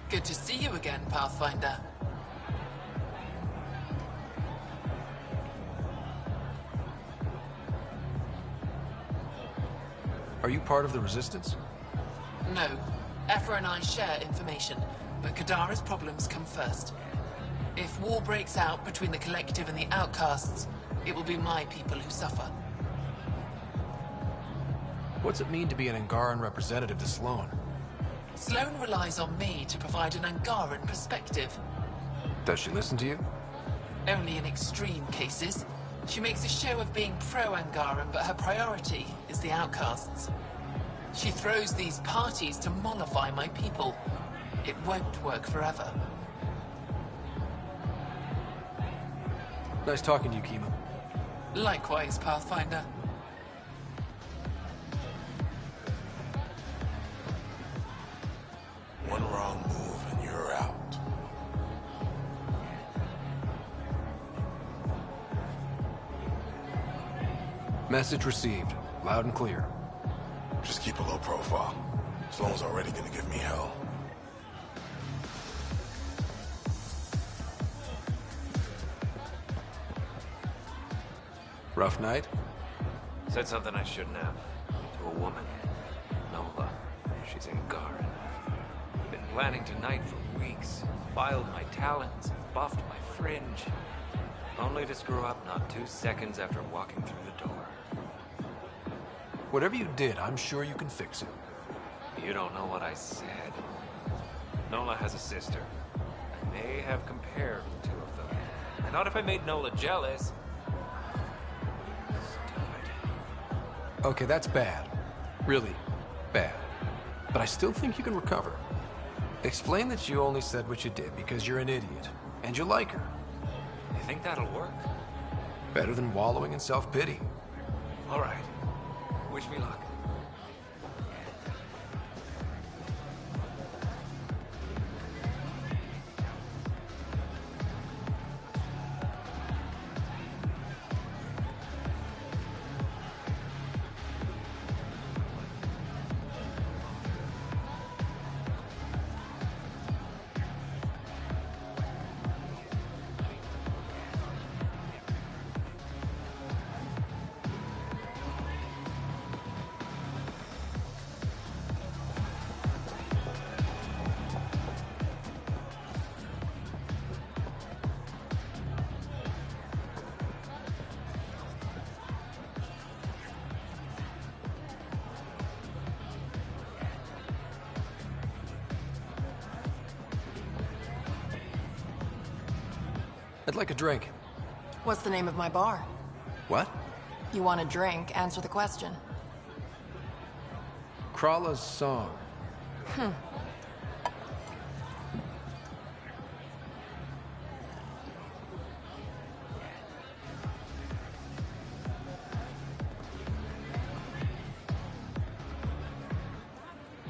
Good to see you again, Pathfinder. Are you part of the Resistance? No. Aphra and I share information, but Kadara's problems come first. If war breaks out between the Collective and the Outcasts, it will be my people who suffer. What's it mean to be an Angaran representative to Sloane? Sloane relies on me to provide an Angaran perspective. Does she listen to you? Only in extreme cases. She makes a show of being pro-Angaran, but her priority is the Outcasts. She throws these parties to mollify my people. It won't work forever. Nice talking to you, Kima. Likewise, Pathfinder. One wrong move and you're out. Message received. Loud and clear. Just keep a low profile. Sloane's already gonna give me hell. Rough night? Said something I shouldn't have. To a woman. Nola. She's Angaran. Been planning tonight for weeks. Filed my talons, buffed my fringe. Only to screw up not 2 seconds after walking through the door. Whatever you did, I'm sure you can fix it. You don't know what I said. Nola has a sister. I may have compared the two of them. I thought if I made Nola jealous... Stupid. Okay, that's bad. Really bad. But I still think you can recover. Explain that you only said what you did because you're an idiot, and you like her. You think that'll work? Better than wallowing in self-pity. All right. Wish me luck. I'd like a drink. What's the name of my bar? What? You want a drink? Answer the question. Krala's song.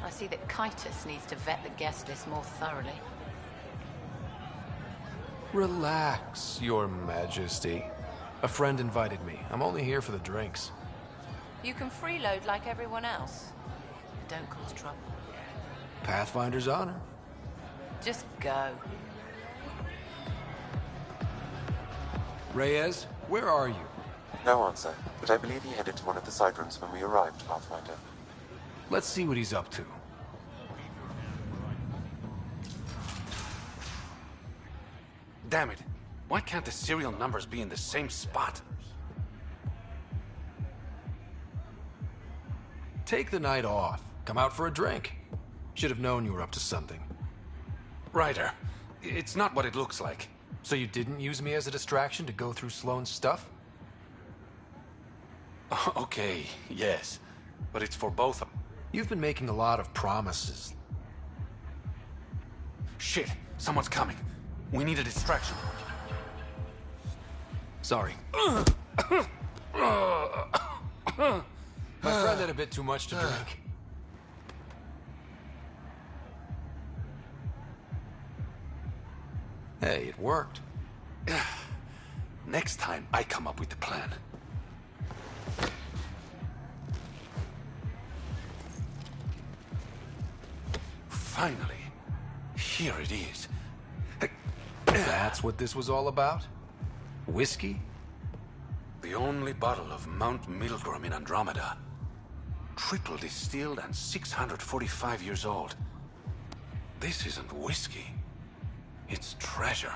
I see that Kitus needs to vet the guest list more thoroughly. Relax, Your Majesty. A friend invited me. I'm only here for the drinks. You can freeload like everyone else. Don't cause trouble. Pathfinder's honor. Just go. Reyes, where are you? No answer, but I believe he headed to one of the side rooms when we arrived, Pathfinder. Let's see what he's up to. Damn it. Why can't the serial numbers be in the same spot? Take the night off. Come out for a drink. Should have known you were up to something. Ryder, it's not what it looks like. So you didn't use me as a distraction to go through Sloane's stuff? Okay, yes. But it's for both of them. You've been making a lot of promises. Shit, someone's coming. We need a distraction. Sorry. My friend had a bit too much to drink. Hey, it worked. Next time, I come up with the plan. Finally. here it is. That's what this was all about? Whiskey? The only bottle of Mount Milgram in Andromeda. Triple distilled and 645 years old. This isn't whiskey. It's treasure.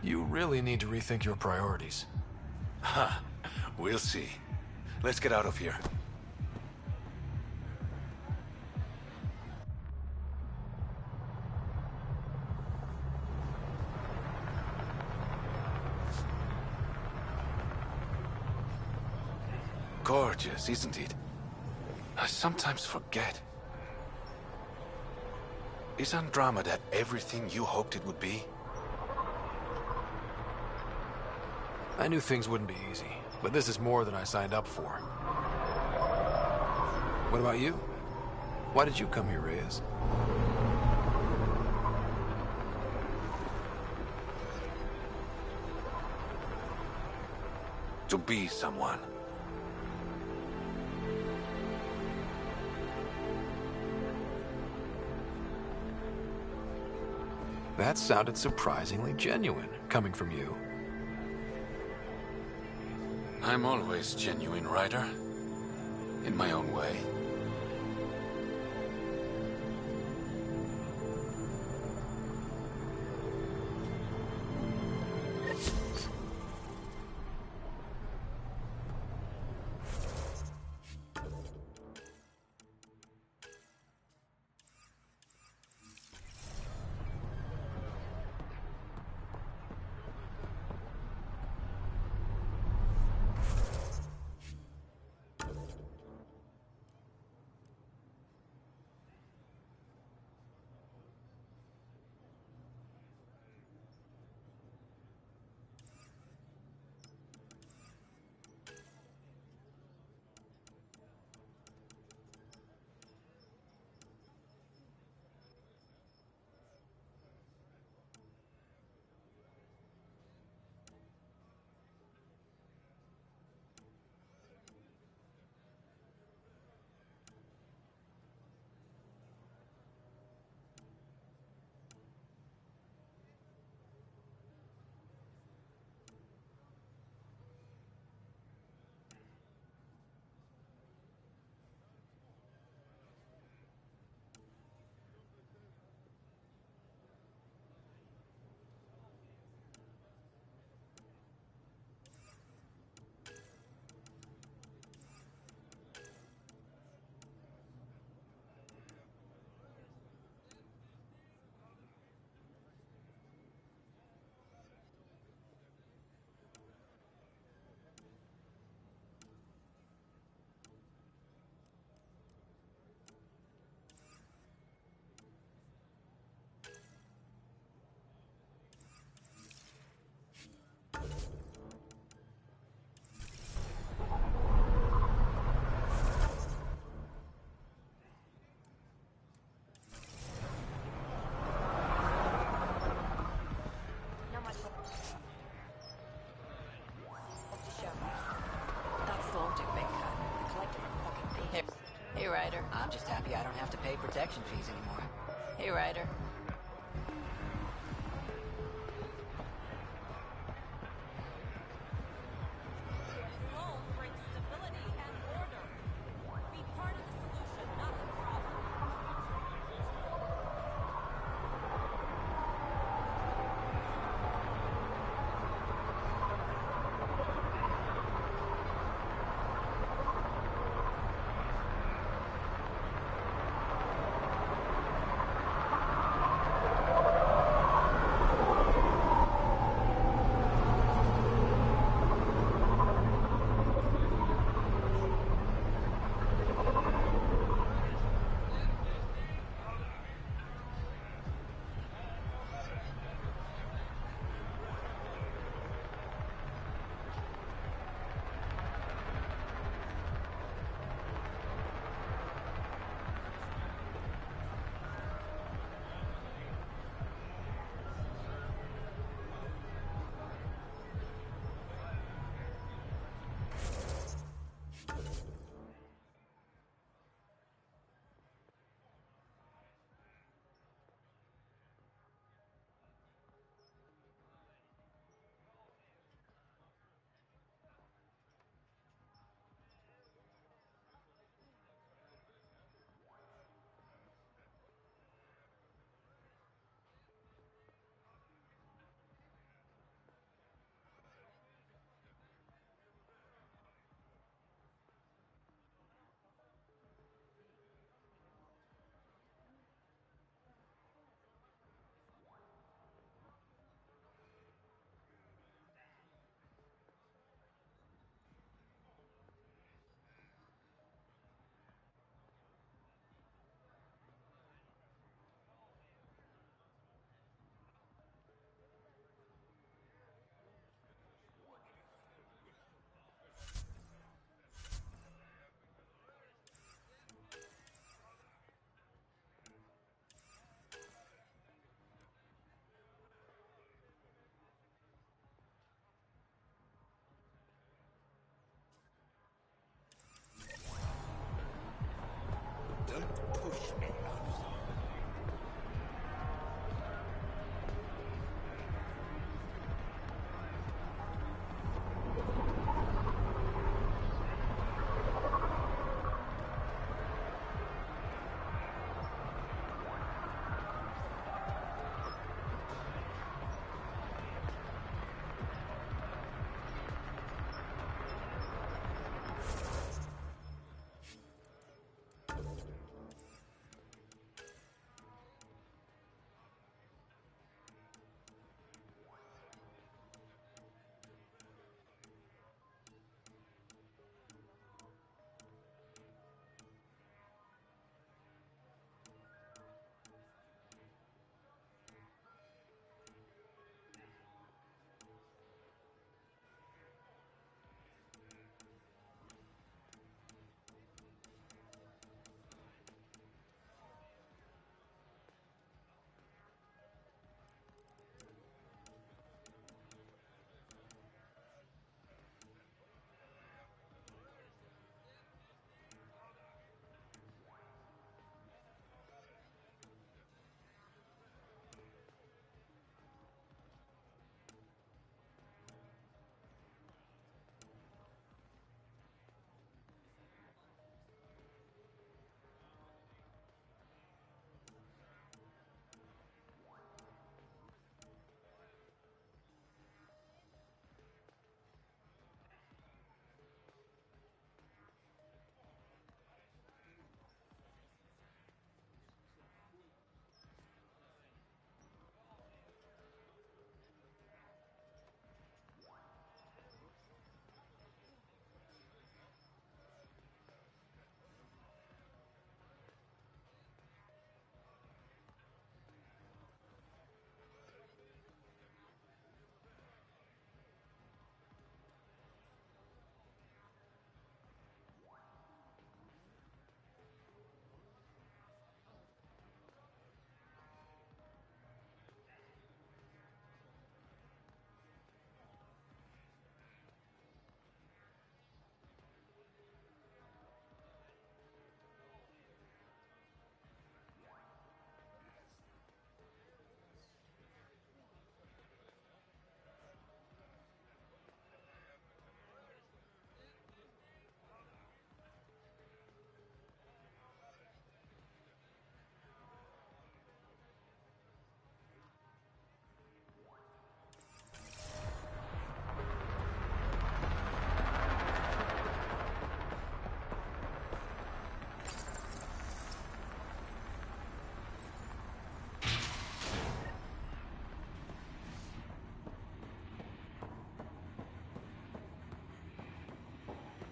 You really need to rethink your priorities. Huh. We'll see. Let's get out of here. Gorgeous, isn't it? I sometimes forget. Is Andromeda everything you hoped it would be? I knew things wouldn't be easy, but this is more than I signed up for. What about you? Why did you come here, Reyes? To be someone. That sounded surprisingly genuine, coming from you. I'm always genuine, Ryder. In my own way. Hey, Ryder. I'm just happy I don't have to pay protection fees anymore. Hey, Ryder.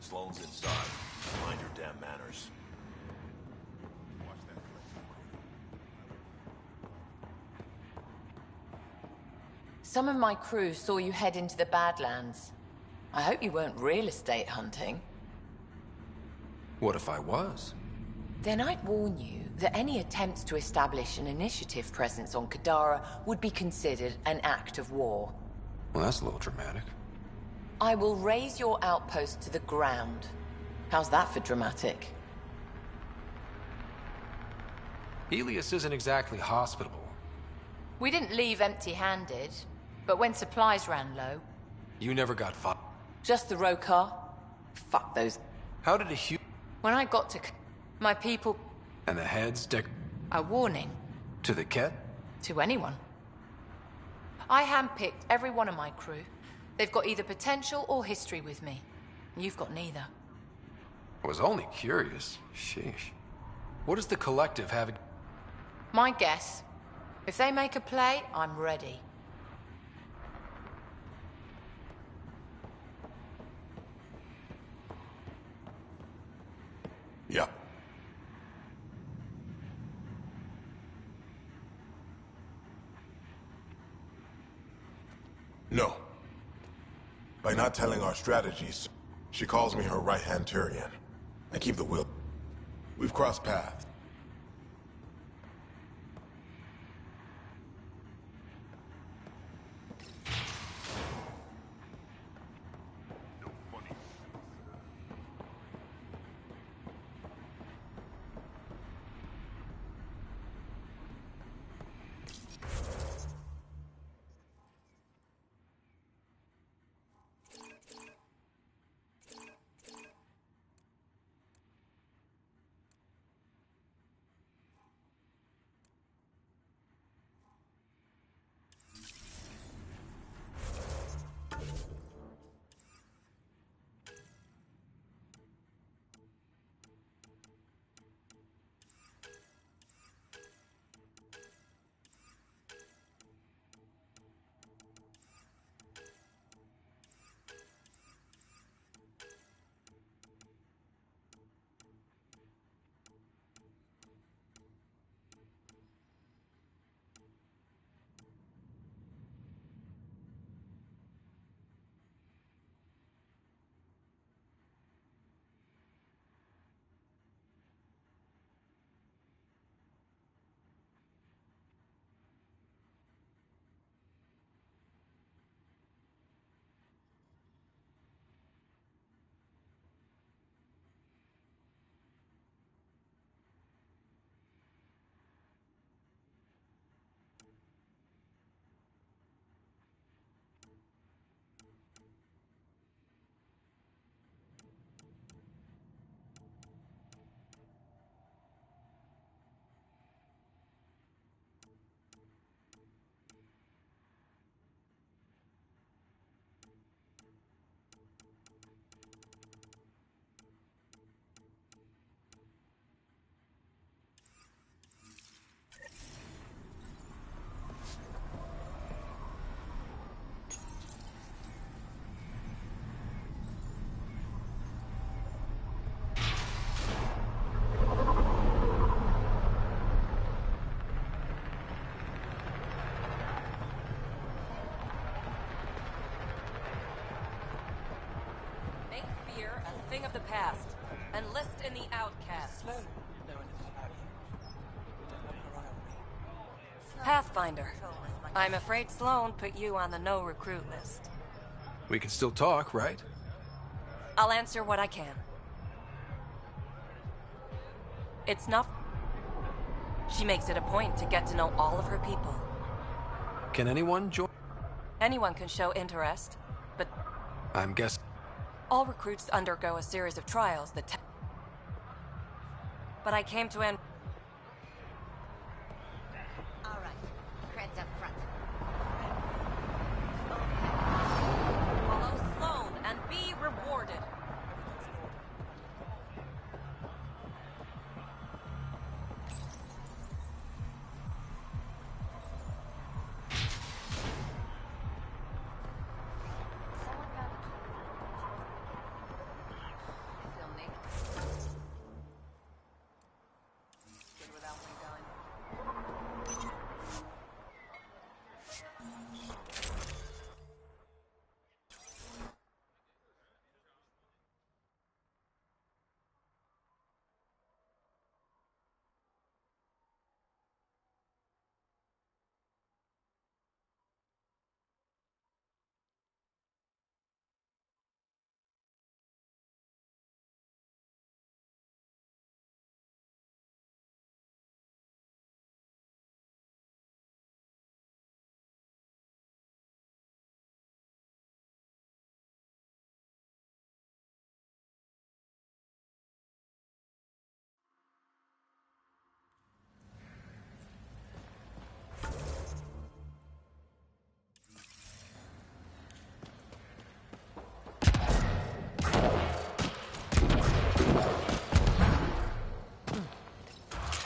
Sloane's inside. Mind your damn manners. Some of my crew saw you head into the Badlands. I hope you weren't real estate hunting. What if I was? Then I'd warn you that any attempts to establish an initiative presence on Kadara would be considered an act of war. Well, that's a little dramatic. I will raise your outpost to the ground. How's that for dramatic? Helios isn't exactly hospitable. We didn't leave empty-handed, but when supplies ran low... You never got fired. Just the Rokar? Fuck those... How did a When I got to... my people... And the heads A warning. to the Ket? To anyone. I handpicked every one of my crew. They've got either potential or history with me. You've got neither. I was only curious. Sheesh. What does the Collective have? My guess. If they make a play, I'm ready. Yep. No. By not telling our strategies, she calls me her right-hand Turian. I keep the will. We've crossed paths. Thing of the past. Enlist in the outcast. Pathfinder. I'm afraid Sloane put you on the no recruit list. We can still talk, right? I'll answer what I can. It's not... She makes it a point to get to know all of her people. Can anyone join? Anyone can show interest, but... I'm guessing. All recruits undergo a series of trials that but I came to end... All right. Creds up front. Follow Sloane and be rewarded.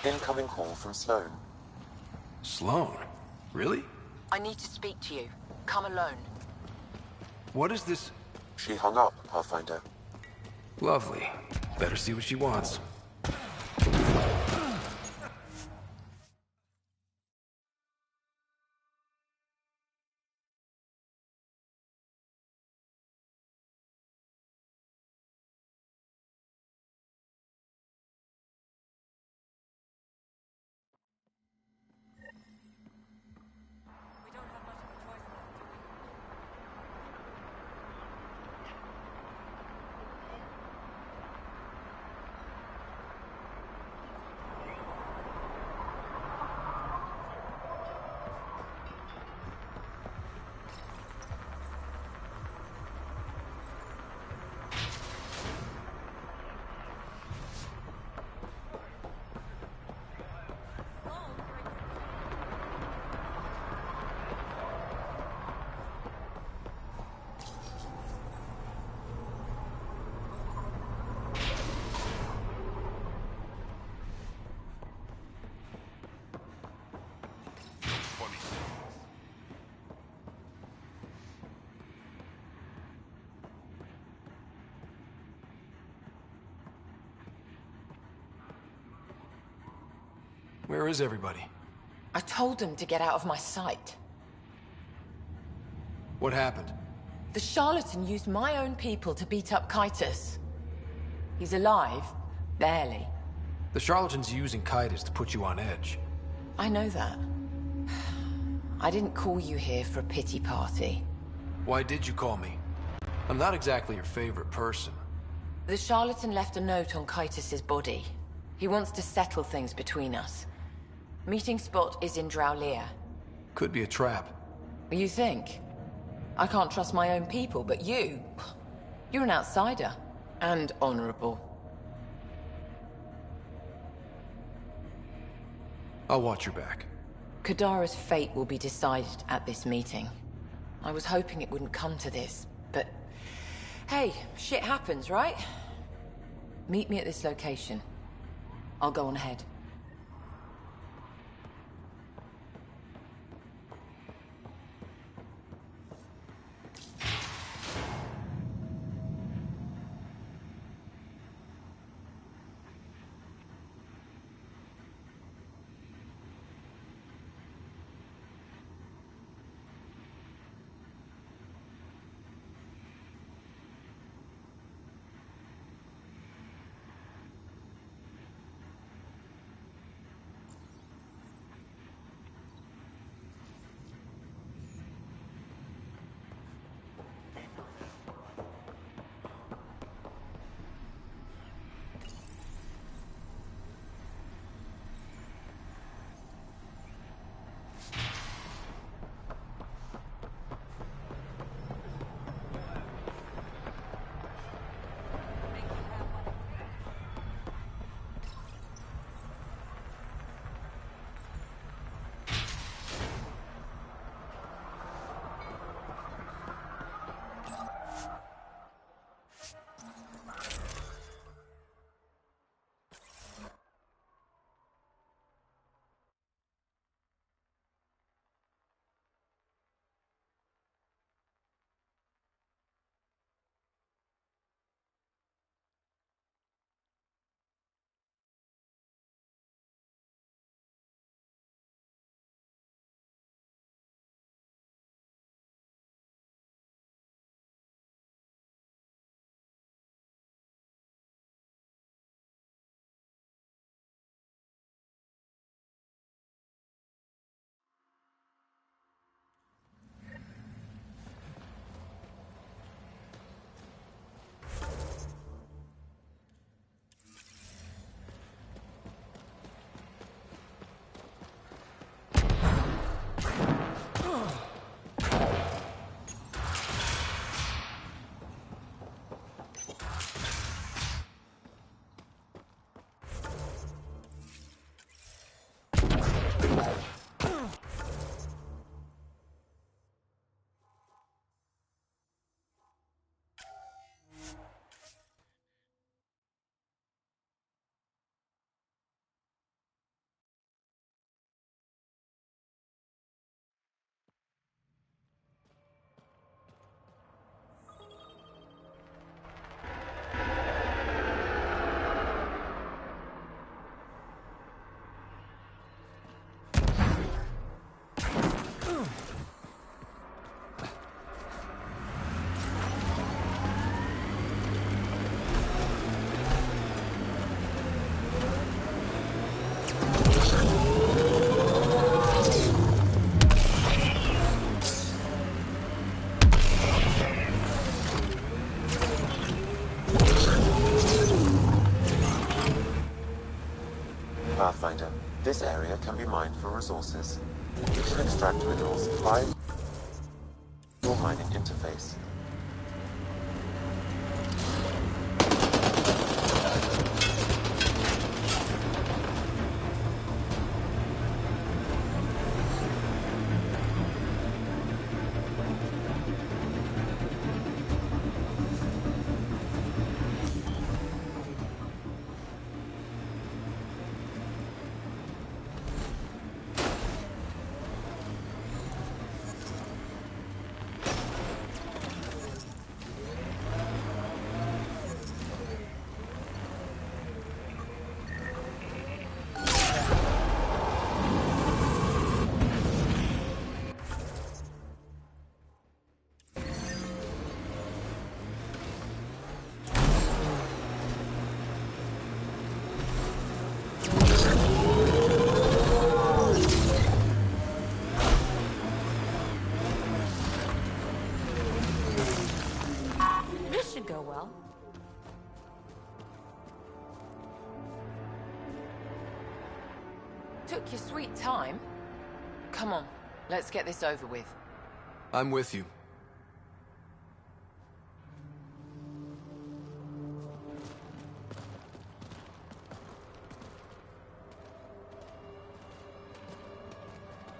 Incoming call from Sloan. Sloan? Really? I need to speak to you. Come alone. What is this? She hung up, Pathfinder. Lovely. Better see what she wants. We don't have much of a choice left, do we? Where is everybody? I told them to get out of my sight. What happened? The charlatan used my own people to beat up Kytus. He's alive, barely. The charlatan's using Kytus to put you on edge. I know that. I didn't call you here for a pity party. Why did you call me? I'm not exactly your favorite person. The charlatan left a note on Kytus's body. He wants to settle things between us. Meeting spot is in Drowlear. Could be a trap. You think? I can't trust my own people, but you're an outsider. And honorable. I'll watch your back. Kadara's fate will be decided at this meeting. I was hoping it wouldn't come to this, but... Hey, shit happens, right? Meet me at this location. I'll go on ahead. Pathfinder, this area can be mined for resources. You can extract minerals via your mining interface. Go well. Took your sweet time. Come on, let's get this over with. I'm with you.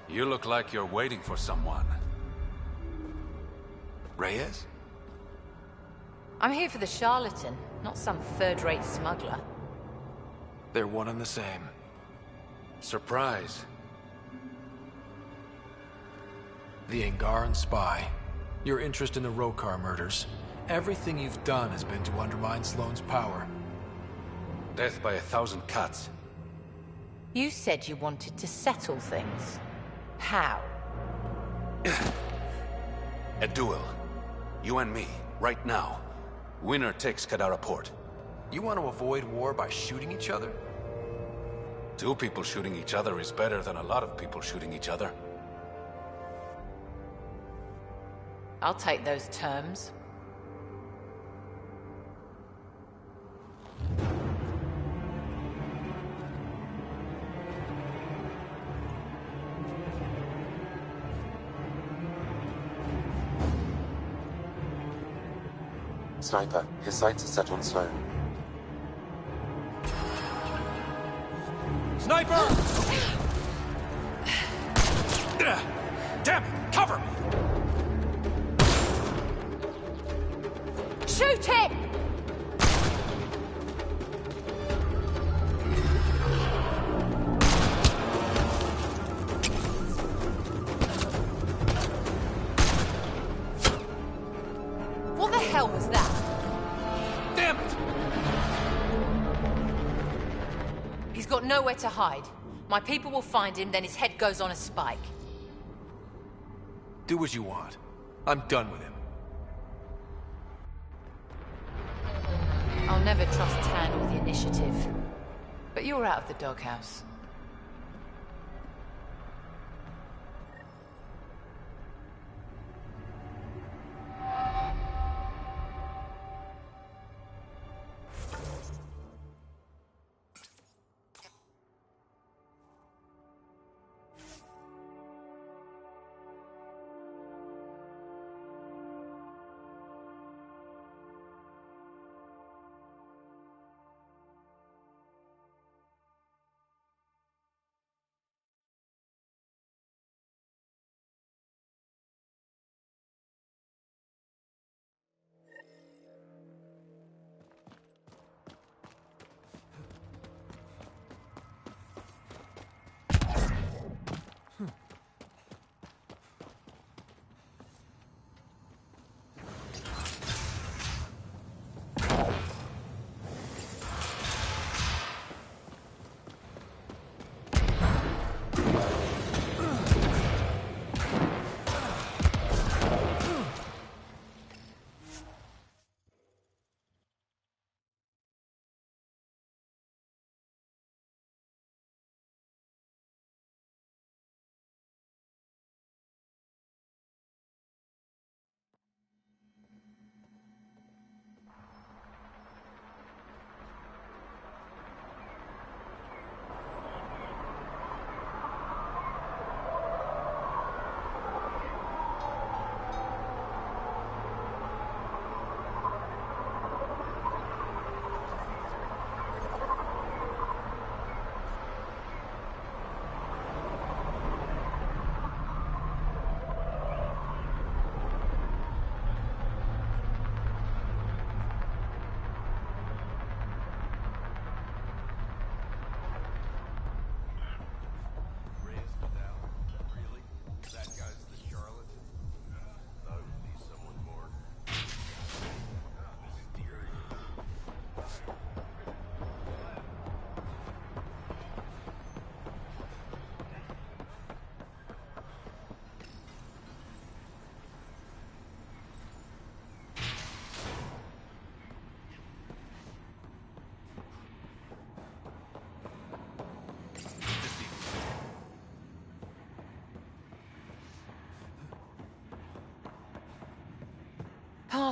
You look like you're waiting for someone. Reyes? I'm here for the charlatan, not some third-rate smuggler. They're one and the same. Surprise. The Angaran spy. Your interest in the Rokar murders. Everything you've done has been to undermine Sloane's power. Death by 1,000 cuts. You said you wanted to settle things. How? A duel. You and me, right now. Winner takes Kadara Port. You want to avoid war by shooting each other? 2 people shooting each other is better than a lot of people shooting each other. I'll take those terms. Sniper, his sights are set on Sloane. Sniper! Damn it! Cover me! Shoot him! What the hell was that? Damn it! He's got nowhere to hide. My people will find him, then his head goes on a spike. Do what you want. I'm done with him. I'll never trust Tan or the Initiative. But you're out of the doghouse.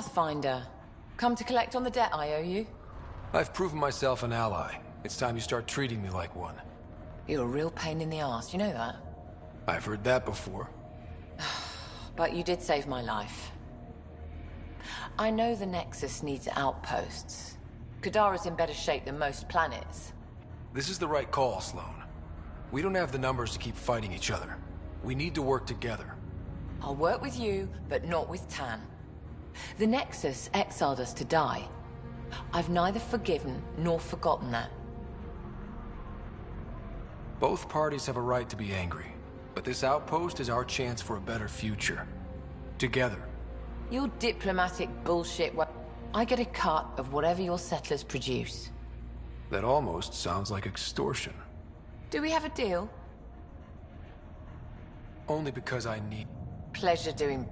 Pathfinder. Come to collect on the debt I owe you? I've proven myself an ally. It's time you start treating me like one. You're a real pain in the ass, you know that? I've heard that before. But you did save my life. I know the Nexus needs outposts. Kadara's in better shape than most planets. This is the right call, Sloan. We don't have the numbers to keep fighting each other. We need to work together. I'll work with you, but not with Tan. The Nexus exiled us to die. I've neither forgiven nor forgotten that. Both parties have a right to be angry, but this outpost is our chance for a better future. Together. Your diplomatic bullshit. I get a cut of whatever your settlers produce. That almost sounds like extortion. Do we have a deal? Only because I need... Pleasure doing...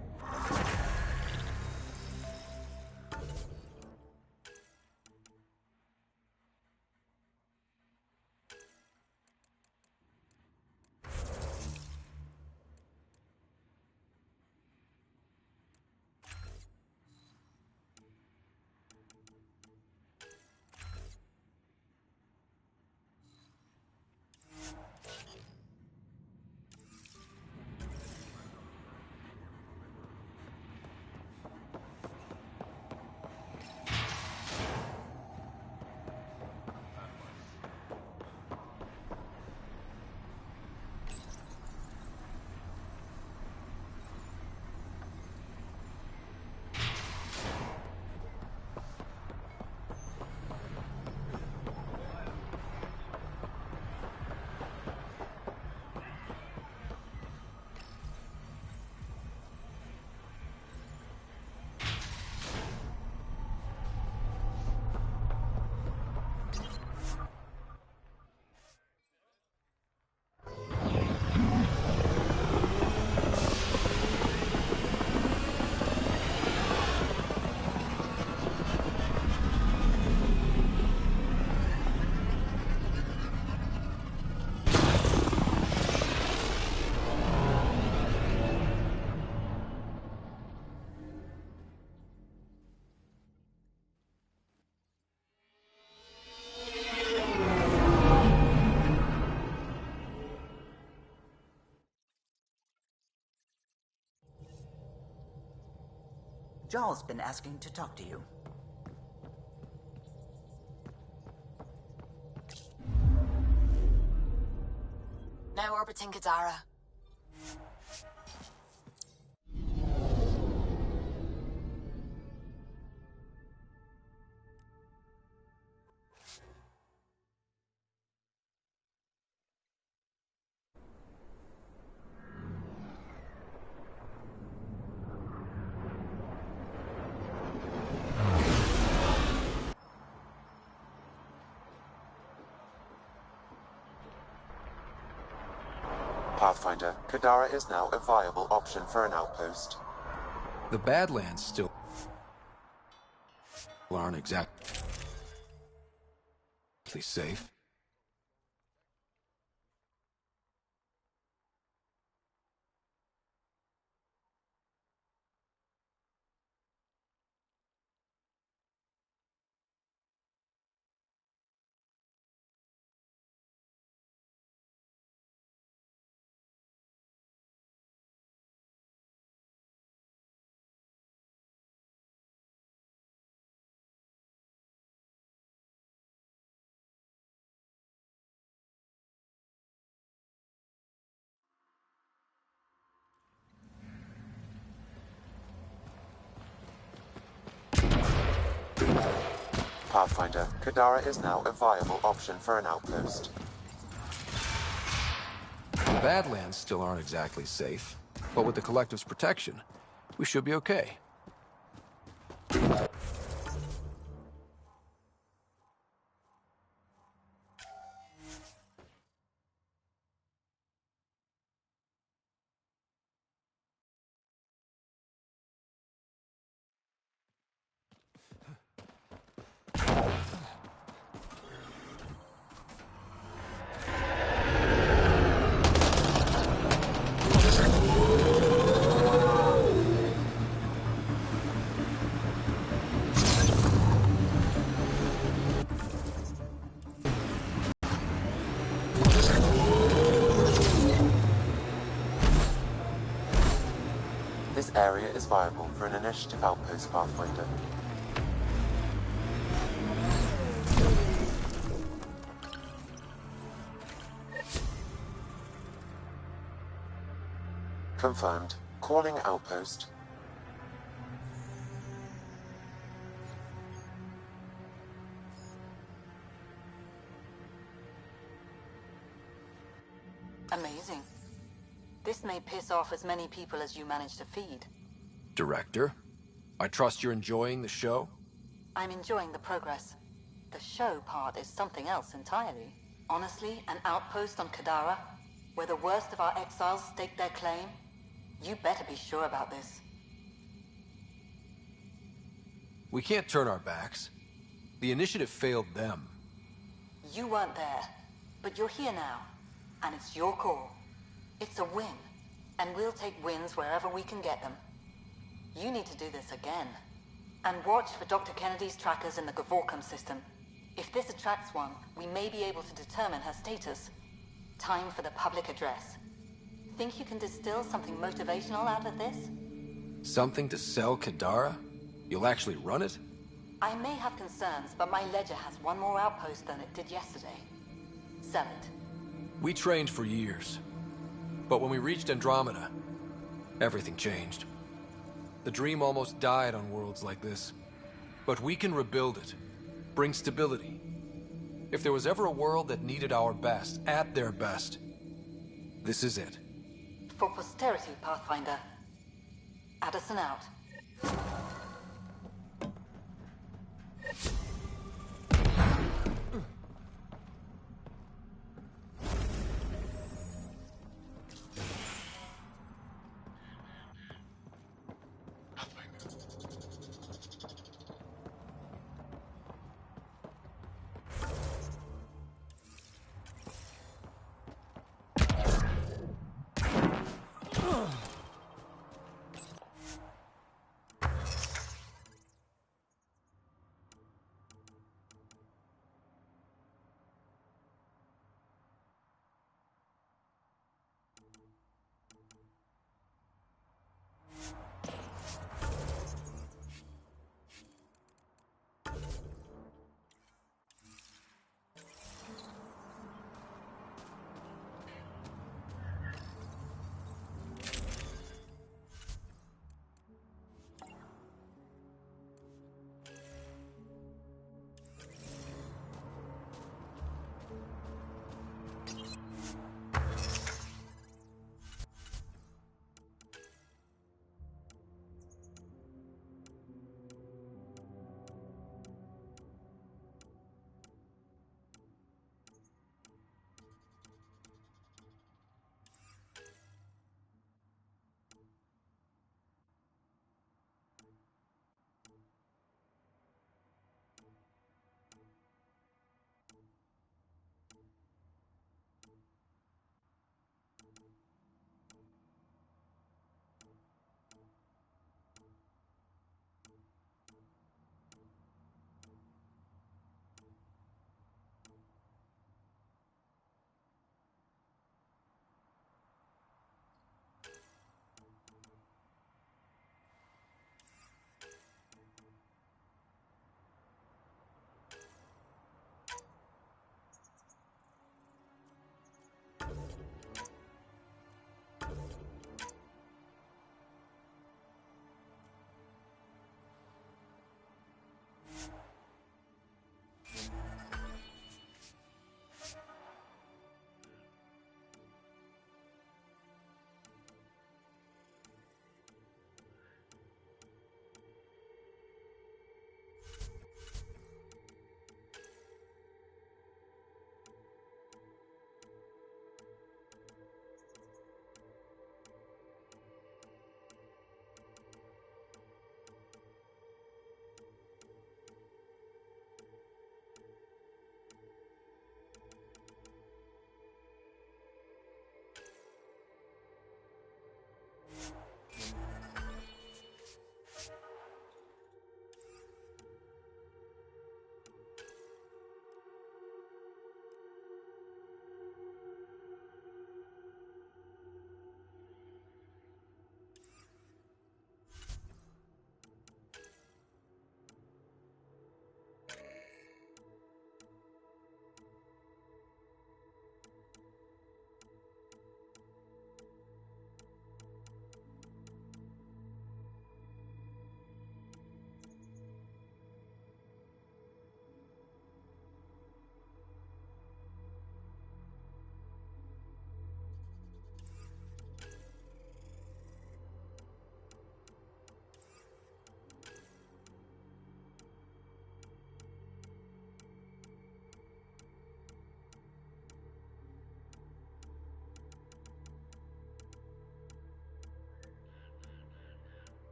Jarl's been asking to talk to you. Now orbiting Kadara. Pathfinder, Kadara is now a viable option for an outpost. The Badlands still aren't exactly safe. Pathfinder, Kadara is now a viable option for an outpost. The Badlands still aren't exactly safe, but with the Collective's protection, we should be okay. This area is viable for an initiative outpost, Pathfinder. Confirmed. Calling outpost. Amazing. This may piss off as many people as you manage to feed. Director, I trust you're enjoying the show? I'm enjoying the progress. The show part is something else entirely. Honestly, an outpost on Kadara, where the worst of our exiles stake their claim, you better be sure about this. We can't turn our backs. The initiative failed them. You weren't there, but you're here now, and it's your call. It's a win, and we'll take wins wherever we can get them. You need to do this again. And watch for Dr. Kennedy's trackers in the Gavorkum system. If this attracts one, we may be able to determine her status. Time for the public address. Think you can distill something motivational out of this? Something to sell Kadara? You'll actually run it? I may have concerns, but my ledger has one more outpost than it did yesterday. Sell it. We trained for years. But when we reached Andromeda, everything changed. The dream almost died on worlds like this. But we can rebuild it. Bring stability. If there was ever a world that needed our best, at their best, this is it. For posterity, Pathfinder. Addison out.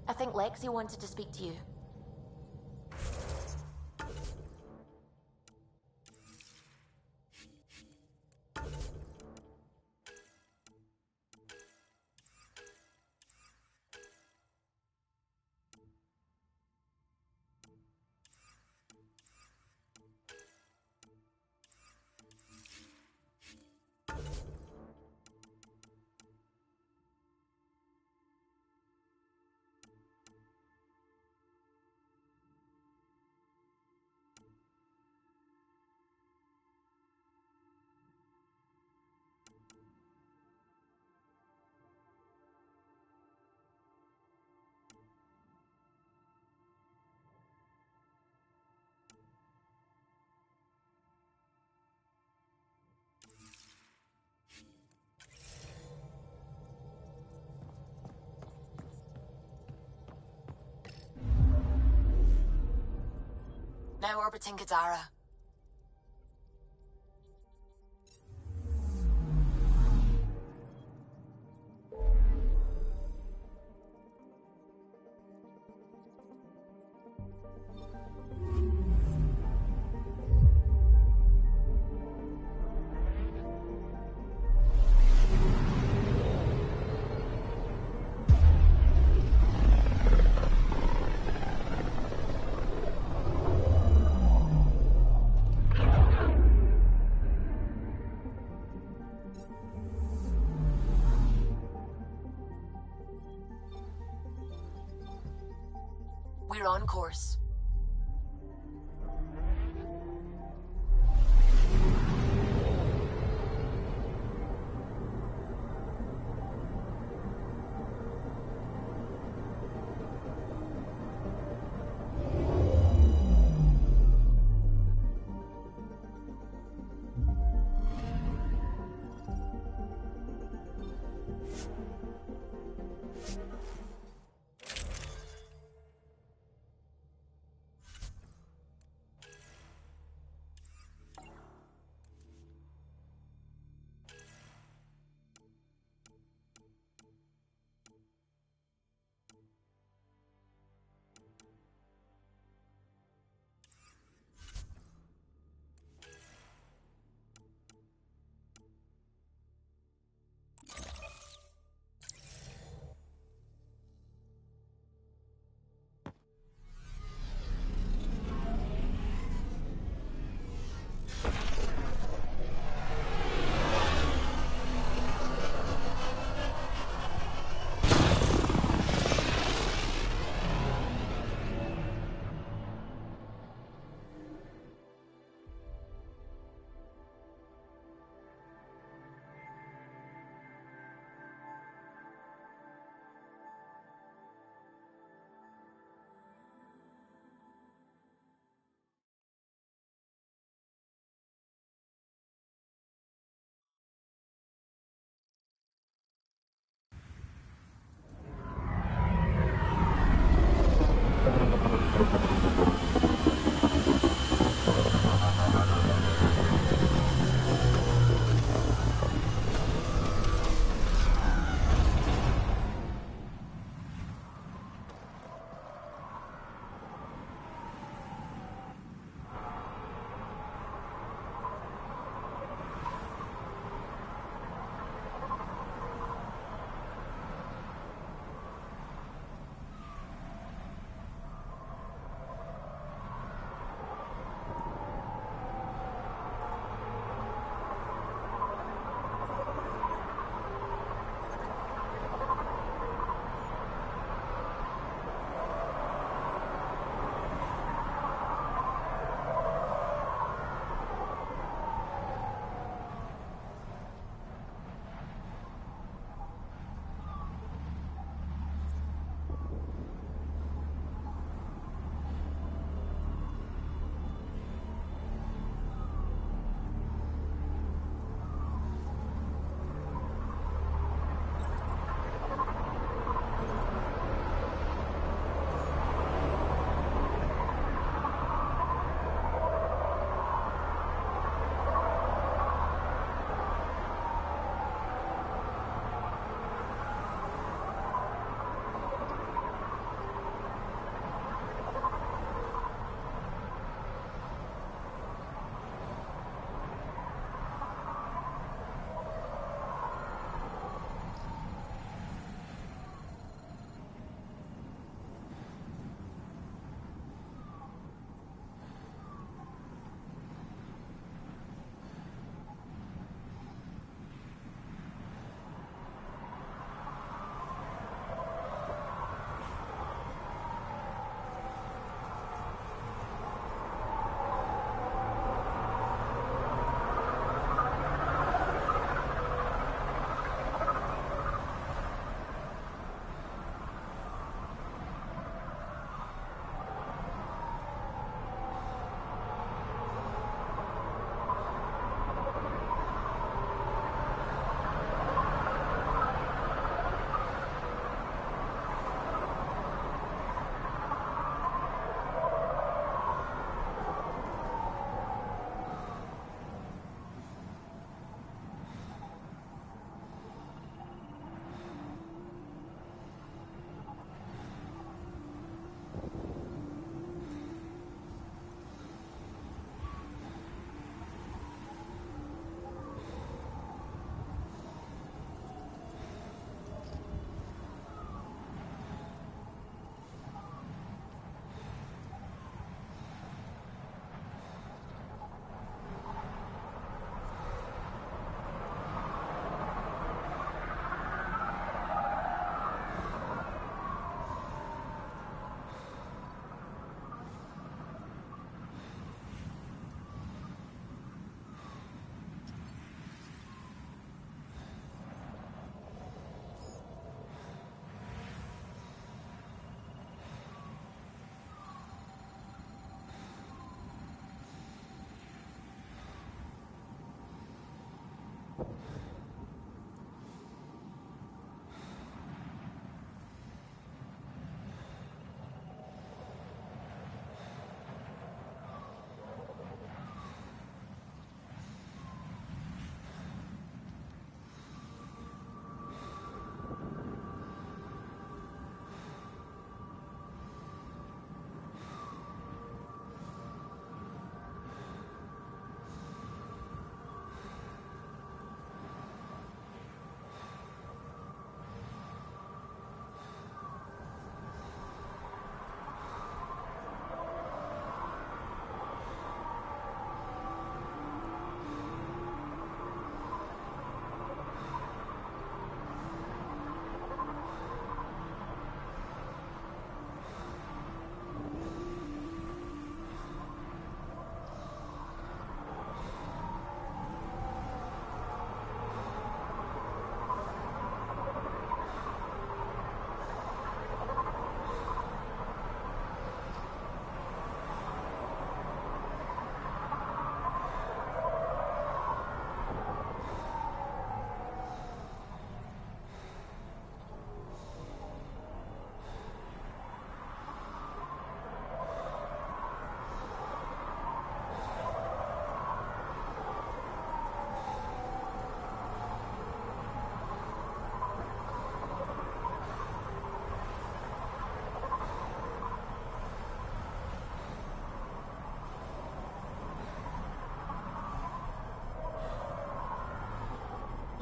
I think Lexi wanted to speak to you. Now orbiting Kadara. We're on course.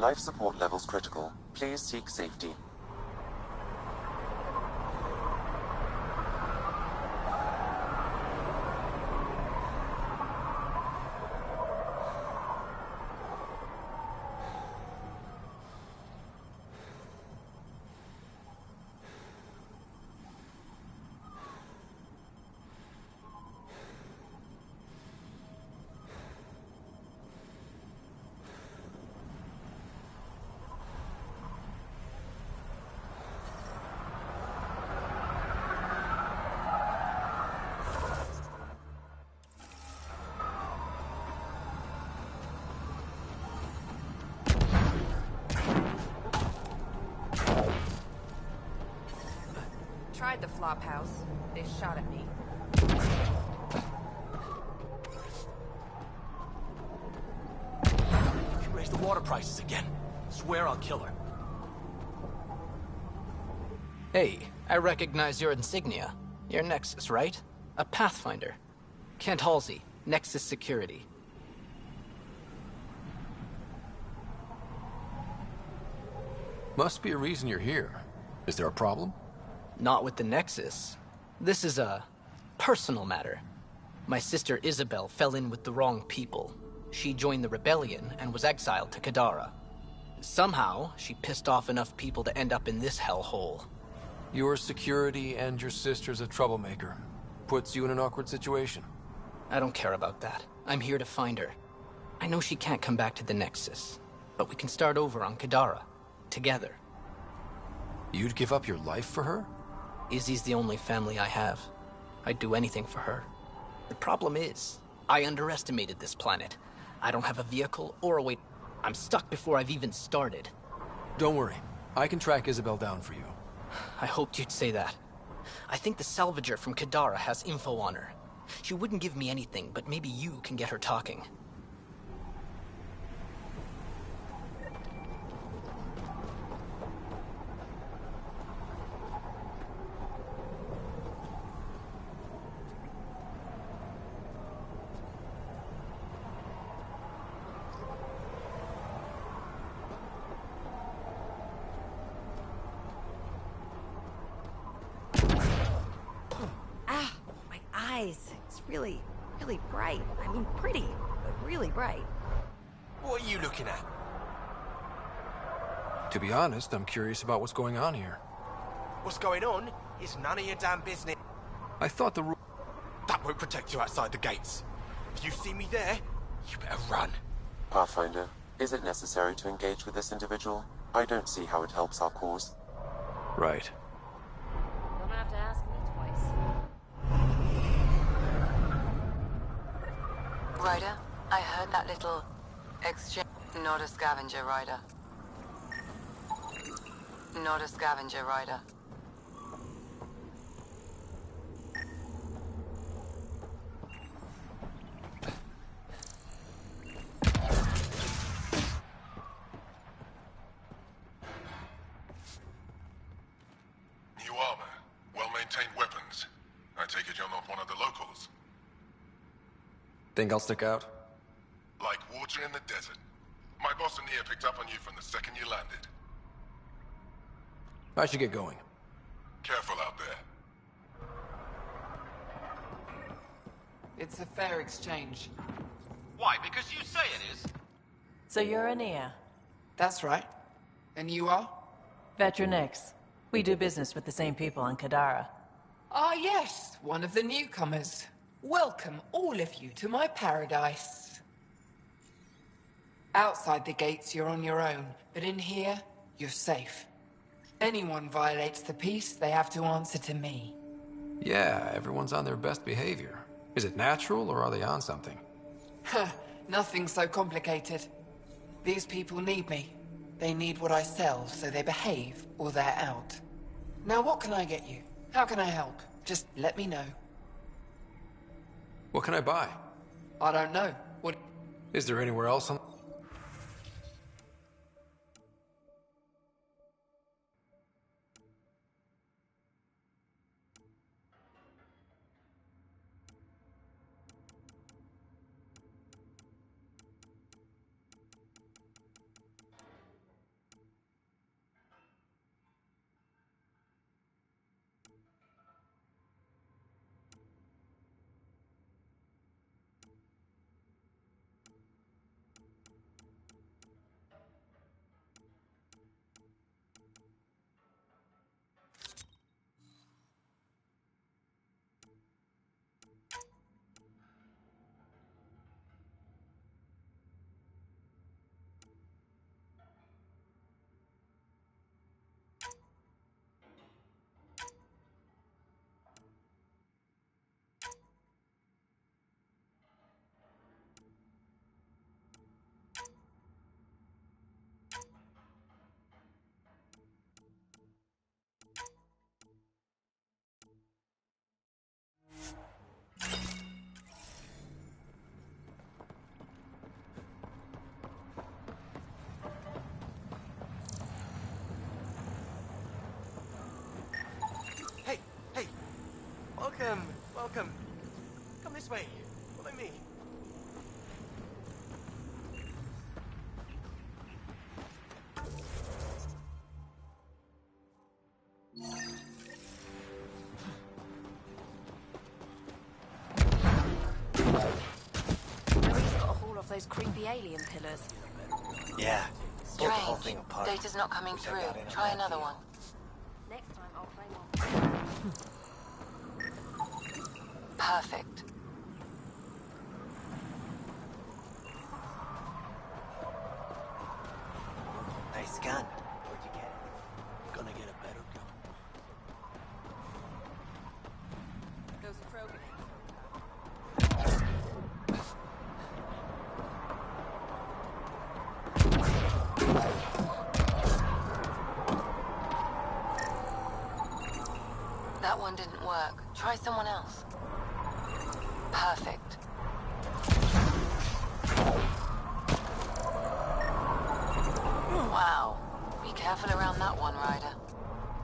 Life support levels critical. Please seek safety. Tried the flop house. They shot at me. She raised the water prices again. Swear I'll kill her. Hey, I recognize your insignia. You're Nexus, right? A Pathfinder. Kent Halsey, Nexus Security. Must be a reason you're here. Is there a problem? Not with the Nexus. This is a personal matter. My sister Isabel fell in with the wrong people. She joined the rebellion and was exiled to Kadara. Somehow, she pissed off enough people to end up in this hellhole. Your security and your sister's a troublemaker. Puts you in an awkward situation. I don't care about that. I'm here to find her. I know she can't come back to the Nexus, but we can start over on Kadara. Together. You'd give up your life for her? Izzy's the only family I have. I'd do anything for her. The problem is, I underestimated this planet. I don't have a vehicle or a way. I'm stuck before I've even started. Don't worry. I can track Isabel down for you. I hoped you'd say that. I think the salvager from Kadara has info on her. She wouldn't give me anything, but maybe you can get her talking. It's really bright. I mean, pretty, but really bright. What are you looking at? To be honest, I'm curious about what's going on here. What's going on is none of your damn business. I thought the rule... That won't protect you outside the gates. If you see me there, you better run. Pathfinder, is it necessary to engage with this individual? I don't see how it helps our cause. Right. Don't have to ask me twice. Ryder, I heard that little exchange. Not a scavenger, Ryder. Not a scavenger, Ryder. New armor, well-maintained weapons. I take it you're not one of the locals. Think I'll stick out? Like water in the desert. My boss and Nia picked up on you from the second you landed. I should get going. Careful out there. It's a fair exchange. Why? Because you say it is. So you're Ania. That's right. And you are? Veteran X. We do business with the same people on Kadara. Ah, yes, one of the newcomers. Welcome, all of you, to my paradise. Outside the gates, you're on your own, but in here, you're safe. Anyone violates the peace, they have to answer to me. Yeah, everyone's on their best behavior. Is it natural, or are they on something? Nothing so complicated. These people need me. They need what I sell, so they behave, or they're out. Now what can I get you? How can I help? Just let me know. What can I buy? I don't know. What... Is there anywhere else on... Welcome, welcome. Come this way. Follow me. He's got a haul off those creepy alien pillars. Yeah. Pull the whole thing Strange. apart. Data's not coming Wish I through. got in on Try that another deal. one. Next time I'll play more. Perfect. Nice gun. Where'd you get it? Gonna get a better gun. Those Krogan. That one didn't work. Try someone else. Perfect. Wow. Be careful around that one, Ryder.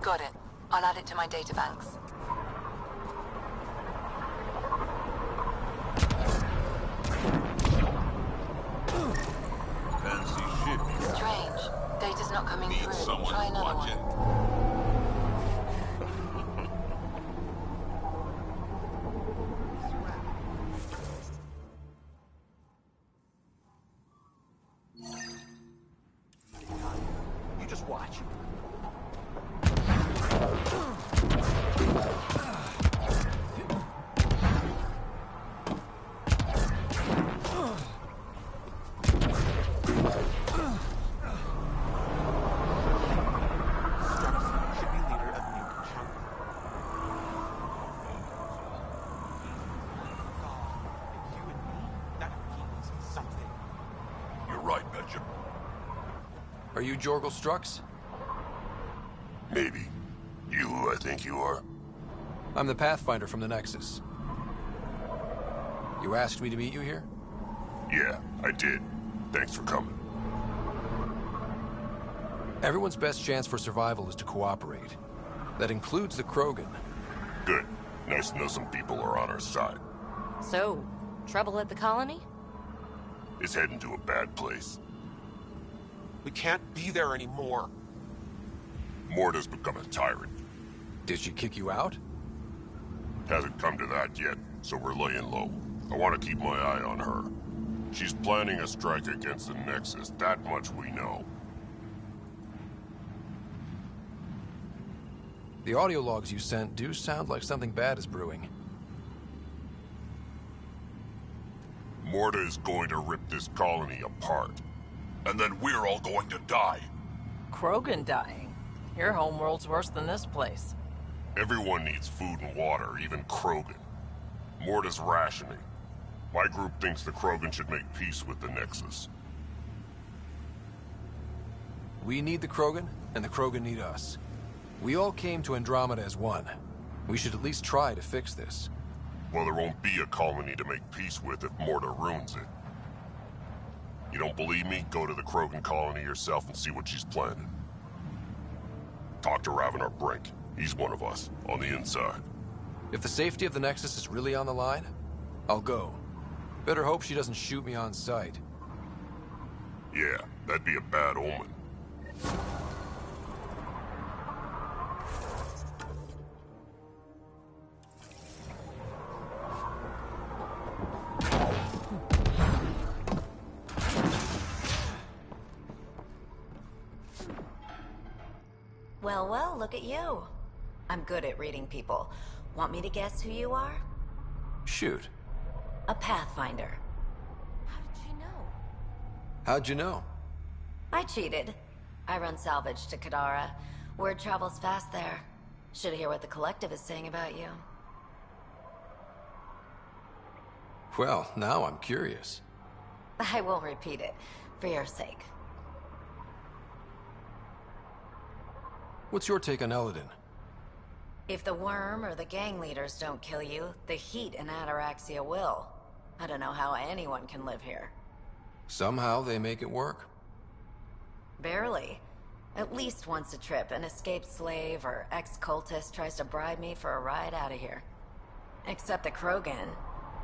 Got it. I'll add it to my databanks. Fancy shit. Strange. Data's not coming Need through. someone Try to another watch one. it. You just watch. Should be leader of New Chunk. God, you and me, that means something. You're right, Benjamin. Are you Jorgel Strux? Maybe. You who I think you are? I'm the Pathfinder from the Nexus. You asked me to meet you here? Yeah, I did. Thanks for coming. Everyone's best chance for survival is to cooperate. That includes the Krogan. Good. Nice to know some people are on our side. So, trouble at the colony? It's heading to a bad place. We can't be there anymore. Morta's become a tyrant. Did she kick you out? Hasn't come to that yet, so we're laying low. I want to keep my eye on her. She's planning a strike against the Nexus, that much we know. The audio logs you sent do sound like something bad is brewing. Morta is going to rip this colony apart. And then we're all going to die. Krogan dying? Your homeworld's worse than this place. Everyone needs food and water, even Krogan. Morta's rationing. My group thinks the Krogan should make peace with the Nexus. We need the Krogan, and the Krogan need us. We all came to Andromeda as one. We should at least try to fix this. Well, there won't be a colony to make peace with if Morta ruins it. You don't believe me? Go to the Krogan colony yourself and see what she's planning. Talk to Ravenar Brink. He's one of us, on the inside. If the safety of the Nexus is really on the line, I'll go. Better hope she doesn't shoot me on sight. Yeah, that'd be a bad omen. Well, well, look at you. I'm good at reading people. Want me to guess who you are? Shoot. A Pathfinder. How'd you know? I cheated. I run salvage to Kadara. Word travels fast there. Should hear what the Collective is saying about you. Well, now I'm curious. I won't repeat it, for your sake. What's your take on Eladin? If the worm or the gang leaders don't kill you, the heat in Ataraxia will. I don't know how anyone can live here. Somehow they make it work. Barely. At least once a trip, an escaped slave or ex-cultist tries to bribe me for a ride out of here. Except the Krogan.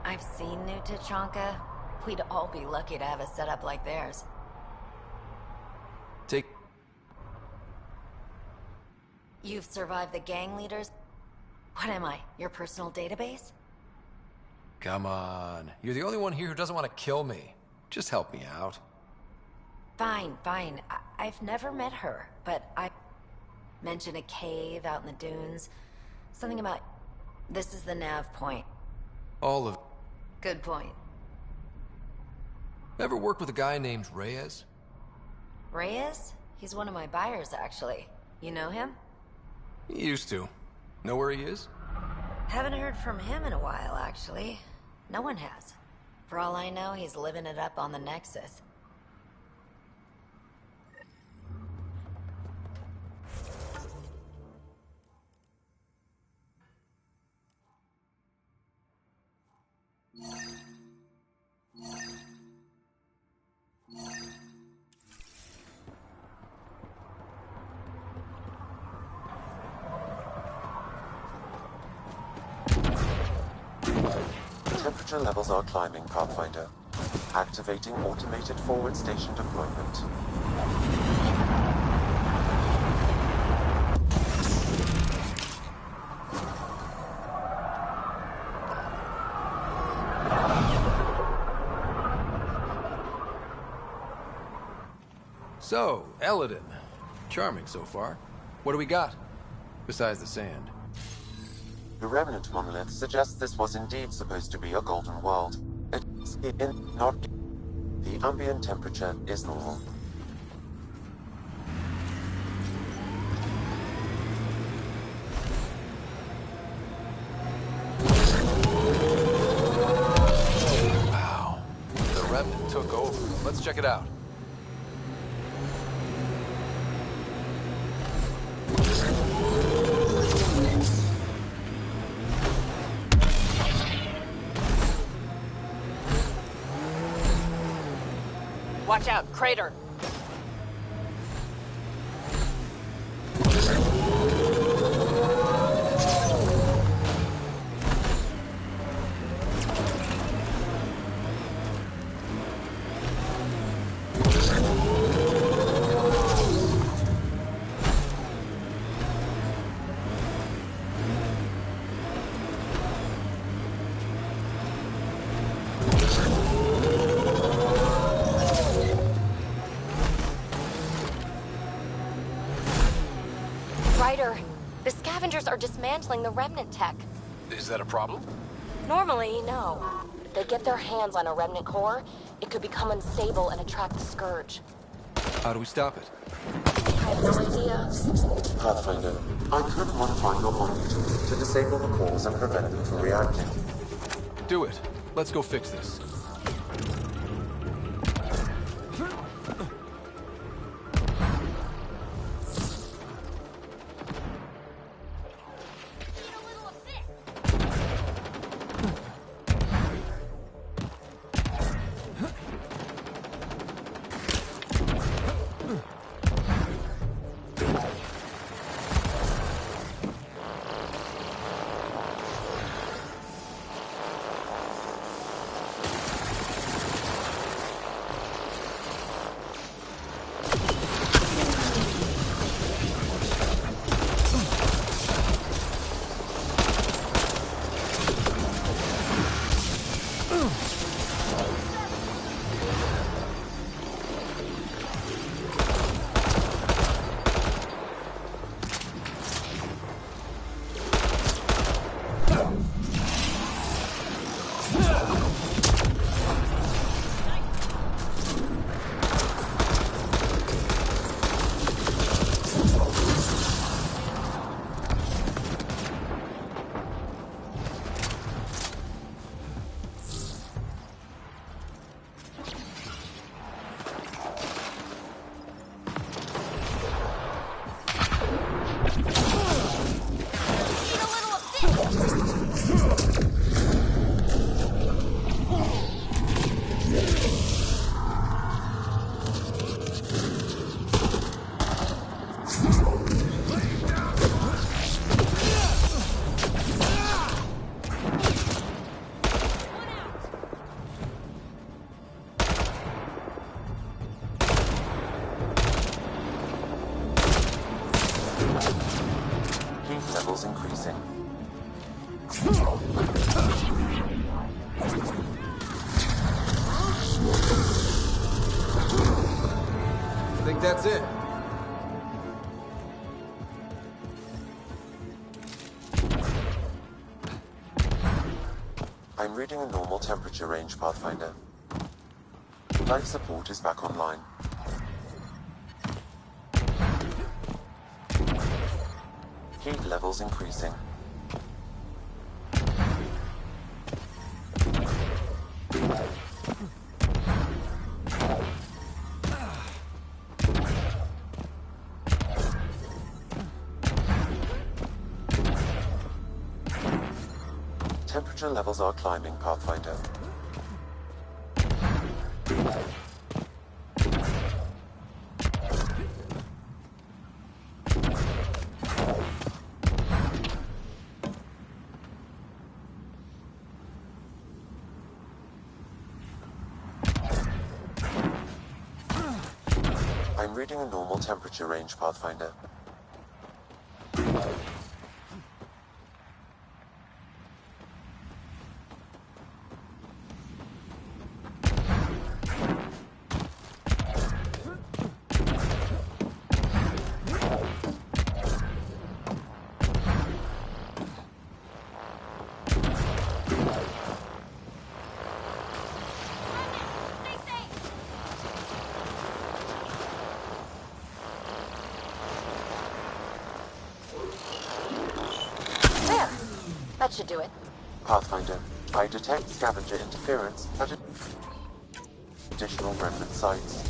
I've seen New Tachanka. We'd all be lucky to have a setup like theirs. Take... You've survived the gang leaders? What am I, your personal database? Come on. You're the only one here who doesn't want to kill me. Just help me out. Fine, fine. I've never met her, but I mentioned a cave out in the dunes. Something about... This is the nav point. All of... Good point. Ever work with a guy named Reyes? Reyes? He's one of my buyers, actually. You know him? Used to. Know where he is? Haven't heard from him in a while, actually. No one has. For all I know, he's living it up on the Nexus. Temperature levels are climbing, Pathfinder. Activating automated forward station deployment. So, Eladin. Charming so far. What do we got? Besides the sand. The remnant monolith suggests this was indeed supposed to be a golden world. It's not... The ambient temperature is normal. Wow. The remnant took over. Let's check it out. Watch out, crater! The scavengers are dismantling the remnant tech. Is that a problem? Normally, no. If they get their hands on a remnant core, it could become unstable and attract the Scourge. How do we stop it? I have no idea. Pathfinder, I could modify your body to disable the cores and prevent them from reacting. Do it. Let's go fix this. levels increasing. I think that's it. I'm reading a normal temperature range, Pathfinder. Life support is back online. Heat levels increasing. Temperature levels are climbing, Pathfinder. I'm reading a normal temperature range, Pathfinder. That should do it. Pathfinder, I detect scavenger interference at additional remnant sites.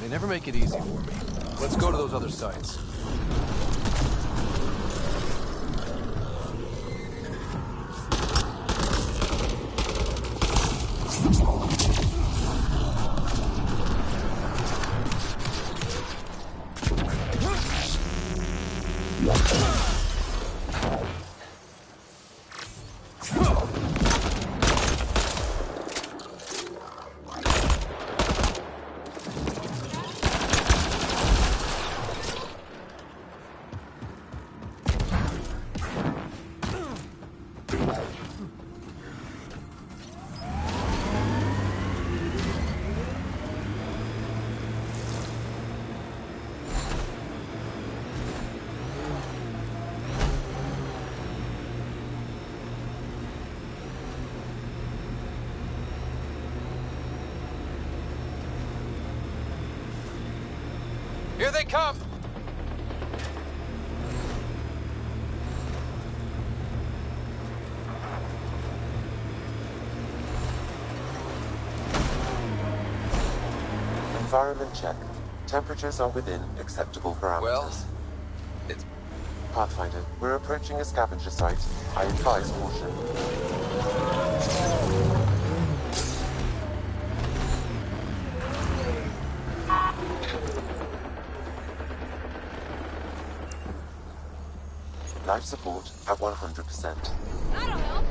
They never make it easy for me. Let's go to those other sites. Here they come! Environment check. Temperatures are within acceptable parameters. Well, it's... Pathfinder, we're approaching a scavenger site. I advise caution. Life support at 100%. That'll help.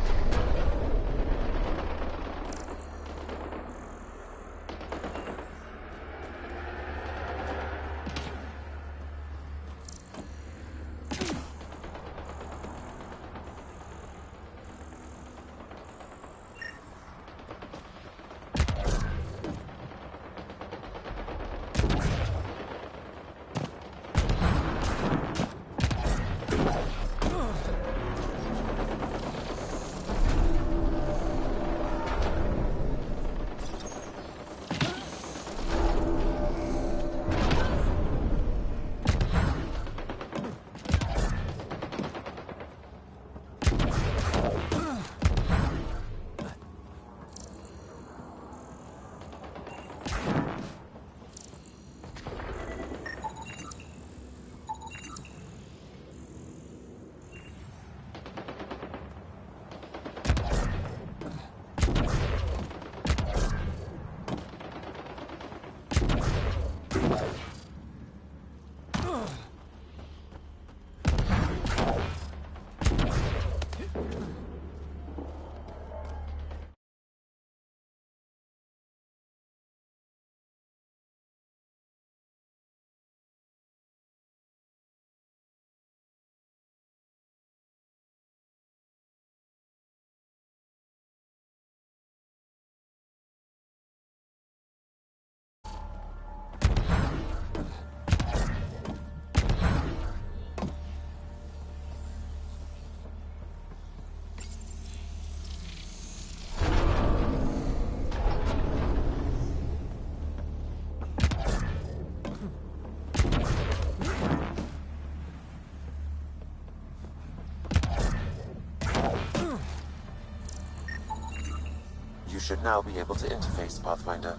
should now be able to interface, Pathfinder.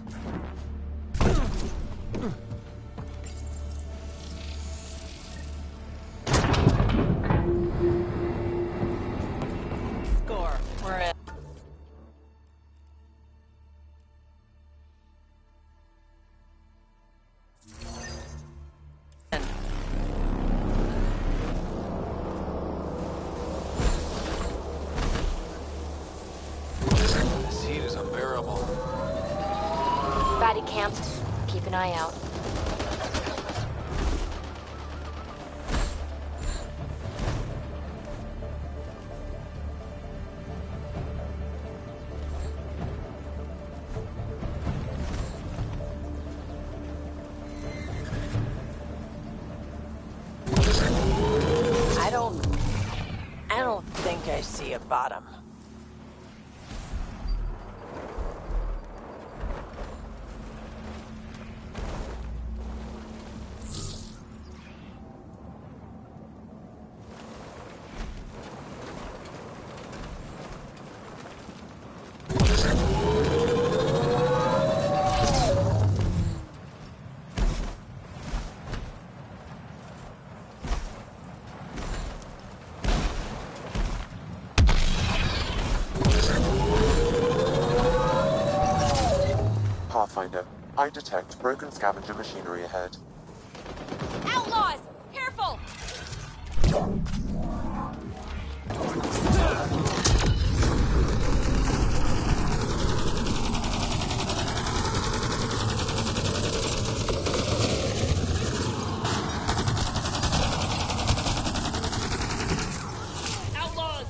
Score. We're in. This heat is unbearable. Batty camped. Keep an eye out. I don't think I see a bottom. Pathfinder, I detect broken scavenger machinery ahead. Outlaws! Careful! Outlaws!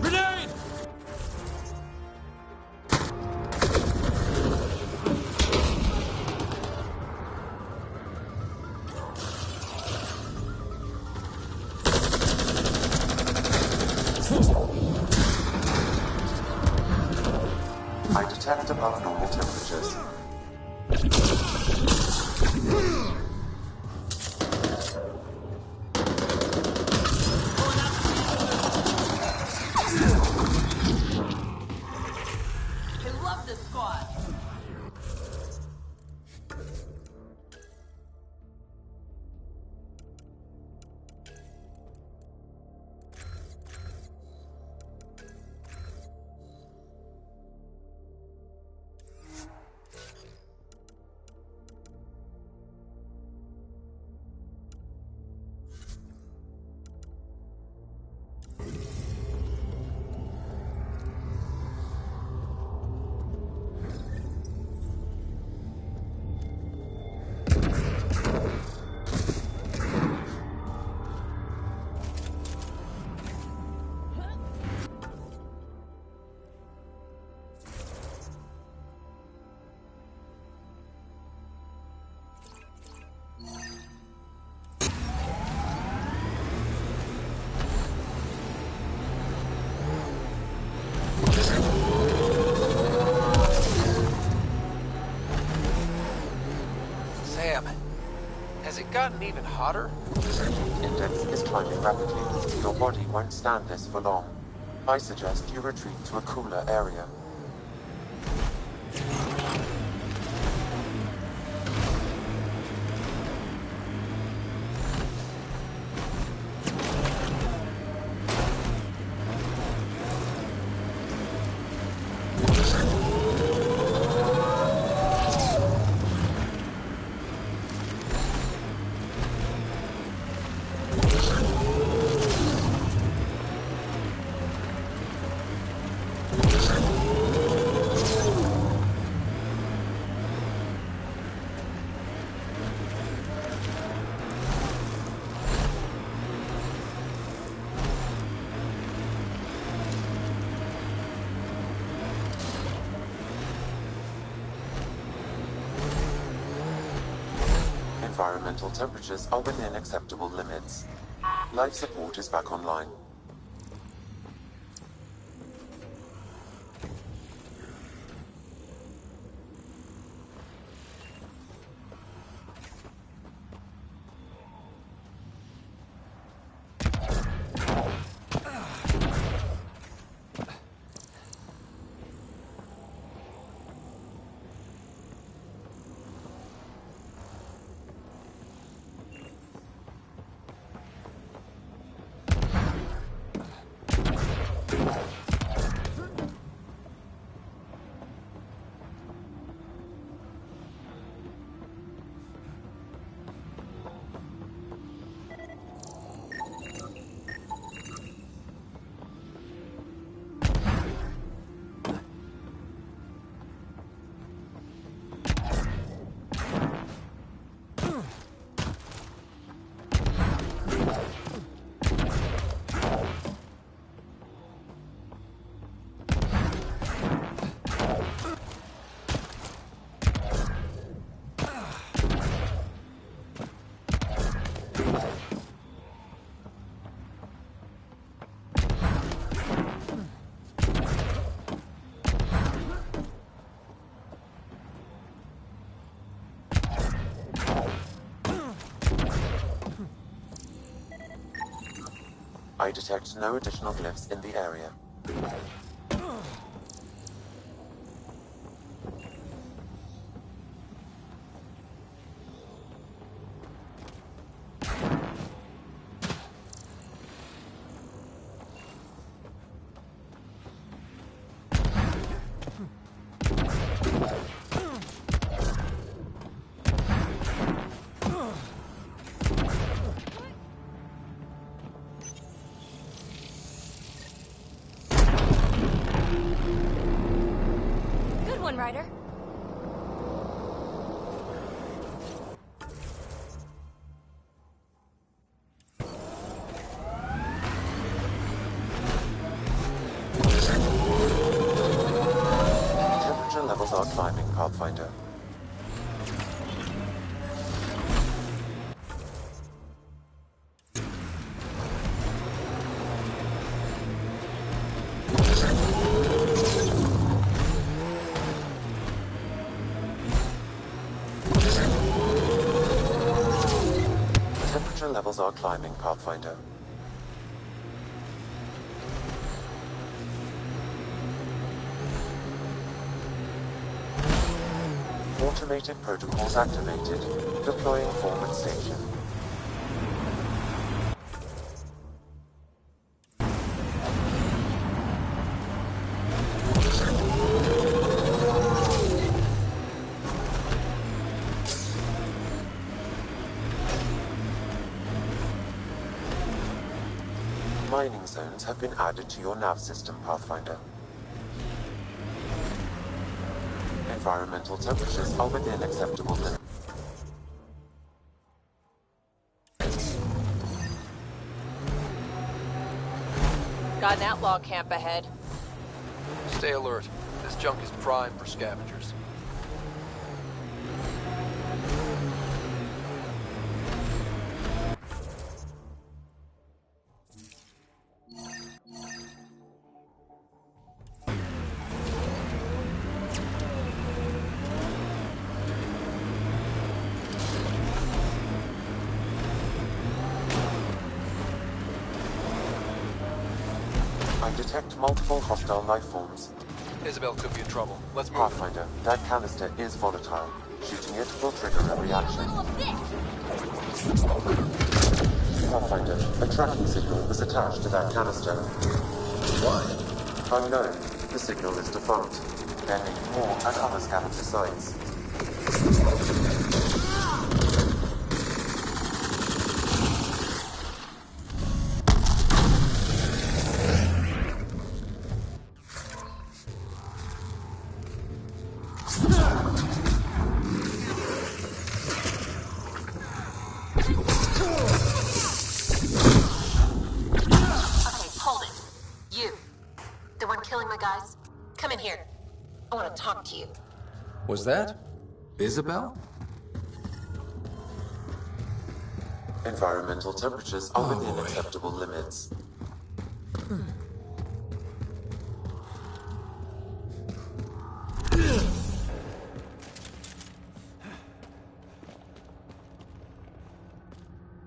Grenade! I detect above normal temperatures. I love this squad. Sam, has it gotten even hotter? Index is climbing rapidly. Your body won't stand this for long. I suggest you retreat to a cooler area. Environmental temperatures are within acceptable limits. Life support is back online. I detect no additional glyphs in the area. Good one, Ryder. Temperature levels are climbing, Pathfinder. Temperature levels are climbing, Pathfinder. Automated protocols activated. Deploying forward station. Mining zones have been added to your nav system, Pathfinder. Environmental temperatures are within acceptable limits. Got an outlaw camp ahead. Stay alert. This junk is prime for scavengers. I detect multiple hostile life forms. Isabel could be in trouble. Let's move. Pathfinder, that canister is volatile. Shooting it will trigger a reaction. Pathfinder, a tracking signal was attached to that canister. Why? Unknown. The signal is defunct. There may be more at other scavenger sites. Come in here. I want to talk to you. Was that Isabel? Environmental temperatures are within acceptable limits.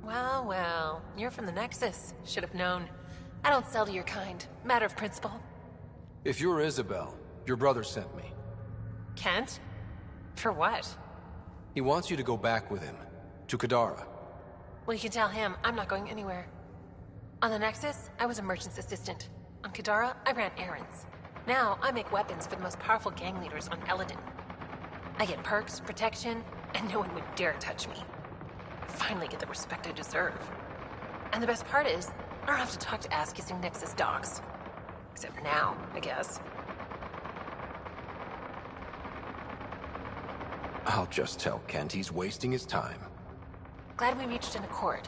Well, well. You're from the Nexus. Should have known. I don't sell to your kind. Matter of principle. If you're Isabel, your brother sent me. Kent? For what? He wants you to go back with him. To Kadara. Well, you can tell him I'm not going anywhere. On the Nexus, I was a merchant's assistant. On Kadara, I ran errands. Now, I make weapons for the most powerful gang leaders on Eladin. I get perks, protection, and no one would dare touch me. Finally get the respect I deserve. And the best part is, I don't have to talk to ass-kissing Nexus dogs. Except for now, I guess. I'll just tell Kent he's wasting his time. Glad we reached an accord.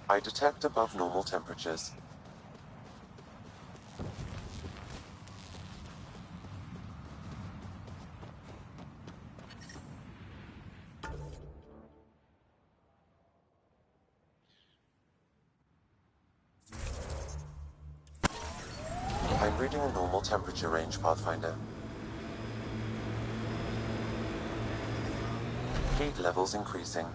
I detect above normal temperatures. I'm reading a normal temperature range, Pathfinder. Heat levels increasing.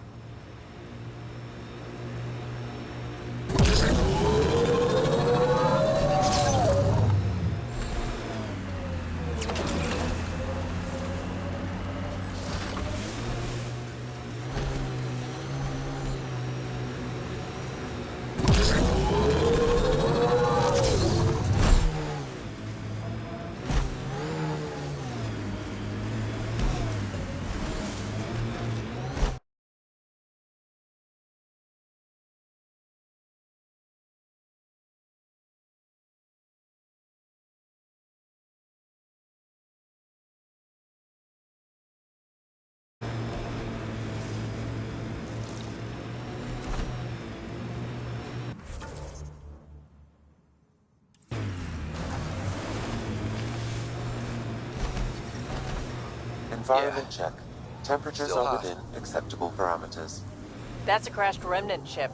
Environment check. Temperatures Still are hot. within acceptable parameters. That's a crashed remnant ship.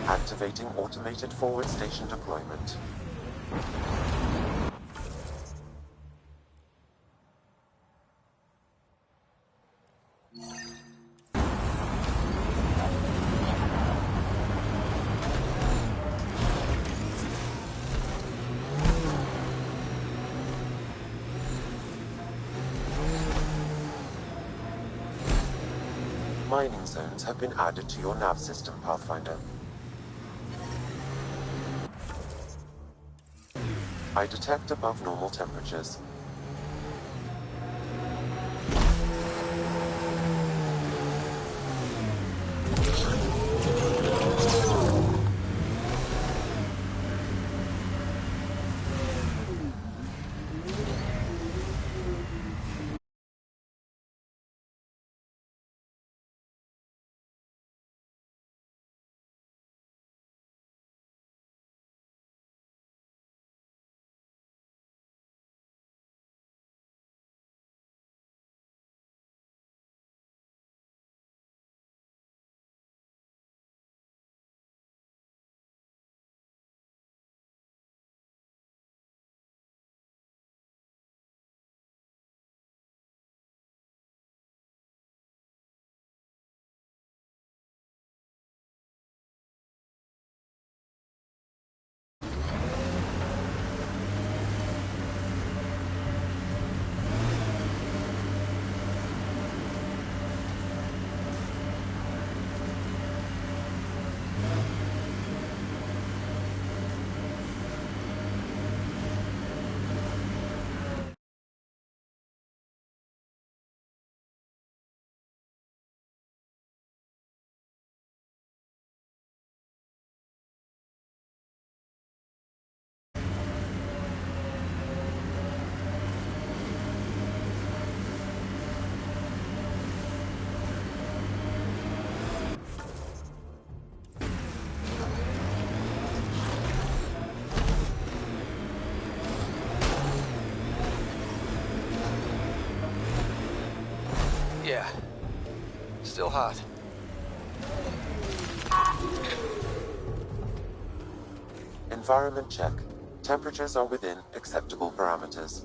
Activating automated forward station deployment. Mining zones have been added to your nav system, Pathfinder. I detect above normal temperatures. Yeah. Still hot. Environment check. Temperatures are within acceptable parameters.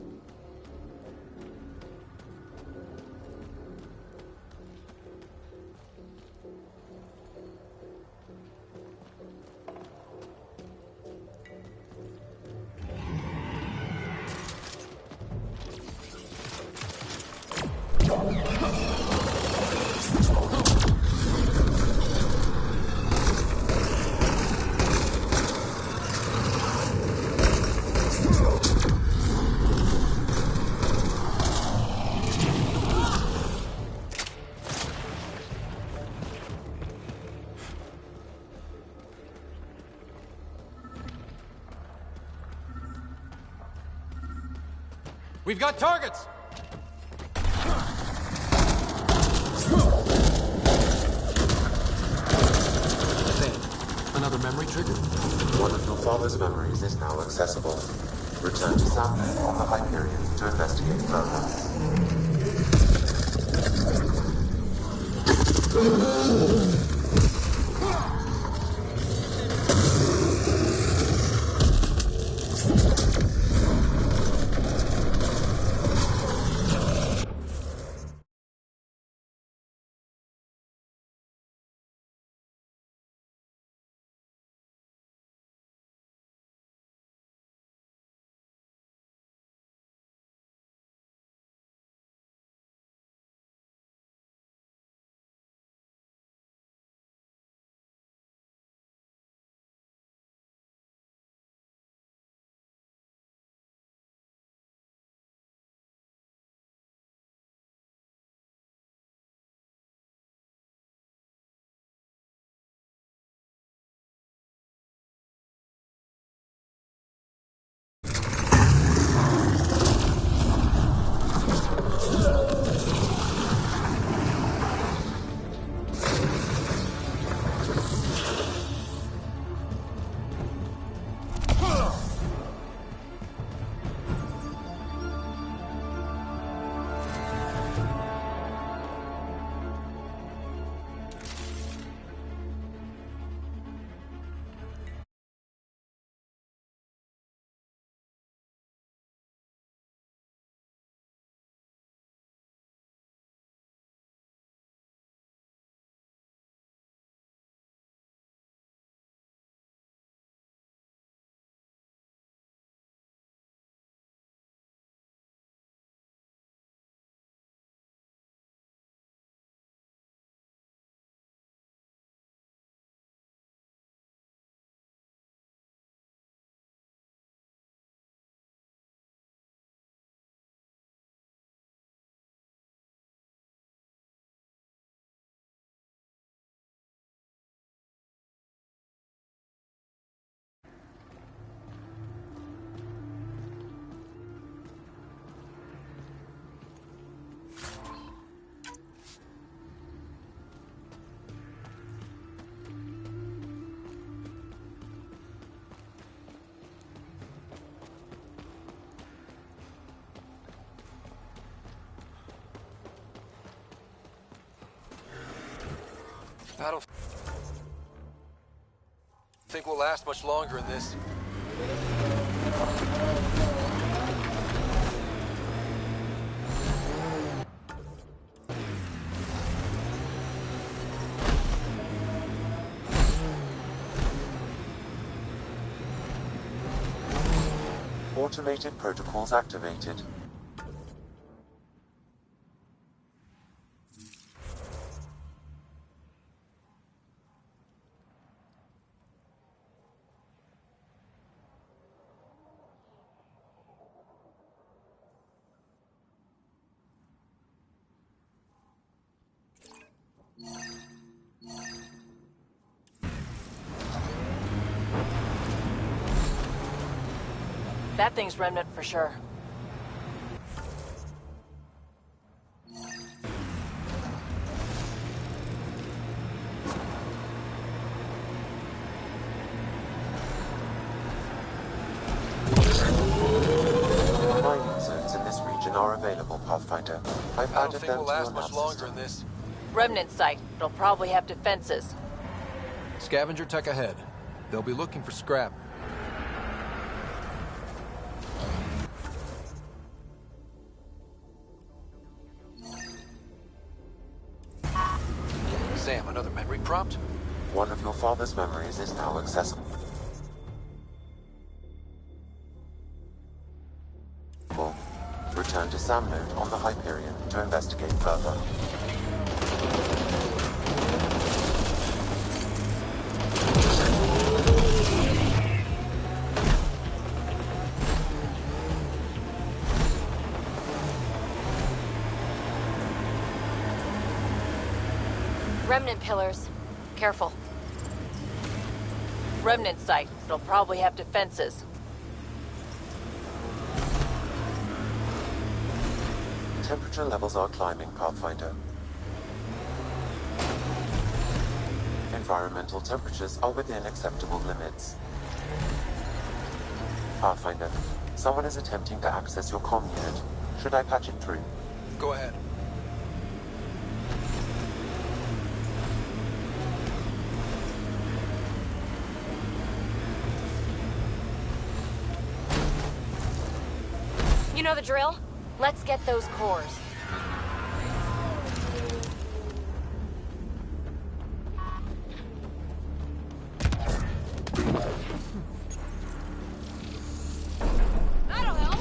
We've got targets! Another memory trigger? One of your father's memories is now accessible. Return to Saturn on the Hyperion to investigate further. I don't think we'll last much longer in this. Automated protocols activated. That thing's Remnant for sure. Mining zones in this region are available, Pathfinder. I've I added don't think them we'll to last your much nav longer system. in this. Remnant site. It'll probably have defenses. Scavenger tech ahead. They'll be looking for scrap. Sam, another memory prompt? One of your father's memories is now accessible. Return to Sam node on the Hyperion to investigate further. Remnant pillars. Careful. Remnant site. It'll probably have defenses. temperature levels are climbing, Pathfinder. Environmental temperatures are within acceptable limits. Pathfinder, someone is attempting to access your comm unit. Should I patch it through? Go ahead. You know the drill? Let's get those cores. That'll help.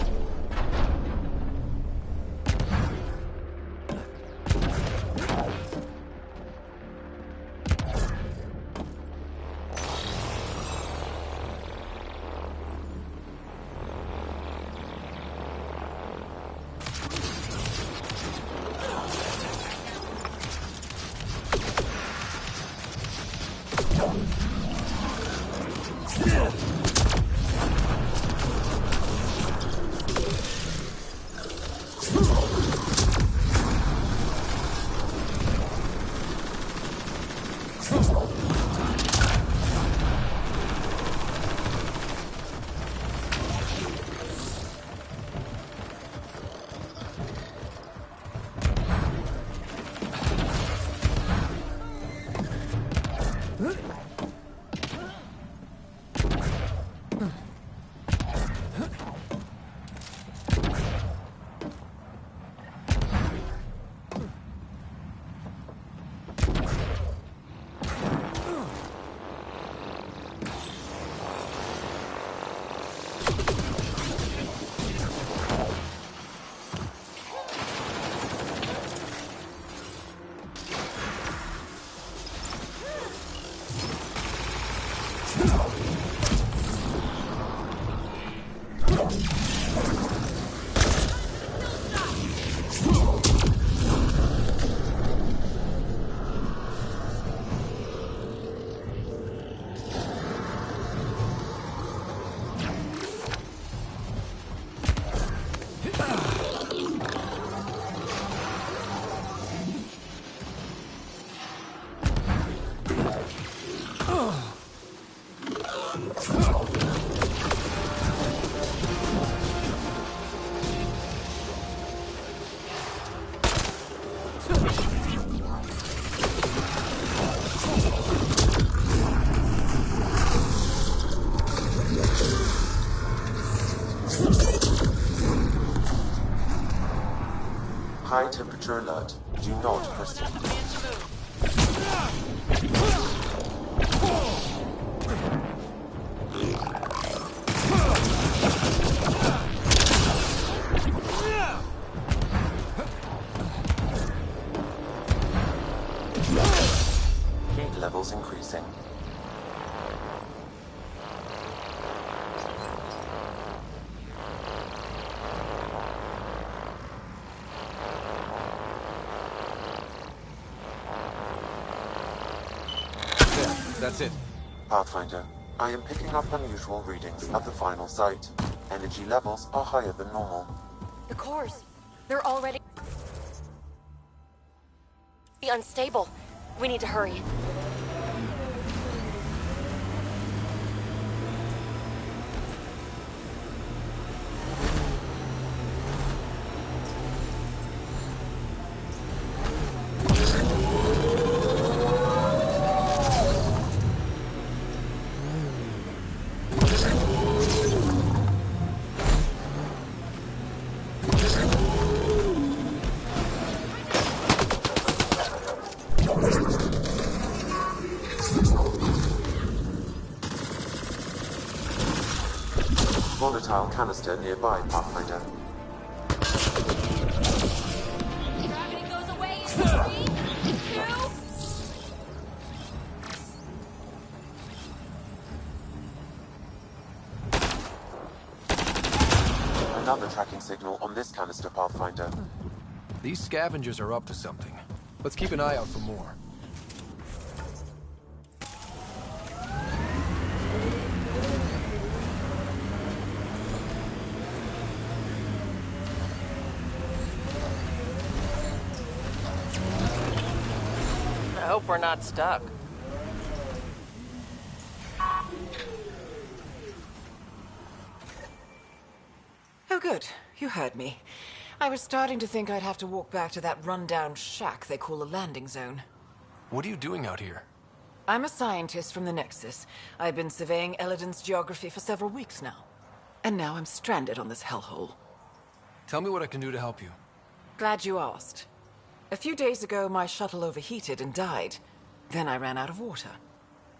High temperature alert. Do not proceed. Heat levels increasing. That's it. Pathfinder, I am picking up unusual readings at the final site. Energy levels are higher than normal. The cores. They're already unstable. We need to hurry. Volatile canister nearby, Pathfinder. Gravity goes away in 3, 2... Another tracking signal on this canister, Pathfinder. These scavengers are up to something. Let's keep an eye out for more. hope we're not stuck. Oh, good. You heard me. I was starting to think I'd have to walk back to that rundown shack they call a landing zone. What are you doing out here? I'm a scientist from the Nexus. I've been surveying Eladin's geography for several weeks now. And now I'm stranded on this hellhole. Tell me what I can do to help you. Glad you asked. A few days ago, my shuttle overheated and died. Then I ran out of water.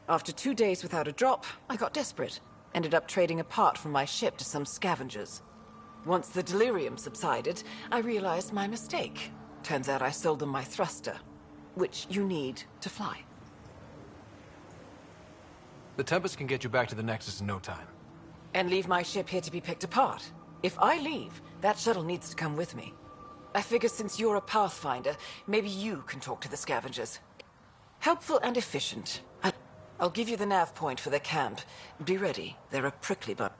After 2 days without a drop, I got desperate. Ended up trading a part from my ship to some scavengers. Once the delirium subsided, I realized my mistake. Turns out I sold them my thruster, which you need to fly. The Tempest can get you back to the Nexus in no time. And leave my ship here to be picked apart. If I leave, that shuttle needs to come with me. I figure since you're a Pathfinder, maybe you can talk to the scavengers. Helpful and efficient. I'll give you the nav point for the camp. Be ready. They're a prickly bunch.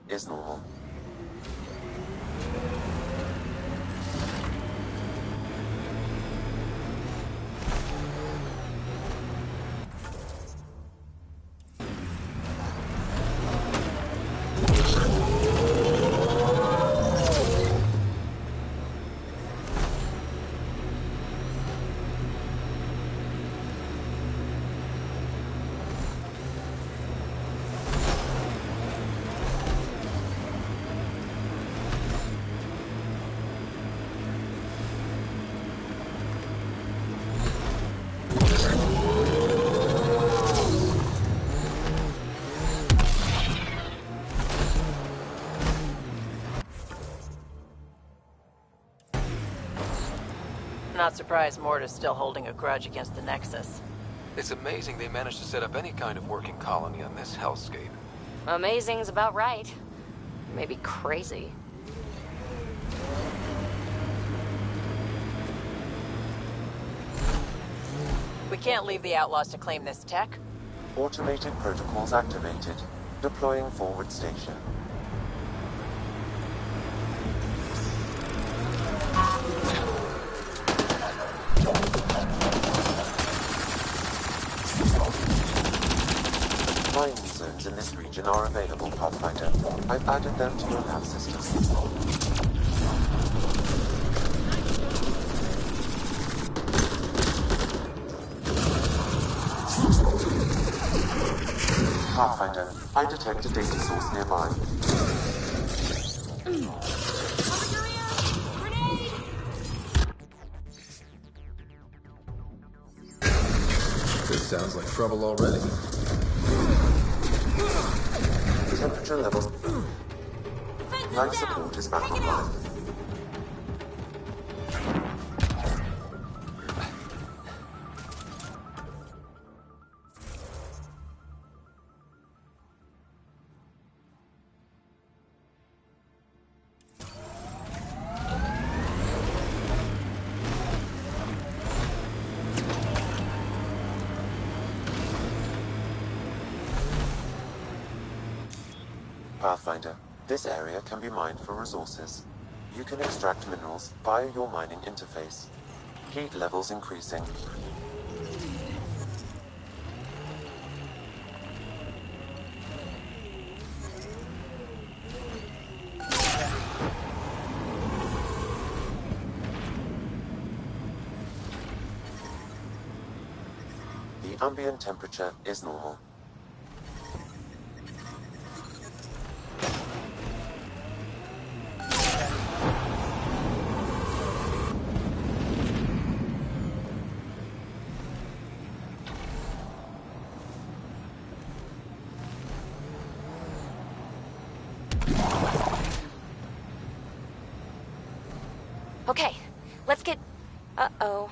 Is normal. Not surprised Morta's still holding a grudge against the Nexus. It's amazing they managed to set up any kind of working colony on this hellscape. Amazing's about right. Maybe crazy. We can't leave the Outlaws to claim this tech. Automated protocols activated. Deploying forward station. Mining zones in this region are available, Pathfinder. I've added them to your nav system. Pathfinder, I detect a data source nearby. This sounds like trouble already. Temperature levels. Life support is back online. Pathfinder, this area can be mined for resources. You can extract minerals via your mining interface. Heat levels increasing. The ambient temperature is normal. Okay, let's get... Uh-oh.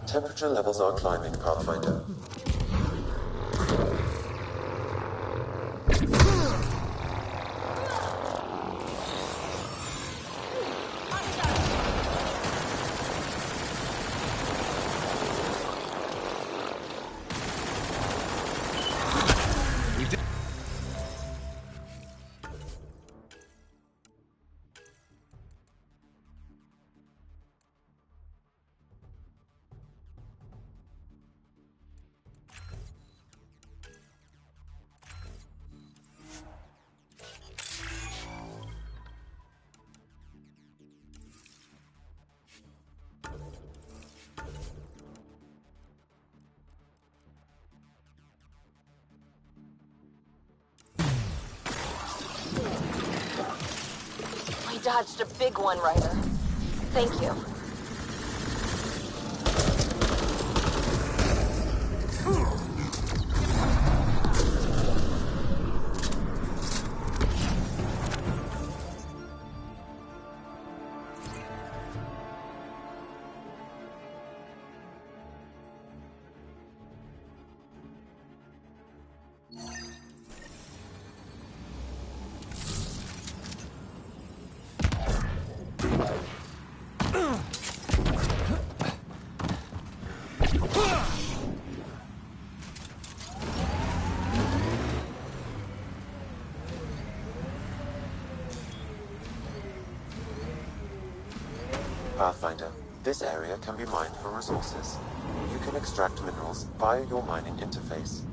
Temperature levels are climbing, Pathfinder. We dodged a big one, Ryder. Thank you. Pathfinder, this area can be mined for resources. You can extract minerals via your mining interface.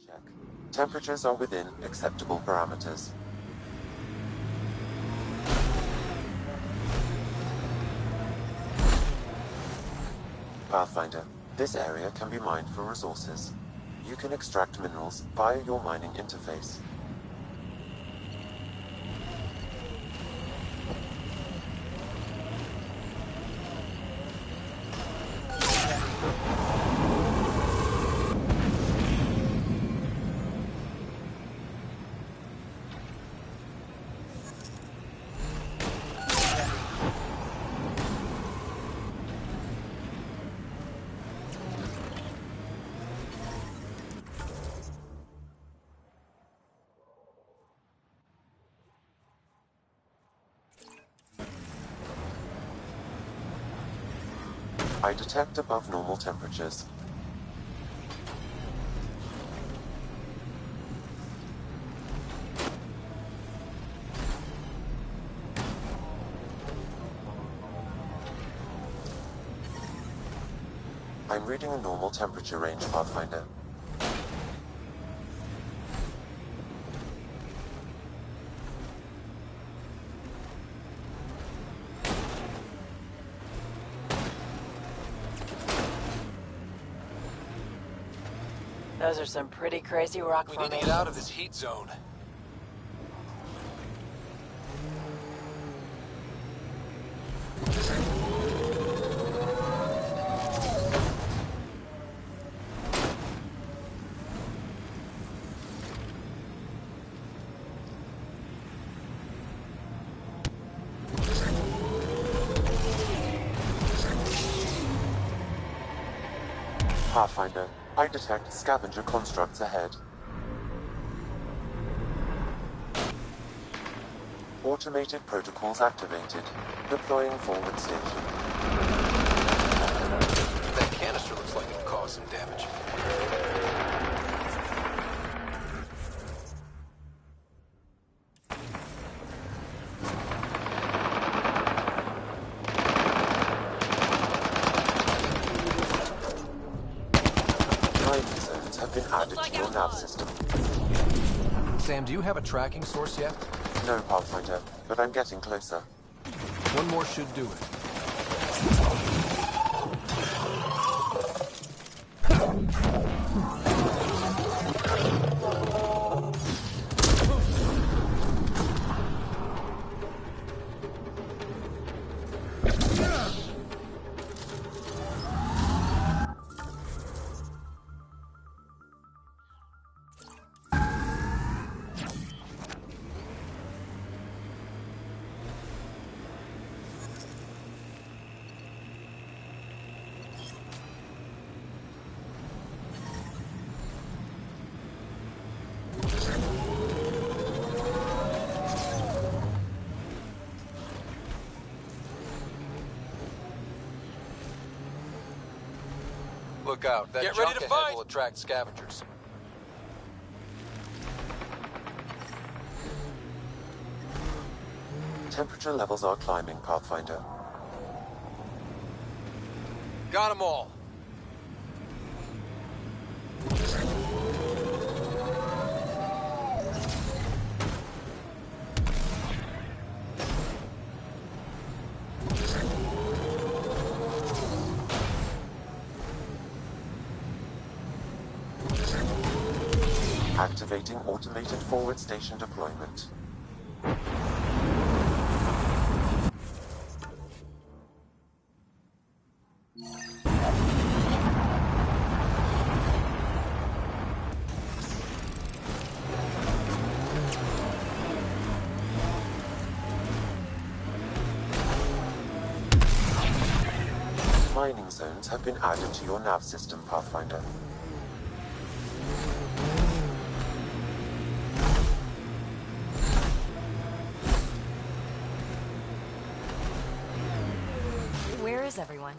check. Temperatures are within acceptable parameters. Pathfinder, this area can be mined for resources. You can extract minerals via your mining interface. I detect above normal temperatures. I'm reading a normal temperature range, Pathfinder. Those are some pretty crazy rock formations. We need to get out of this heat zone. Pathfinder, I detect scavenger constructs ahead. Automated protocols activated. Deploying forward station. That canister looks like it'll cause some damage. Mining zones have been added to your nav system. Sam, do you have a tracking source yet? No, Pathfinder, but I'm getting closer. One more should do it. Look out. That junk ahead will attract scavengers. Temperature levels are climbing, Pathfinder. Got them all. Activating automated forward station deployment. Mining zones have been added to your nav system, Pathfinder. Where is everyone?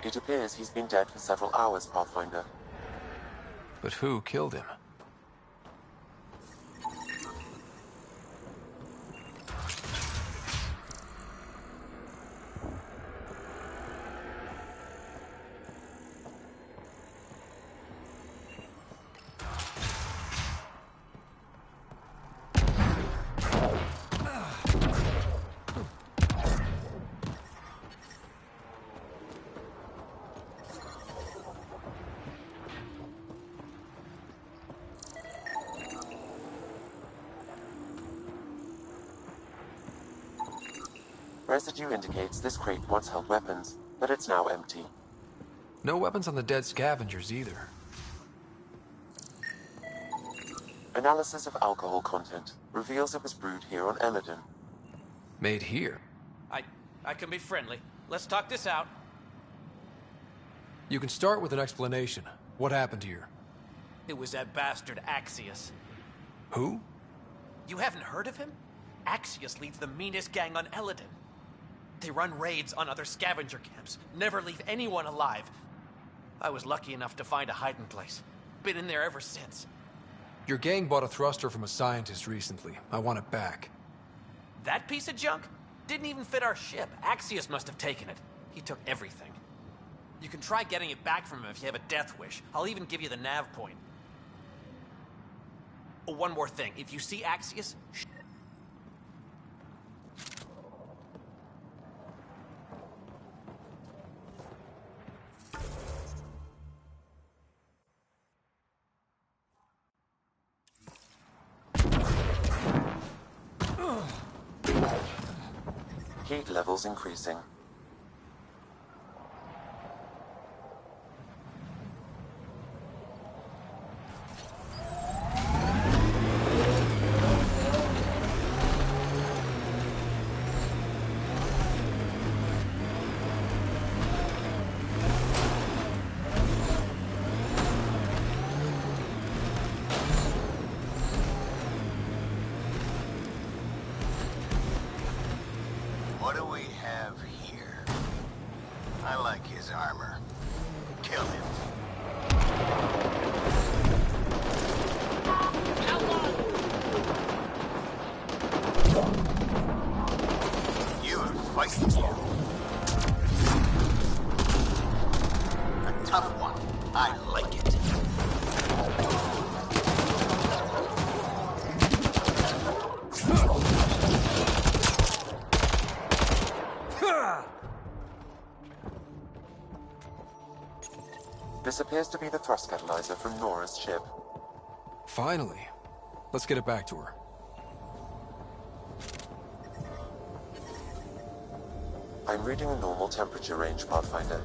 It appears he's been dead for several hours, Pathfinder. But who killed him? Residue indicates this crate once held weapons, but it's now empty. No weapons on the dead scavengers either. Analysis of alcohol content reveals it was brewed here on Eladin. Made here? I can be friendly. Let's talk this out. You can start with an explanation. What happened here? It was that bastard Axios. Who? You haven't heard of him? Axios leads the meanest gang on Eladin. They run raids on other scavenger camps, never leave anyone alive. I was lucky enough to find a hiding place. Been in there ever since. Your gang bought a thruster from a scientist recently. I want it back. That piece of junk? Didn't even fit our ship. Axios must have taken it. He took everything. You can try getting it back from him if you have a death wish. I'll even give you the nav point. Oh, one more thing. If you see Axios, Heat levels increasing. What do we have here? I like his armor. Kill him. You are fighting. A tough one. I like it. This appears to be the thrust catalyzer from Nora's ship. Finally. Let's get it back to her. I'm reading a normal temperature range, Pathfinder.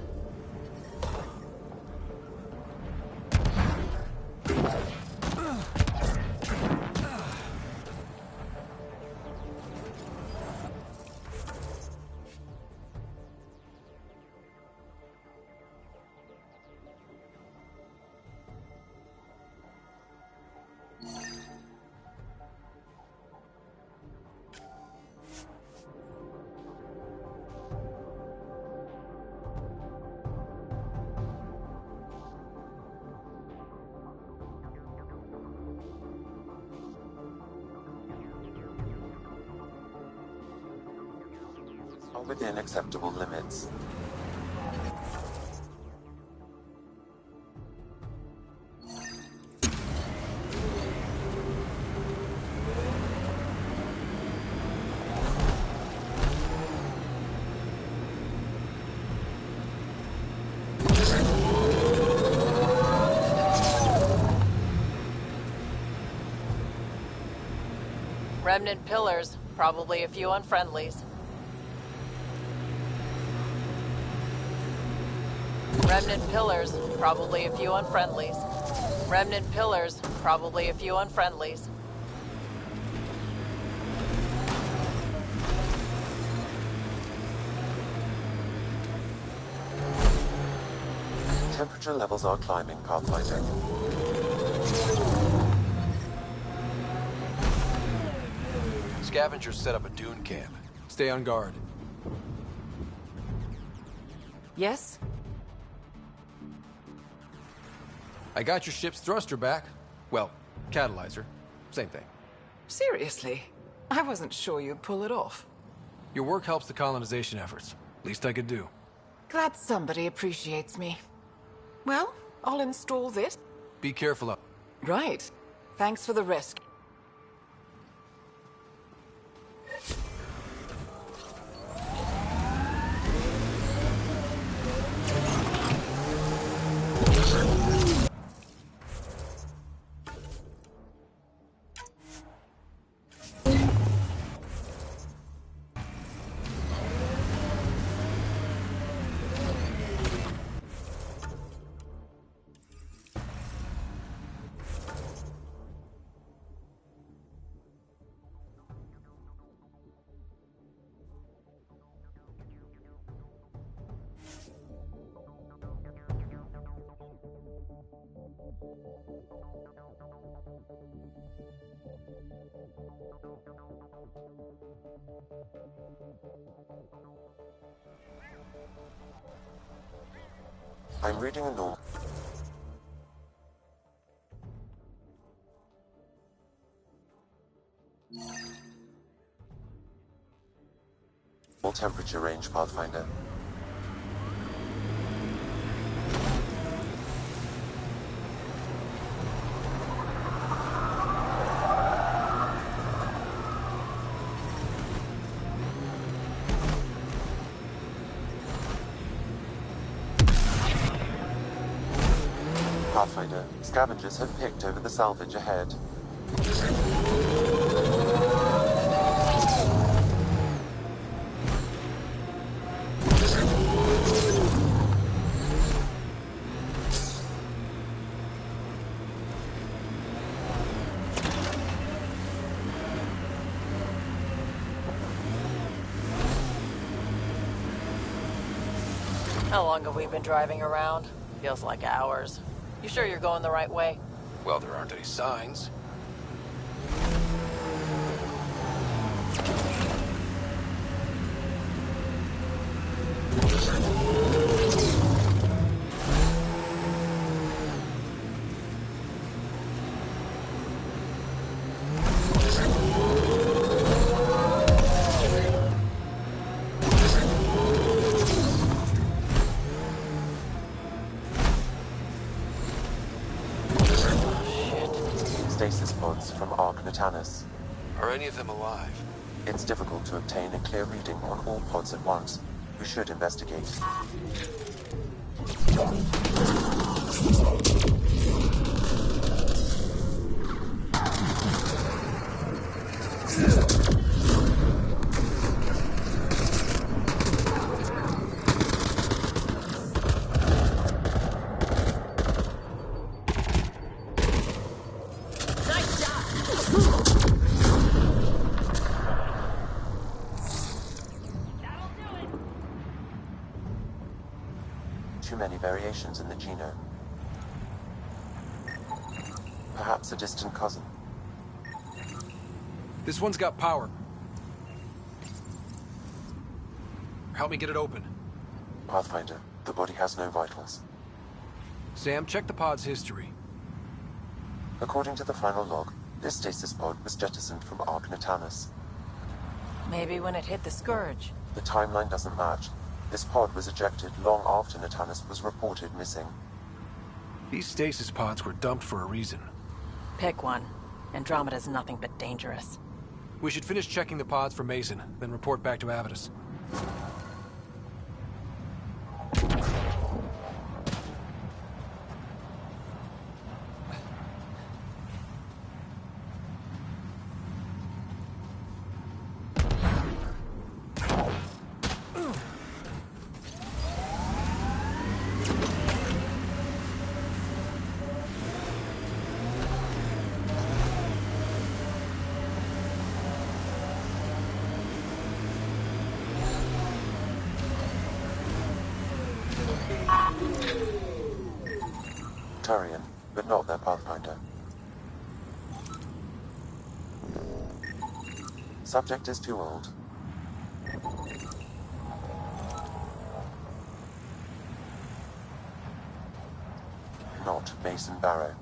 Are within acceptable limits. Remnant pillars, probably a few unfriendlies. Remnant pillars, probably a few unfriendlies. Remnant pillars, probably a few unfriendlies. Temperature levels are climbing, Pathfinder. Scavengers set up a dune camp. Stay on guard. Yes? I got your ship's thruster back. Well, catalyzer. Same thing. Seriously? I wasn't sure you'd pull it off. Your work helps the colonization efforts. Least I could do. Glad somebody appreciates me. Well, I'll install this. Be careful up. Right. Thanks for the rescue. I'm reading a normal. Temperature range, Pathfinder. Pathfinder, scavengers have picked over the salvage ahead. How long have we been driving around? Feels like hours. You sure you're going the right way? Well, there aren't any signs. Stasis pods from Ark-Natanus. Are any of them alive? It's difficult to obtain a clear reading on all pods at once. We should investigate. Too many variations in the genome. Perhaps a distant cousin. This one's got power. Help me get it open. Pathfinder, the body has no vitals. Sam, check the pod's history. According to the final log, this stasis pod was jettisoned from Ark-Natanus. Maybe when it hit the Scourge. The timeline doesn't match. This pod was ejected long after Natanus was reported missing. These stasis pods were dumped for a reason. Pick one. Andromeda's nothing but dangerous. We should finish checking the pods for Mason, then report back to Avidus. Turian, but not their Pathfinder. Subject is too old. Not Mason Barrow.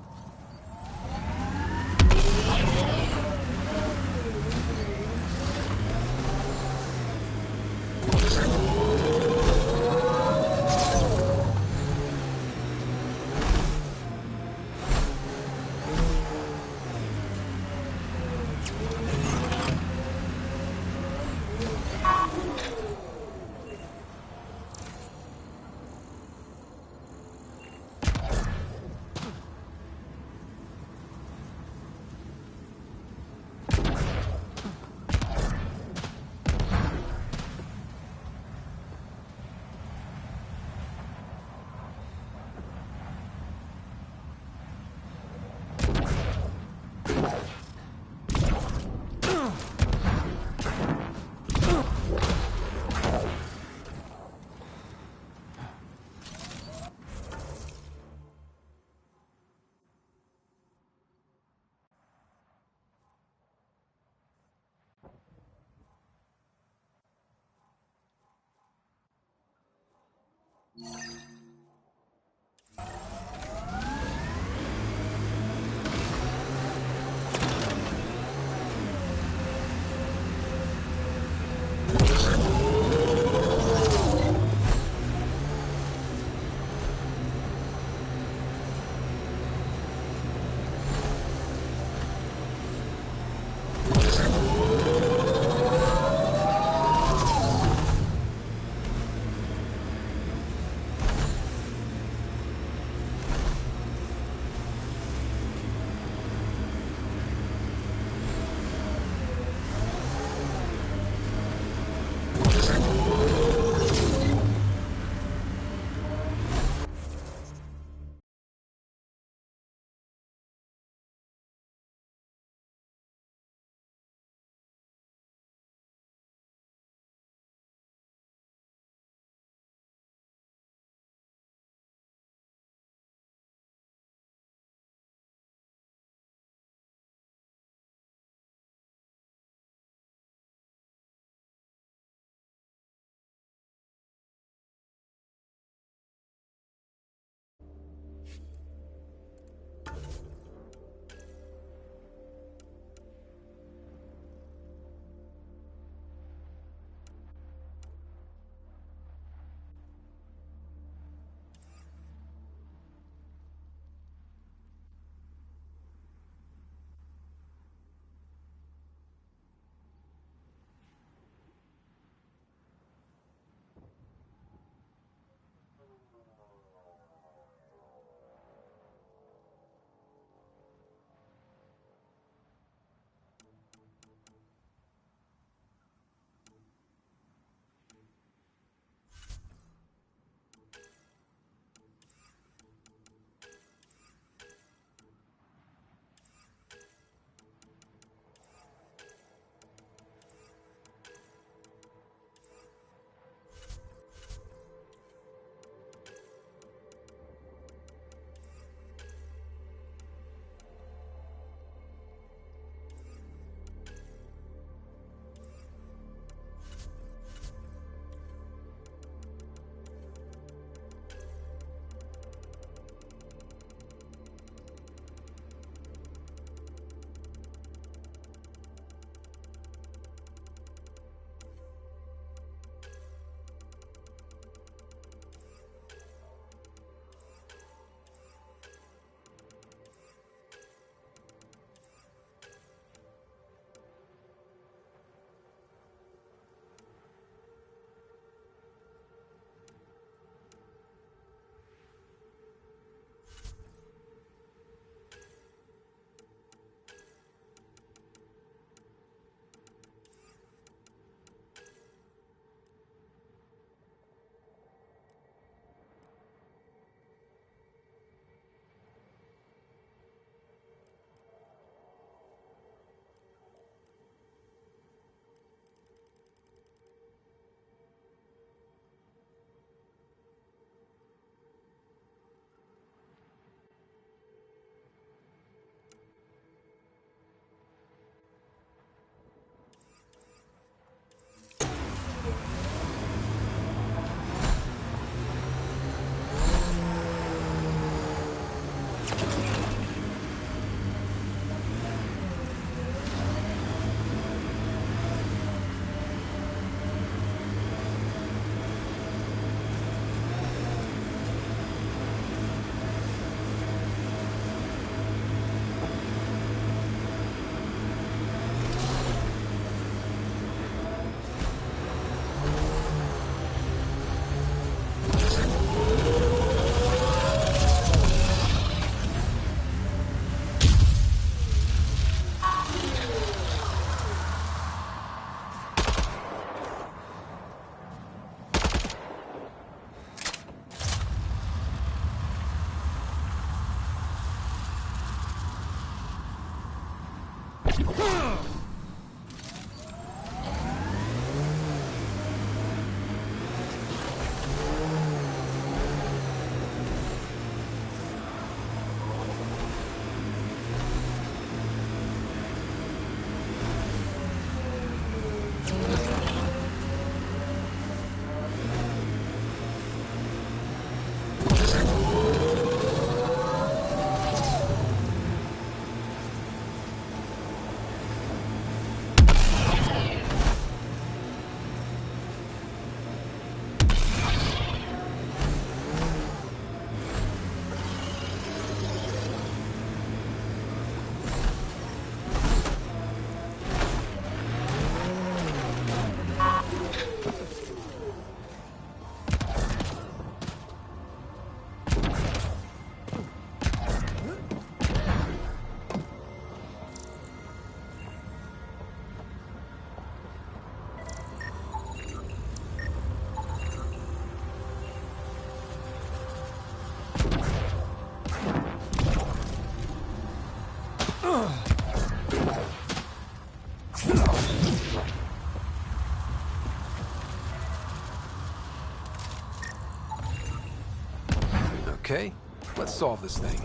Okay, let's solve this thing.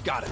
Got it.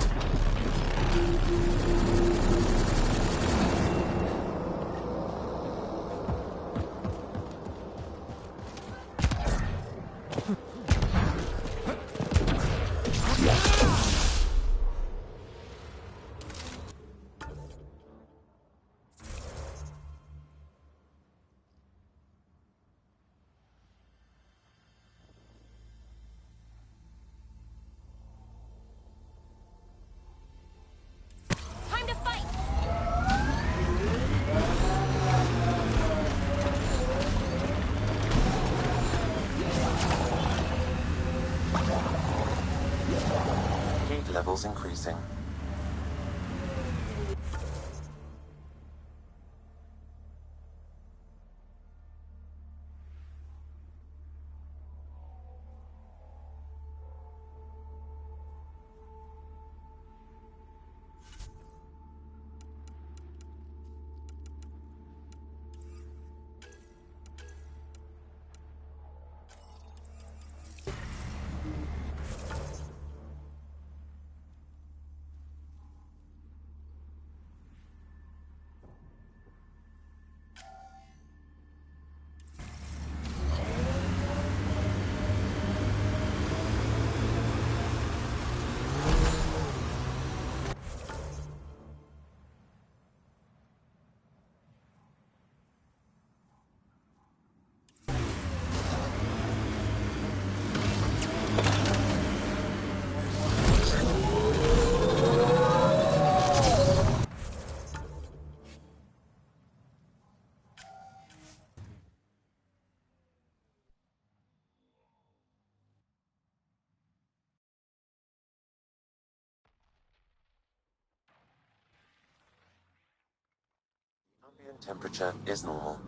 Time to fight! Heat levels increasing. Ambient temperature is normal.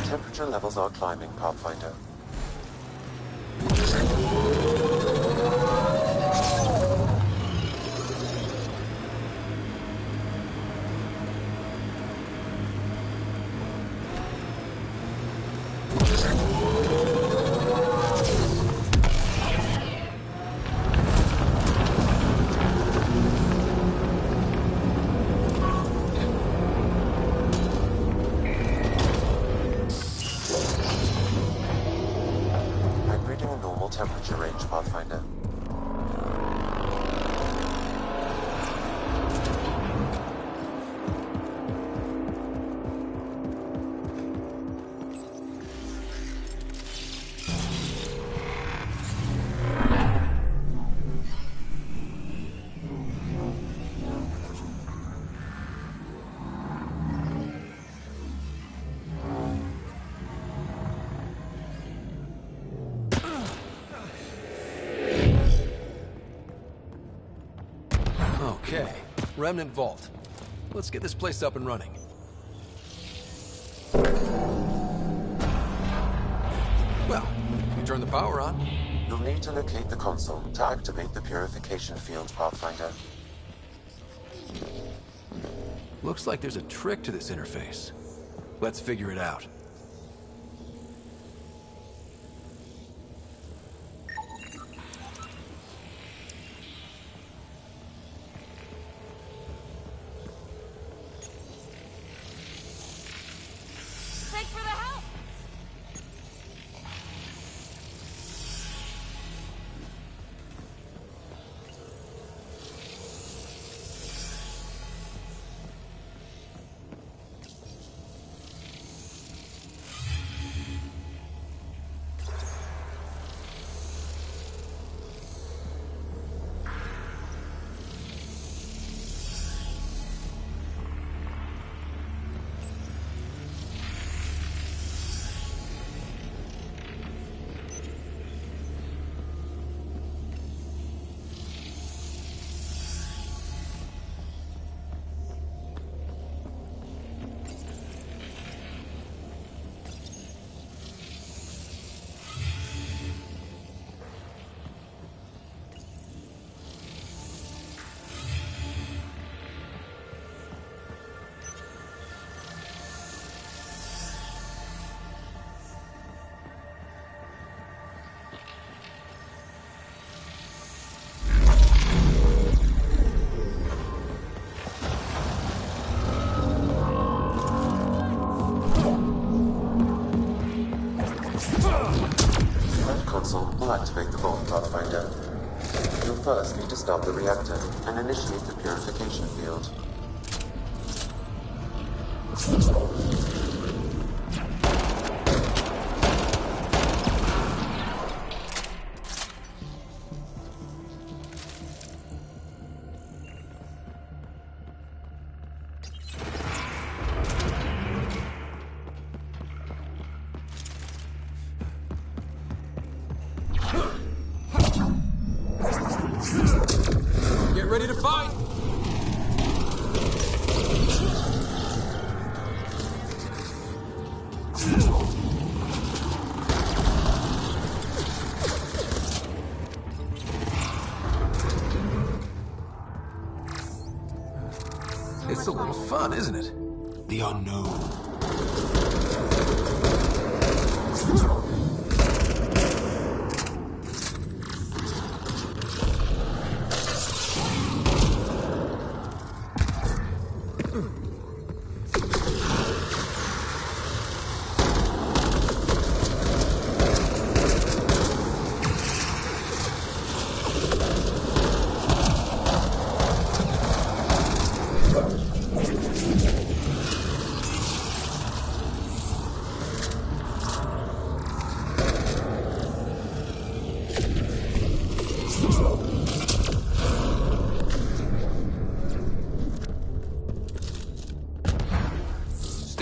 Temperature levels are climbing, Pathfinder. Remnant Vault. Let's get this place up and running. Well, you turn the power on. You'll need to locate the console to activate the purification field, Pathfinder. Looks like there's a trick to this interface. Let's figure it out. Thanks for the help! Activate the vault, Pathfinder. You'll first need to start the reactor and initiate the purification field. Get ready to fight! It's a little fun, isn't it? The unknown.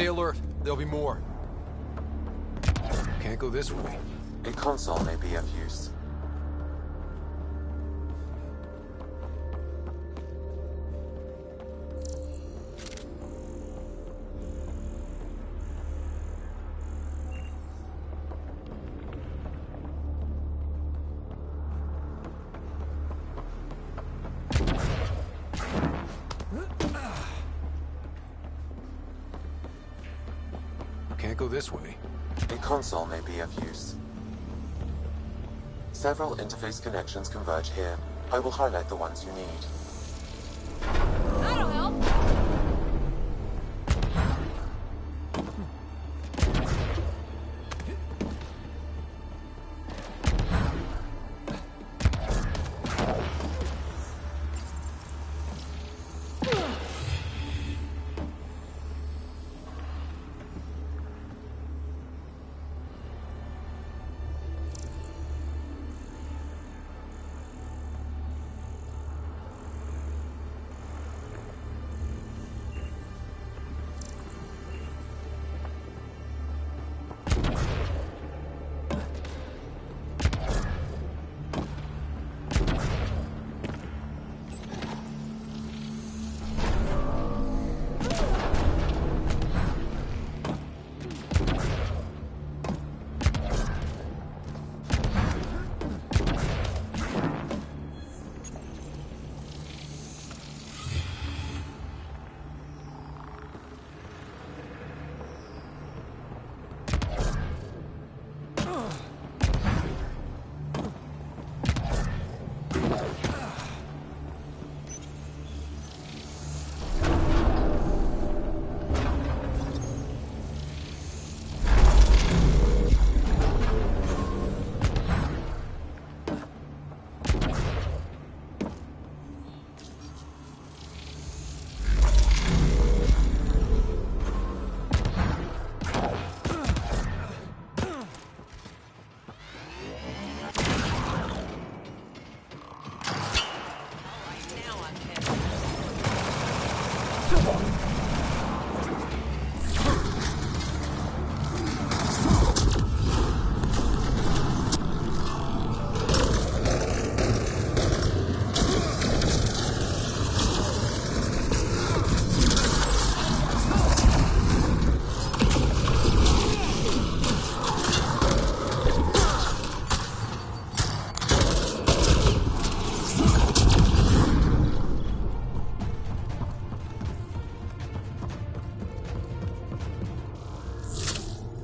Stay alert. There'll be more. Can't go this way. A console may be of use. Can't go this way. A console may be of use. Several interface connections converge here. I will highlight the ones you need. That'll help!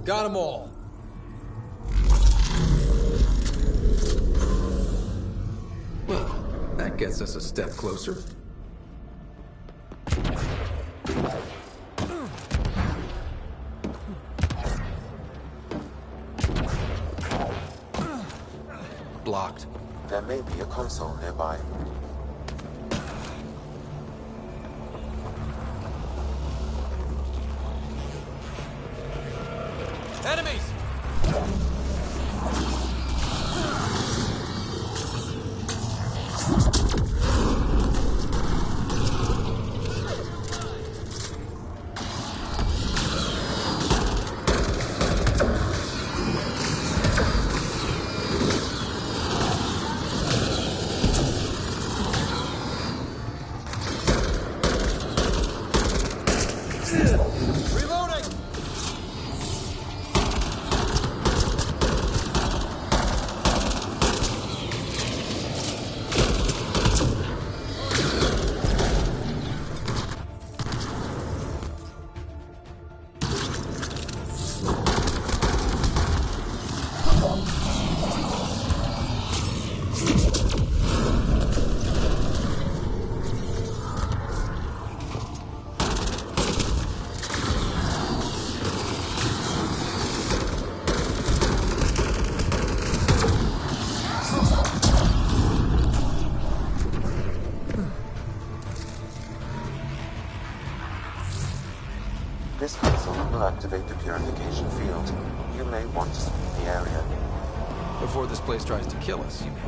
Got them all. Well, that gets us a step closer. Blocked. There may be a console nearby. Enemies! This console will activate the purification field. You may want to sweep the area. Before this place tries to kill us, you mean?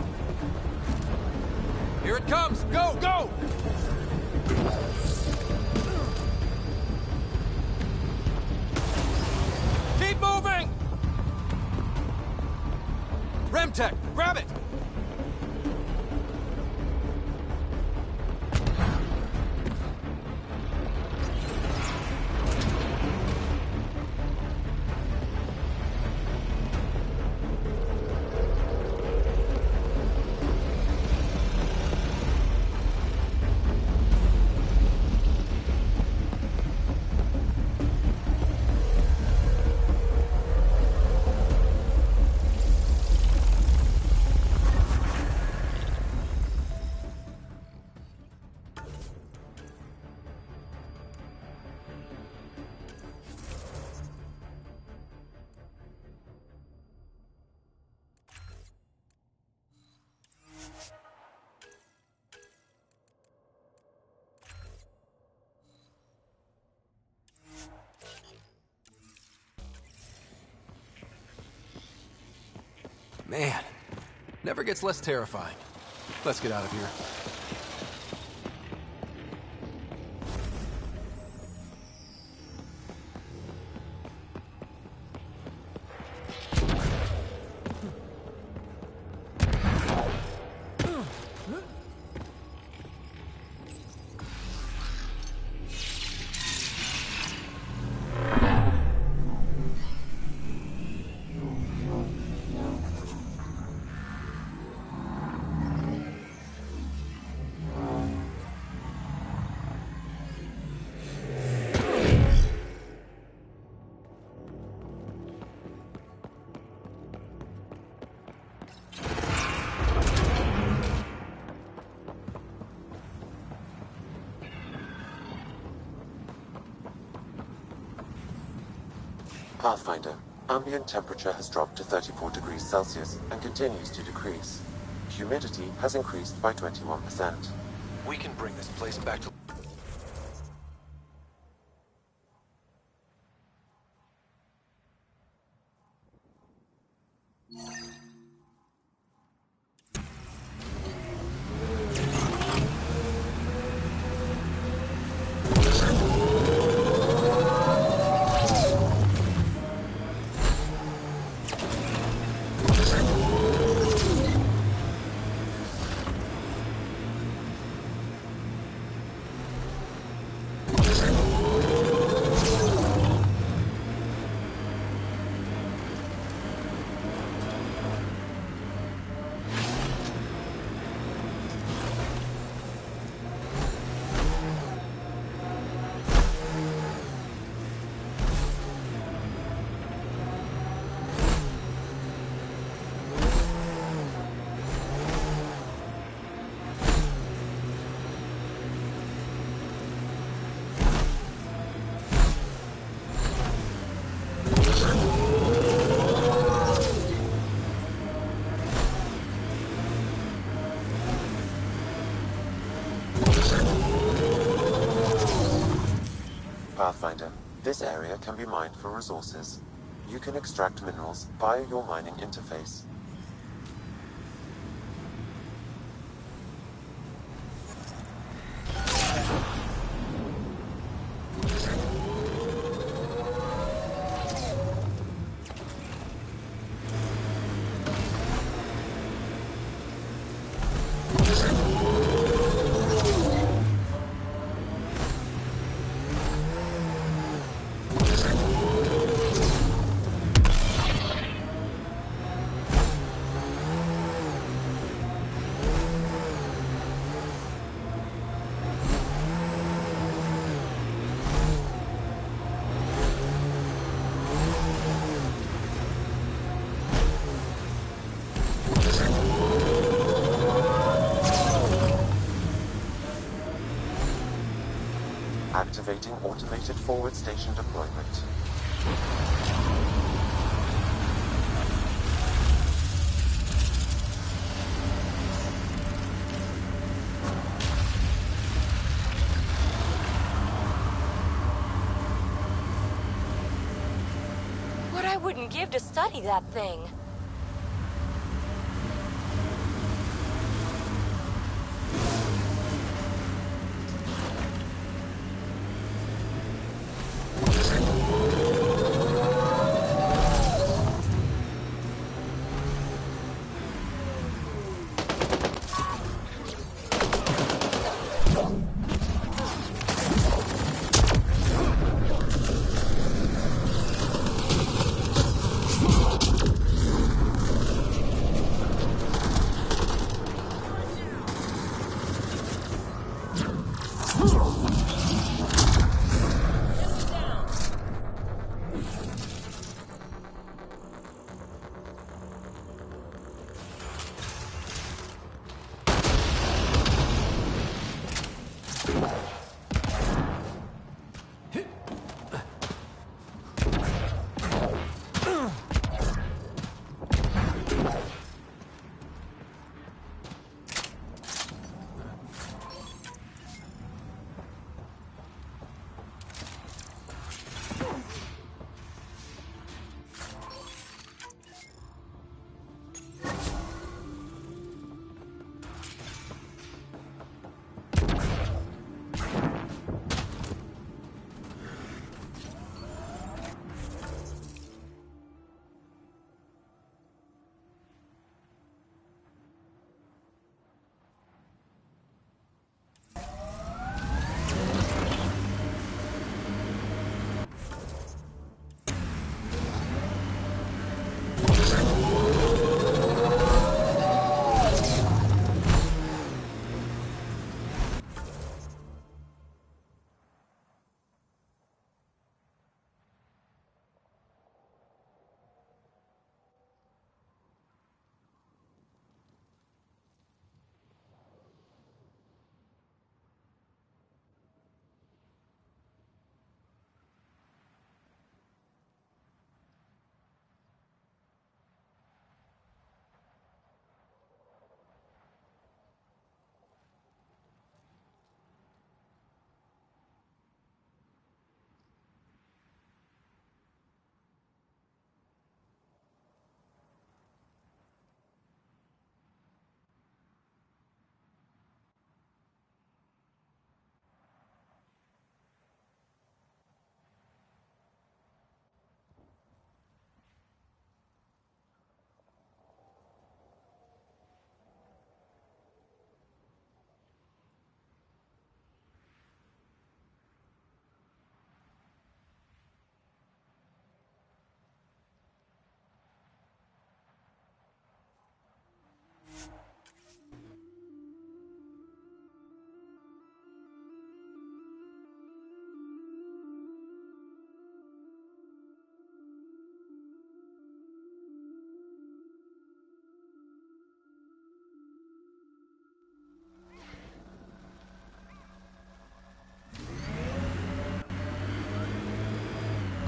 Here it comes! Go, go! Keep moving! Remtech, grab it! Man, never gets less terrifying. Let's get out of here. Pathfinder, ambient temperature has dropped to 34 degrees Celsius and continues to decrease. Humidity has increased by 21%. We can bring this place back to... Pathfinder, this area can be mined for resources. You can extract minerals via your mining interface. Activating automated forward station deployment. What I wouldn't give to study that thing.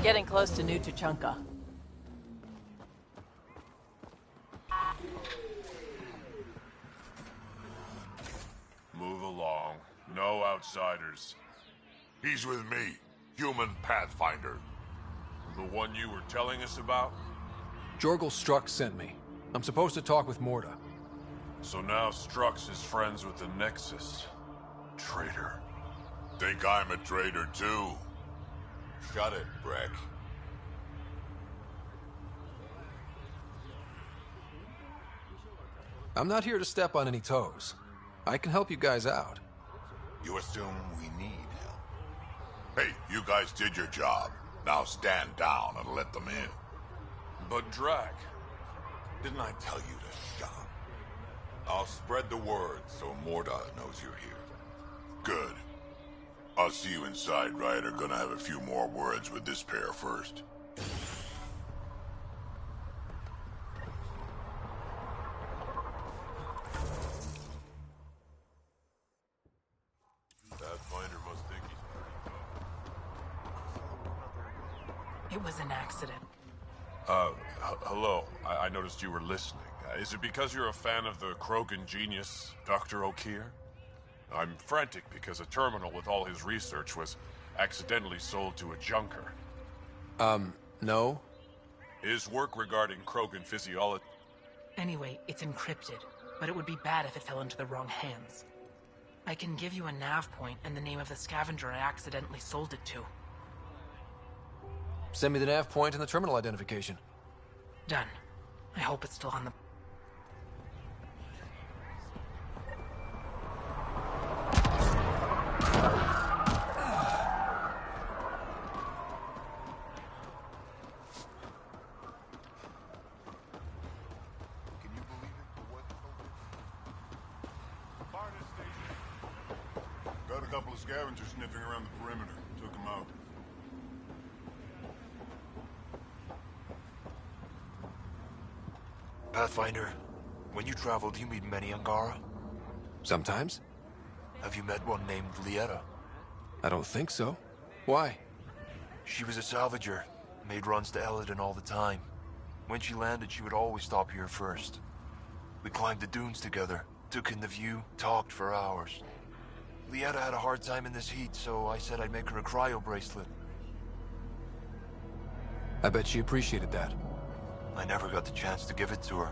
Getting close to New Tuchanka. Move along. No outsiders. He's with me. human Pathfinder. The one you were telling us about? Jorgel Strux sent me. I'm supposed to talk with Morta. So now Strux is friends with the Nexus. Traitor. Think I'm a traitor too? Shut it, Breck. I'm not here to step on any toes. I can help you guys out. You assume we need help? Hey, you guys did your job. Now stand down and let them in. But Drac, didn't I tell you to shut up? I'll spread the word so Morta knows you're here. Good. I'll see you inside, Ryder. Gonna have a few more words with this pair first. Pathfinder must think he's pretty tough. It was an accident. Hello. I noticed you were listening. Is it because you're a fan of the Krogan genius, Dr. O'Keir? I'm frantic because a terminal with all his research was accidentally sold to a junker. No? His work regarding Krogan physiology... Anyway, it's encrypted, but it would be bad if it fell into the wrong hands. I can give you a nav point and the name of the scavenger I accidentally sold it to. Send me the nav point and the terminal identification. Done. I hope it's still on the... Got a couple of scavengers sniffing around the perimeter. Took them out. Pathfinder, when you travel, do you meet many Angara? Sometimes. Have you met one named Lieta? I don't think so. Why? She was a salvager, made runs to Eladin all the time. When she landed, she would always stop here first. We climbed the dunes together, took in the view, talked for hours. Lieta had a hard time in this heat, so I said I'd make her a cryo bracelet. I bet she appreciated that. I never got the chance to give it to her.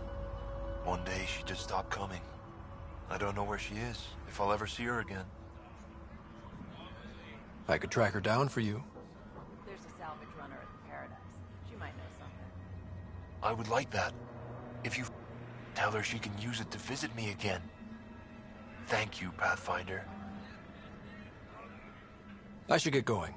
One day she just stopped coming. I don't know where she is, if I'll ever see her again. I could track her down for you. There's a salvage runner at the Paradise. She might know something. I would like that. If you tell her she can use it to visit me again. Thank you, Pathfinder. I should get going.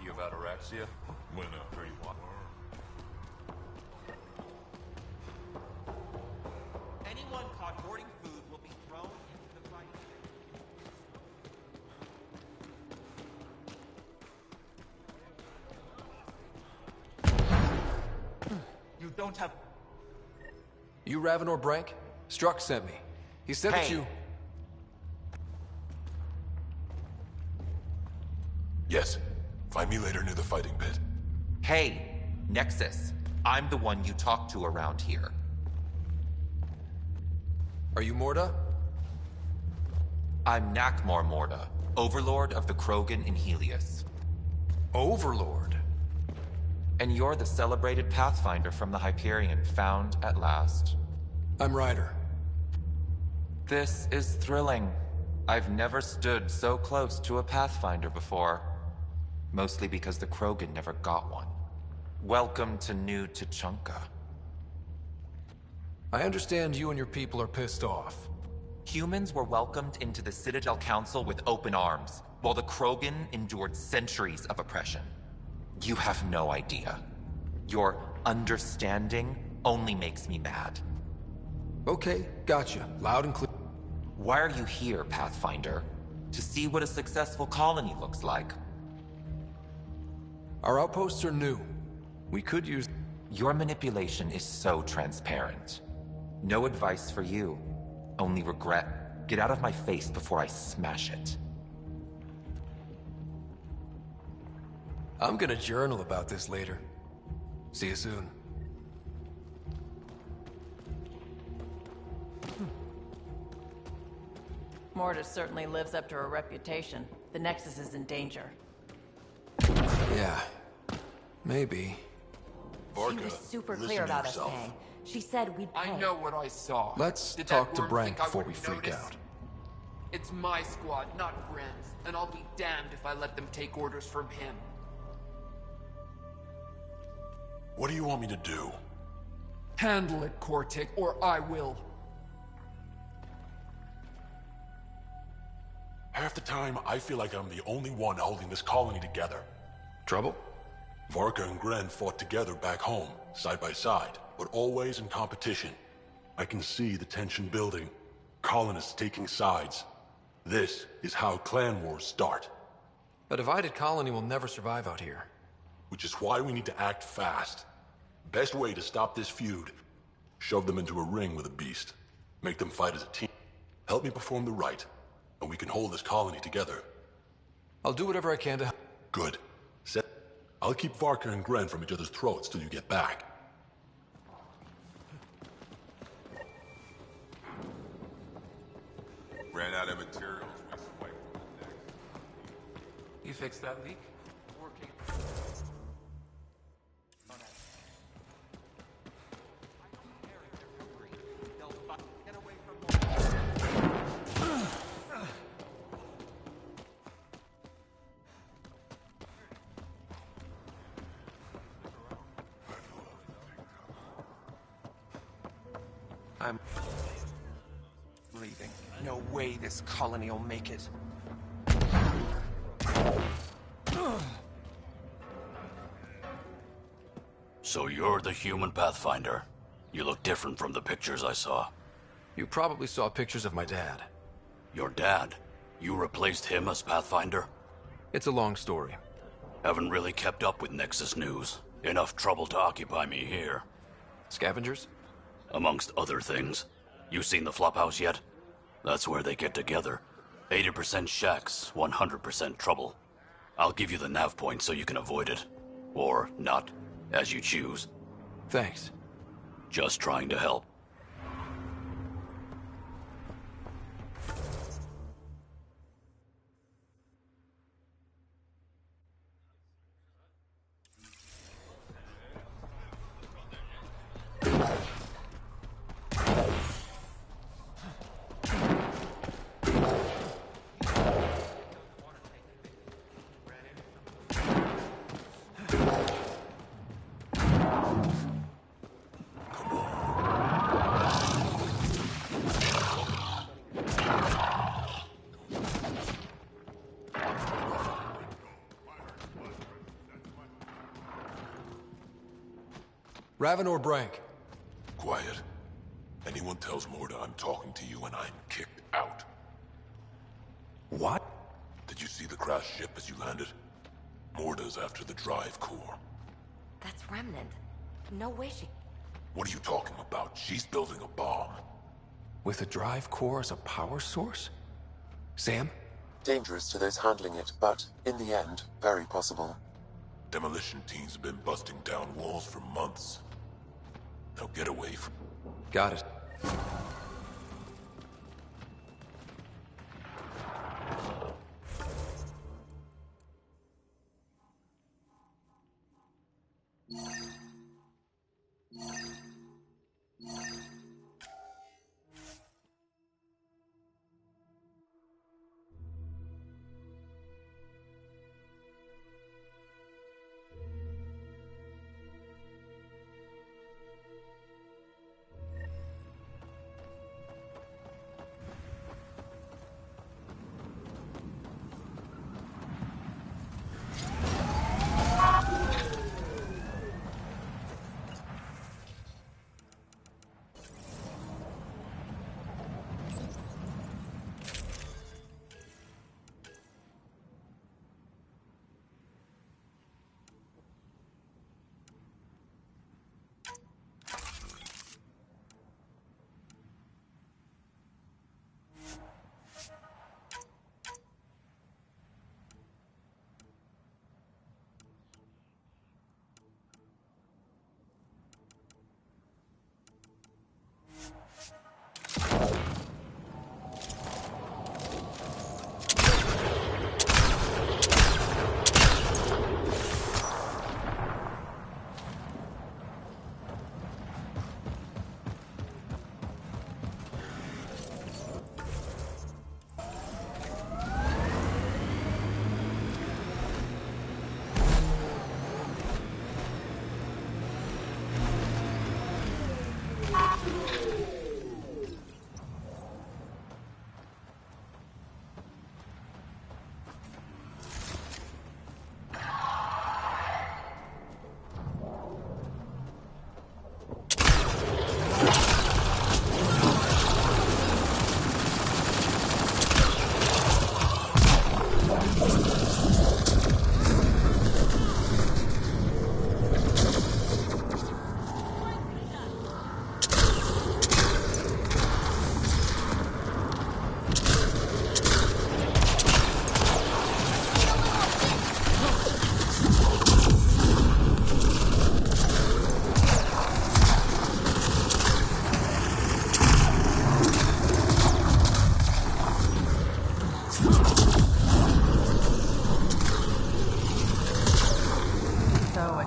Of Ataraxia? When pretty one. Anyone caught hoarding food will be thrown into the fight. You don't have... You Ravenor Brank? Strux sent me. He said that you... Yes. Find me later near the fighting pit. Hey, Nexus. I'm the one you talk to around here. Are you Morta? I'm Nakmor Morta, Overlord of the Krogan in Helios. Overlord? And you're the celebrated Pathfinder from the Hyperion, found at last. I'm Ryder. This is thrilling. I've never stood so close to a Pathfinder before. Mostly because the Krogan never got one. Welcome to New Tuchanka. I understand you and your people are pissed off. Humans were welcomed into the Citadel Council with open arms, while the Krogan endured centuries of oppression. You have no idea. Your understanding only makes me mad. Okay, gotcha. Loud and clear. Why are you here, Pathfinder? To see what a successful colony looks like. Our outposts are new. We could use... Your manipulation is so transparent. No advice for you. Only regret. Get out of my face before I smash it. I'm gonna journal about this later. See you soon. Mortis certainly lives up to her reputation. The Nexus is in danger. Yeah. Maybe. She was super clear about us paying. She said we'd pay. I know what I saw. Let's Did talk that to worm Brank think I before we wouldn't freak notice? out. It's my squad, not Bren's, and I'll be damned if I let them take orders from him. What do you want me to do? Handle it, Cortic, or I will. Half the time, I feel like I'm the only one holding this colony together. Trouble? Varka and Gren fought together back home, side by side, but always in competition. I can see the tension building. Colonists taking sides. This is how clan wars start. A divided colony will never survive out here. Which is why we need to act fast. Best way to stop this feud, shove them into a ring with a beast. Make them fight as a team. Help me perform the rite, and we can hold this colony together. I'll do whatever I can to... Good. Set. I'll keep Varka and Gren from each other's throats till you get back. Ran out of materials. We swiped them next. You fixed that leak? Working. I'm leaving. No way this colony will make it. So you're the human Pathfinder. You look different from the pictures I saw. You probably saw pictures of my dad. Your dad? You replaced him as Pathfinder? It's a long story. Haven't really kept up with Nexus news. Enough trouble to occupy me here. Scavengers? Amongst other things. You seen the flophouse yet? That's where they get together. 80% shacks, 100% trouble. I'll give you the nav point so you can avoid it. Or not, as you choose. Thanks. Just trying to help. Raven or Brank? Quiet. Anyone tells Morda I'm talking to you and I'm kicked out. What? Did you see the crashed ship as you landed? Morda's after the drive core. That's Remnant. No way she... What are you talking about? She's building a bomb. With a drive core as a power source? Sam? Dangerous to those handling it, but, in the end, very possible. Demolition teams have been busting down walls for months. Now get away from... Got it.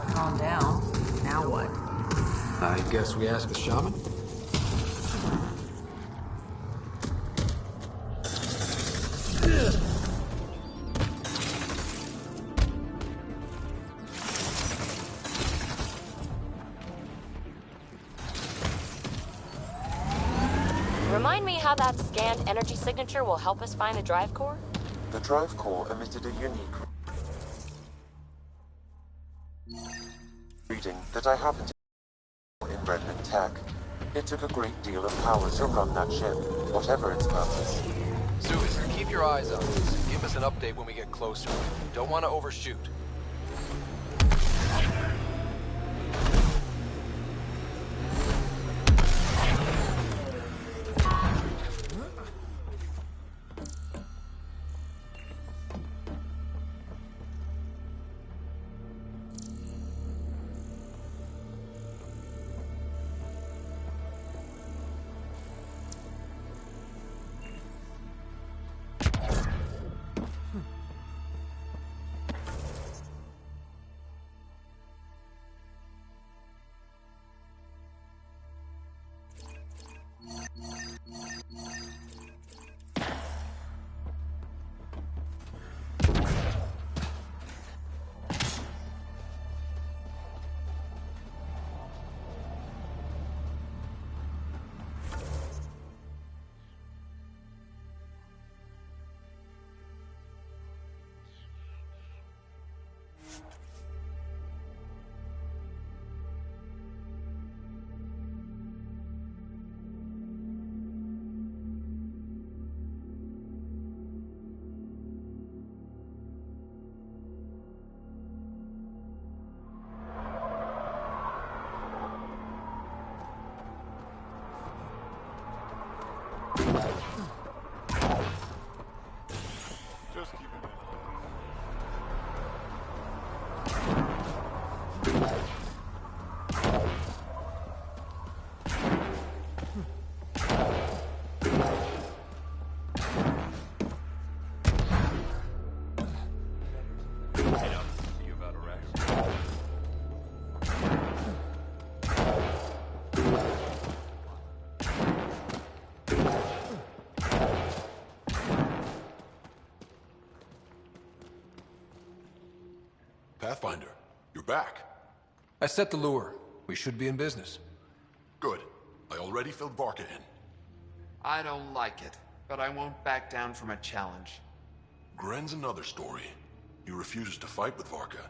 calm down. Now what? I guess we ask the shaman? Remind me how that scanned energy signature will help us find the drive core? The drive core emitted a unique reading that I happened to in Remnant tech. It took a great deal of power to run that ship, whatever its purpose. Suis, keep your eyes on this. Give us an update when we get closer. Don't want to overshoot. Just keep it Pathfinder, you're back. I set the lure. We should be in business. Good. I already filled Varka in. I don't like it, but I won't back down from a challenge. Gren's another story. He refuses to fight with Varka.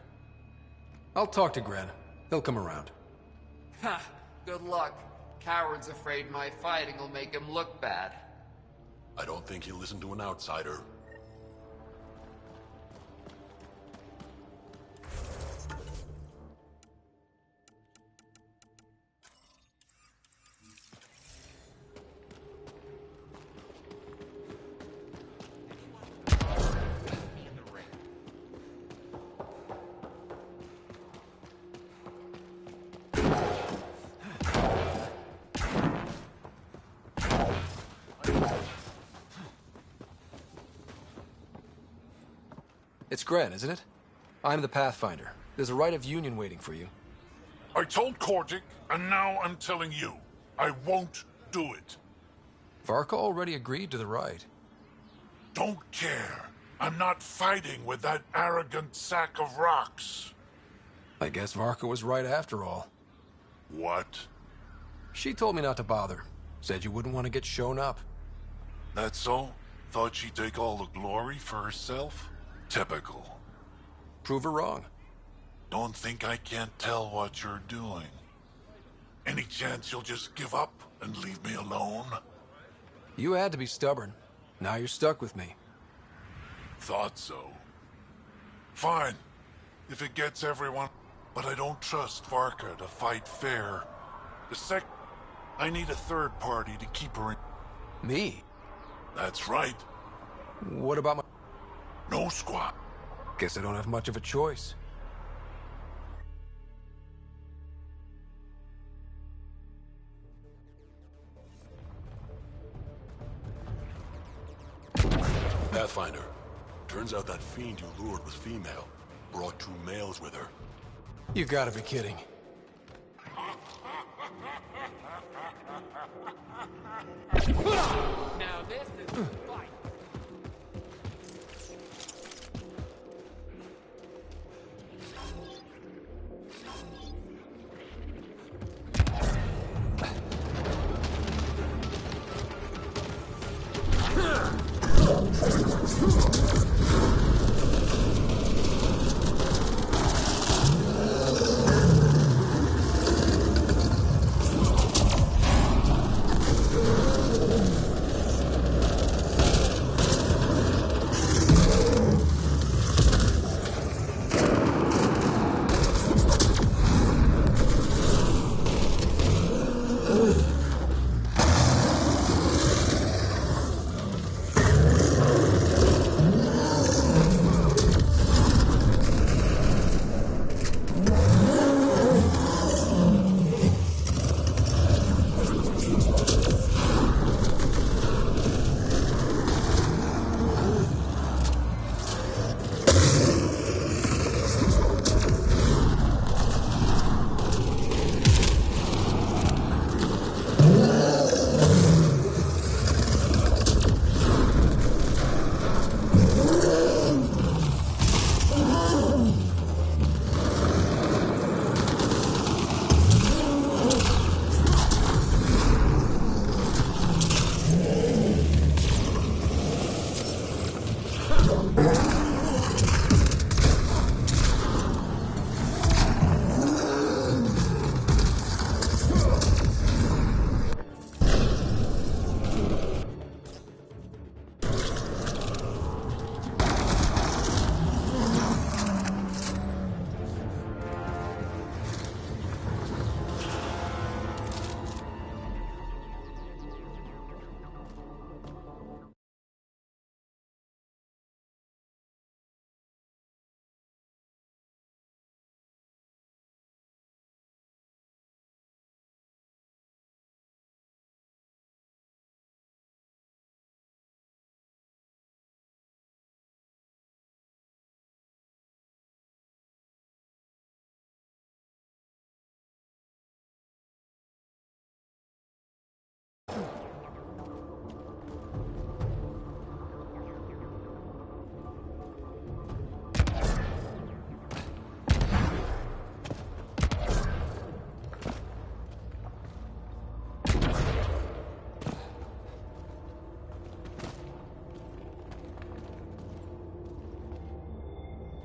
I'll talk to Gren. He'll come around. Ha! Good luck. Coward's afraid my fighting will make him look bad. I don't think he'll listen to an outsider. It's Gren, isn't it? I'm the Pathfinder. There's a right of union waiting for you. I told Kordic, and now I'm telling you. I won't do it. Varka already agreed to the right. Don't care. I'm not fighting with that arrogant sack of rocks. I guess Varka was right after all. What? She told me not to bother. Said you wouldn't want to get shown up. That's so? Thought she'd take all the glory for herself? Typical. Prove her wrong. Don't think I can't tell what you're doing. Any chance you'll just give up and leave me alone? You had to be stubborn. Now you're stuck with me. Thought so. Fine. If it gets everyone... But I don't trust Varka to fight fair. I need a third party to keep her in... Me? That's right. What about my... No squad. Guess I don't have much of a choice. Pathfinder, turns out that fiend you lured was female. Brought 2 males with her. You gotta be kidding. Now this is a fight.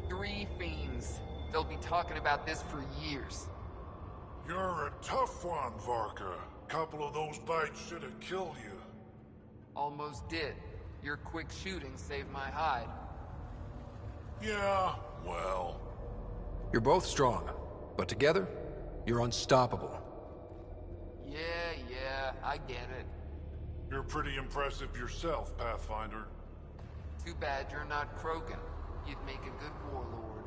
Three fiends. They'll be talking about this for years. You're a tough one, Varka. Couple of those bites should have killed you. Almost did. Your quick shooting saved my hide. Yeah, well... You're both strong, but together, you're unstoppable. Yeah, I get it. You're pretty impressive yourself, Pathfinder. Too bad you're not Krogan. You'd make a good warlord.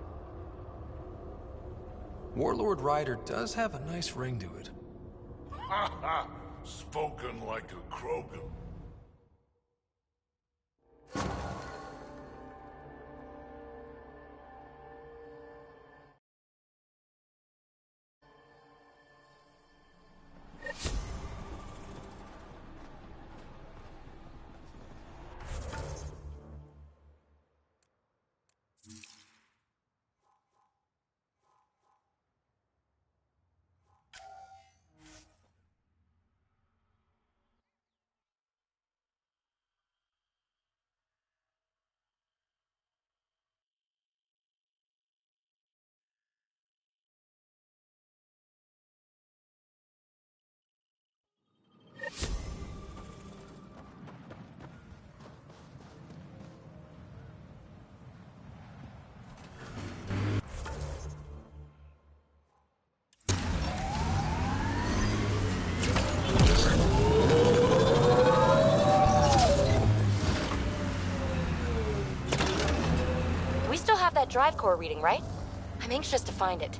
Warlord Ryder does have a nice ring to it. Ha ha! Spoken like a Krogan. That drive core reading, right? I'm anxious to find it.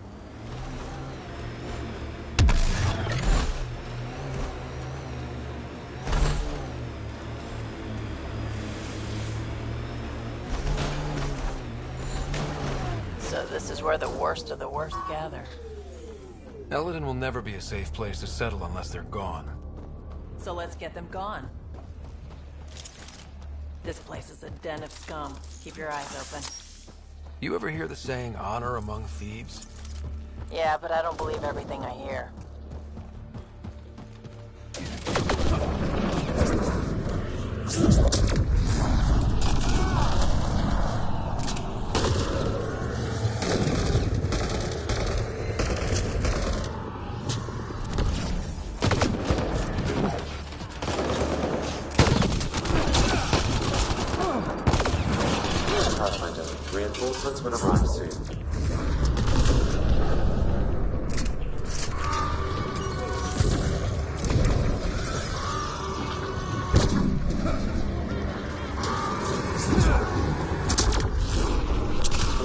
So this is where the worst of the worst gather. Eldon will never be a safe place to settle unless they're gone. So let's get them gone. This place is a den of scum. Keep your eyes open. You ever hear the saying, honor among thieves? Yeah, but I don't believe everything I hear. Reinforcements will arrive soon.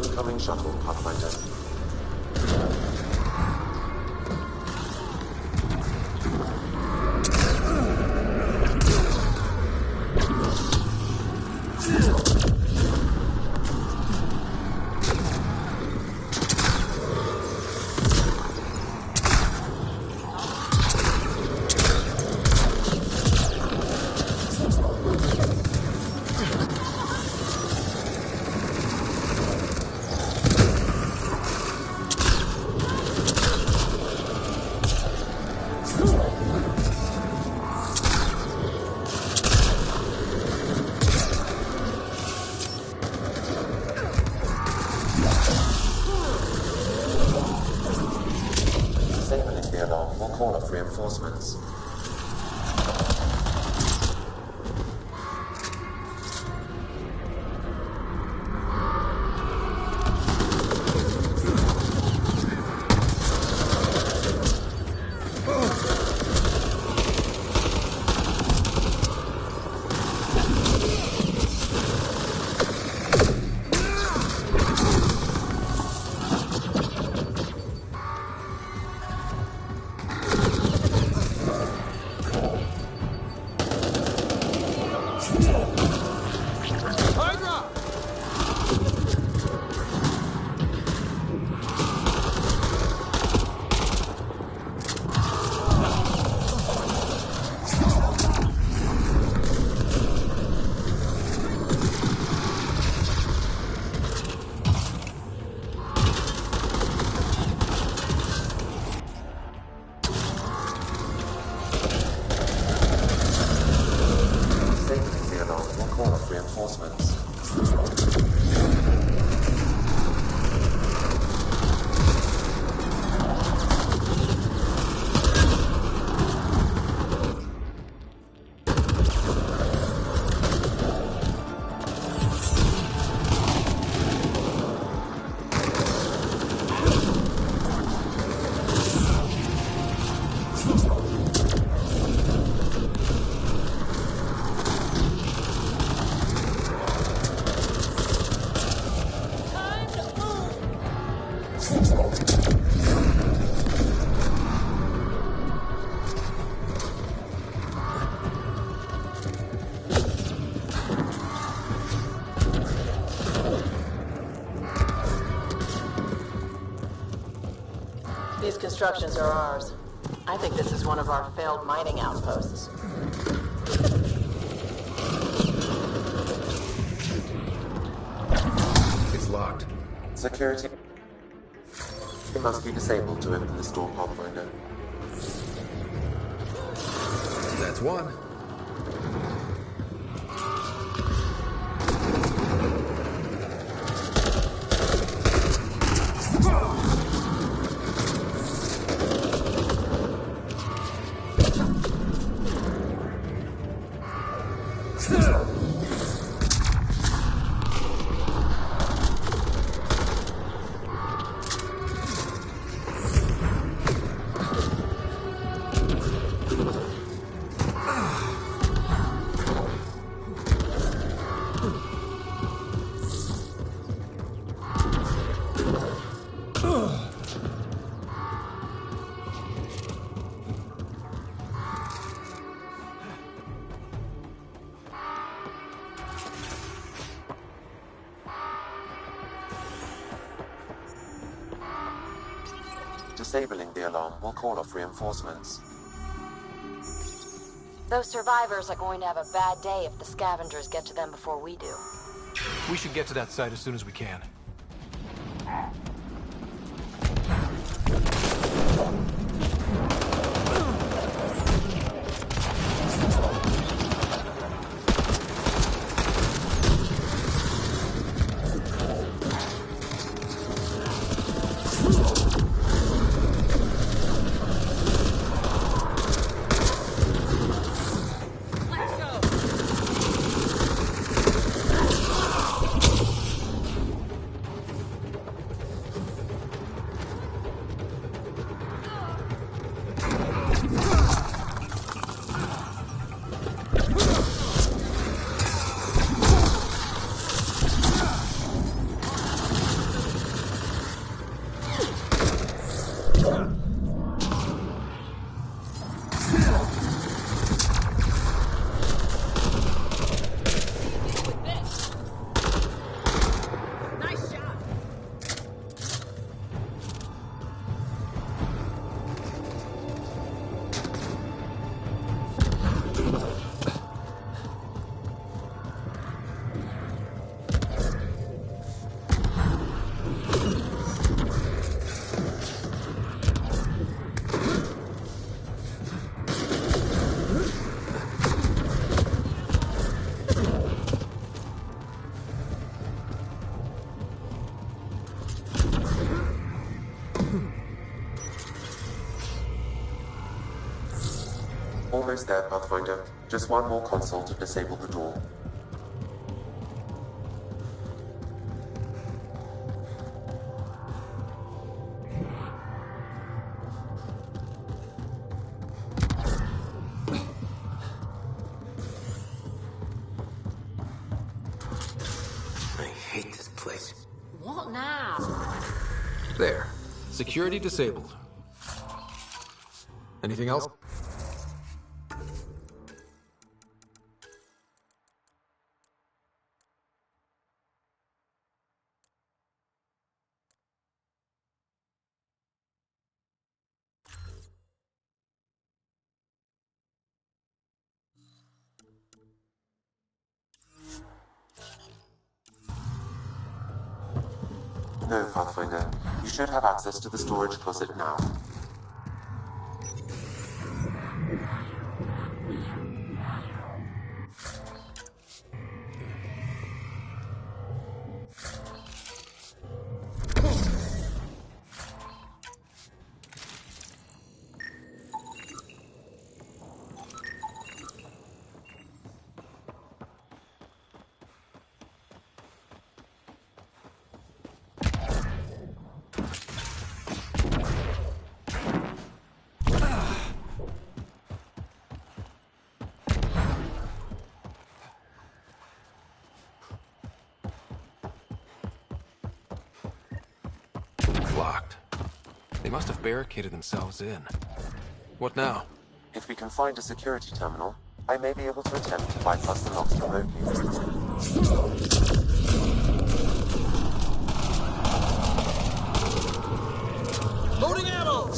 Incoming shuttle, Pathfinder. Call off reinforcements. These constructions are ours. I think this is one of our failed mining outposts. It's locked. Security. It must be disabled to open this door, Pathfinder. That's one. Disabling the alarm will call off reinforcements. Those survivors are going to have a bad day if the scavengers get to them before we do. We should get to that site as soon as we can. Almost there, Pathfinder. Just one more console to disable the door. I hate this place. What now? There. Security disabled. Anything else? No, Pathfinder. You should have access to the storage closet now. Locked. They must have barricaded themselves in. What now? If we can find a security terminal, I may be able to attempt to bypass the locks remotely. Loading ammo!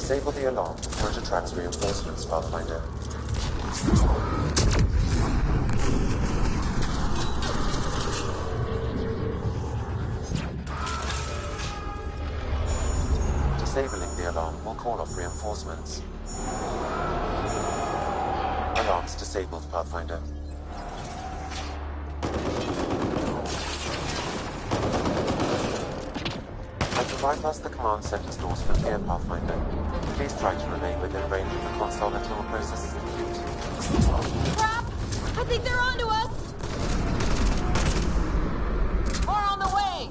Disable the alarm before it attracts reinforcements, Pathfinder. Disabling the alarm will call off reinforcements. Alarms disabled, Pathfinder. I can bypass the command center's doors from here, Pathfinder. Please try to remain within range of the console until the process is complete. Crap! I think they're onto us! More on the way!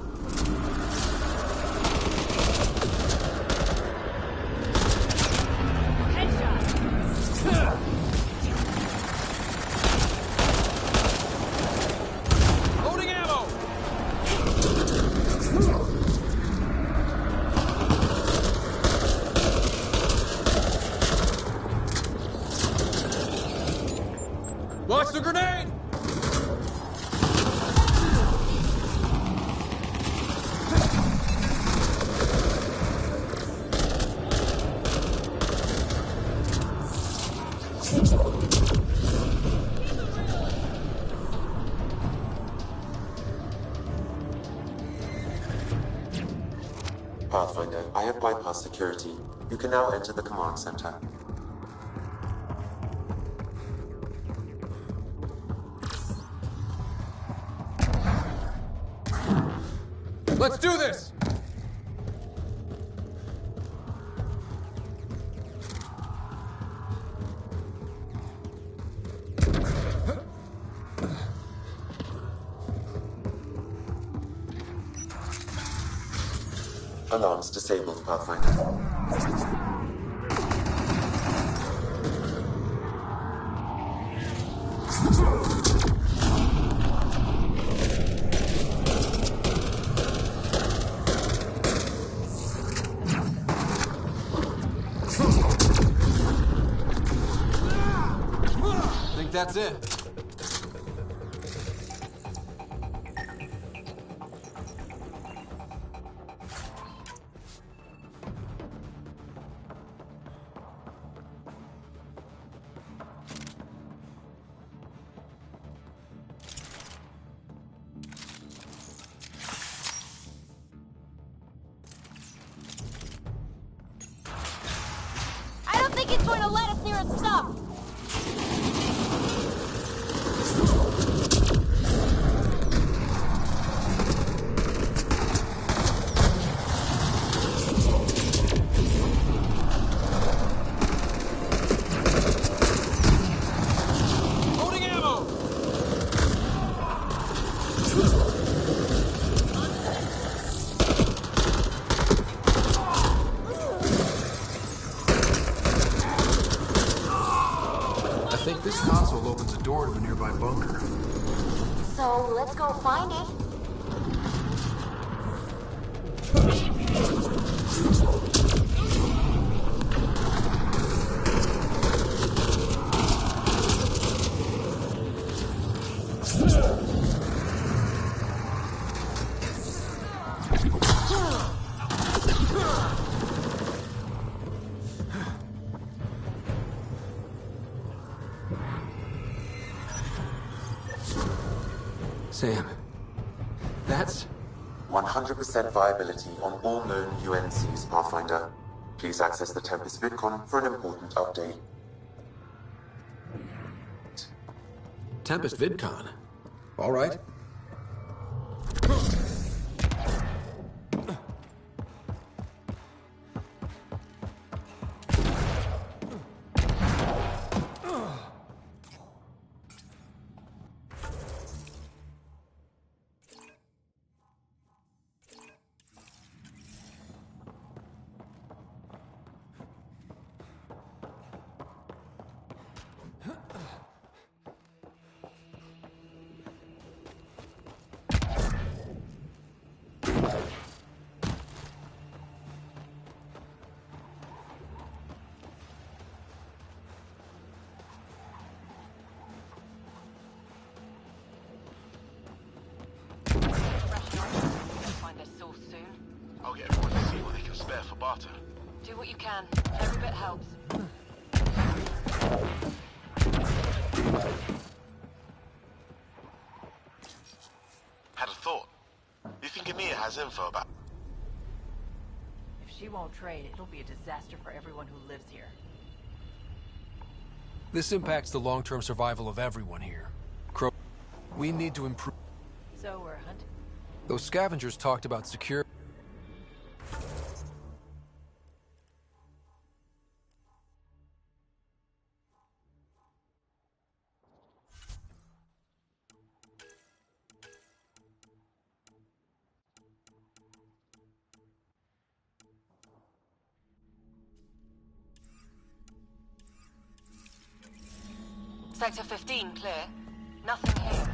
Loading ammo! Watch the grenade! Pathfinder, I have bypassed security. You can now enter the command center. Let's do this! Alarms disabled, Pathfinder. Think that's it. I don't think it's going to let us near its stuff! Loading ammo! I think this console opens a door to a nearby bunker. So, let's go find it. Sam, that's... 100% viability on all known UNCs, Pathfinder. Please access the Tempest VidCon for an important update. Tempest VidCon. All right. Do what you can. Every bit helps. Had a thought. You think Amir has info about... If she won't trade, it'll be a disaster for everyone who lives here. This impacts the long-term survival of everyone here. We need to improve... So we're hunting. Those scavengers talked about secure... Sector 15, clear. Nothing here.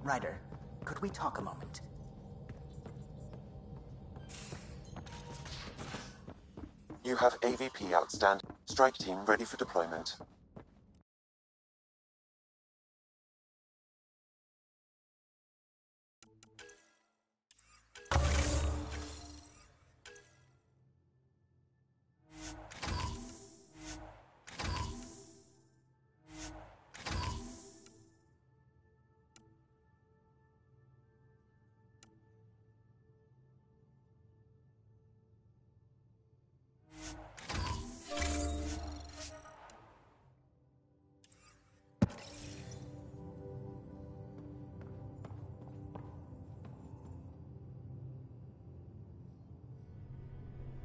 Ryder, could we talk a moment? You have AVP outstanding. Strike team ready for deployment.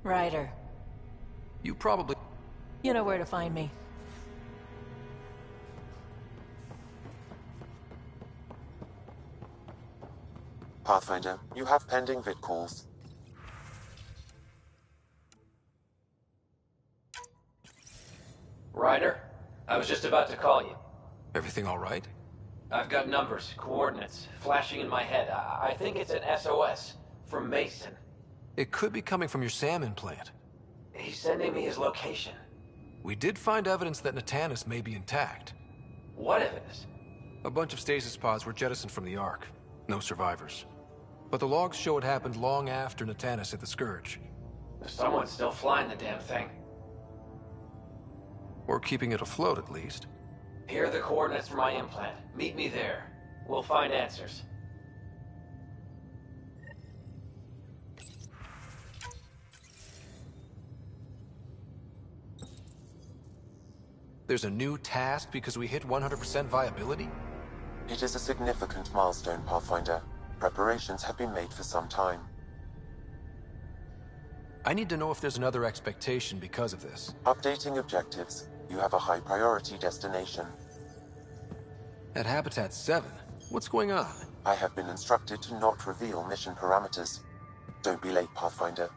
Ryder. You probably... You know where to find me. Pathfinder, you have pending vid calls. Ryder, I was just about to call you. Everything all right? I've got numbers, coordinates, flashing in my head. I think it's an SOS from Mason. It could be coming from your salmon plant. He's sending me his location. We did find evidence that Natanis may be intact. What evidence? A bunch of stasis pods were jettisoned from the Ark. No survivors. But the logs show it happened long after Natanis hit the Scourge. Someone's still flying the damn thing. Or keeping it afloat, at least. Here are the coordinates for my implant. Meet me there. We'll find answers. There's a new task because we hit 100% viability? It is a significant milestone, Pathfinder. Preparations have been made for some time. I need to know if there's another expectation because of this. Updating objectives. You have a high priority destination. At Habitat 7? What's going on? I have been instructed to not reveal mission parameters. Don't be late, Pathfinder.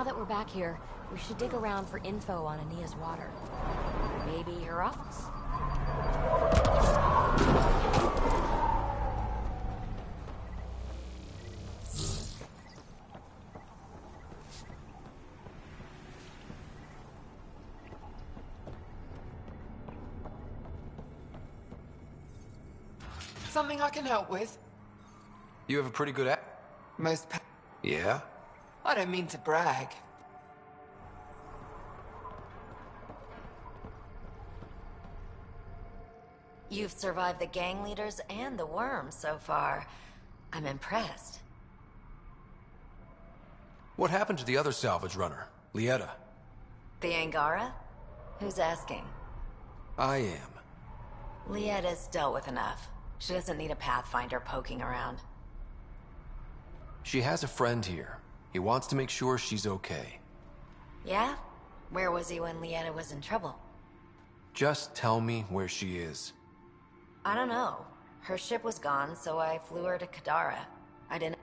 Now that we're back here, we should dig around for info on Ania's water. Maybe her office? Something I can help with? You have a pretty good Yeah? I don't mean to brag. You've survived the gang leaders and the worms so far. I'm impressed. What happened to the other salvage runner, Lieta? The Angara? Who's asking? I am. Lieta's dealt with enough. She doesn't need a Pathfinder poking around. She has a friend here. He wants to make sure she's okay. Yeah? Where was he when Lieta was in trouble? Just tell me where she is. I don't know. Her ship was gone, so I flew her to Kadara. I didn't...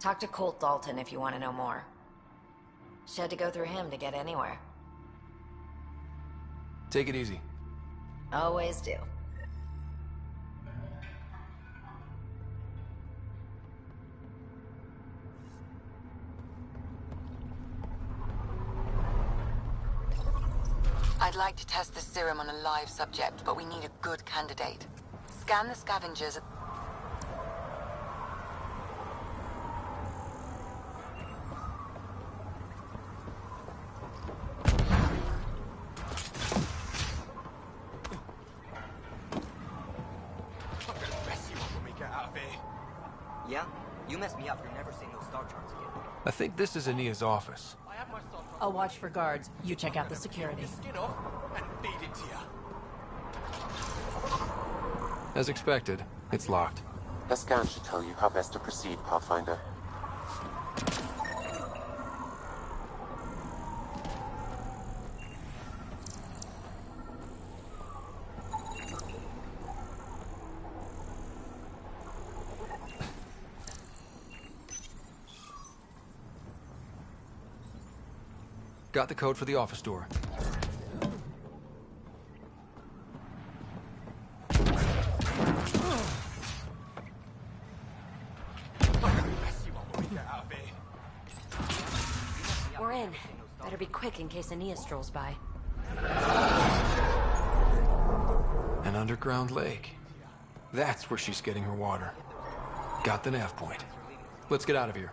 Talk to Colt Dalton if you want to know more. She had to go through him to get anywhere. Take it easy. Always do. I'd like to test the serum on a live subject, but we need a good candidate. Scan the scavengers. Yeah? You messed me up. You're never seeing those star charts again. I think this is Ania's office. I'll watch for guards. You check out the security. As expected, it's locked. A scan should tell you how best to proceed, Pathfinder. Got the code for the office door. We're in. Better be quick in case Ania strolls by. An underground lake. That's where she's getting her water. Got the nav point. Let's get out of here.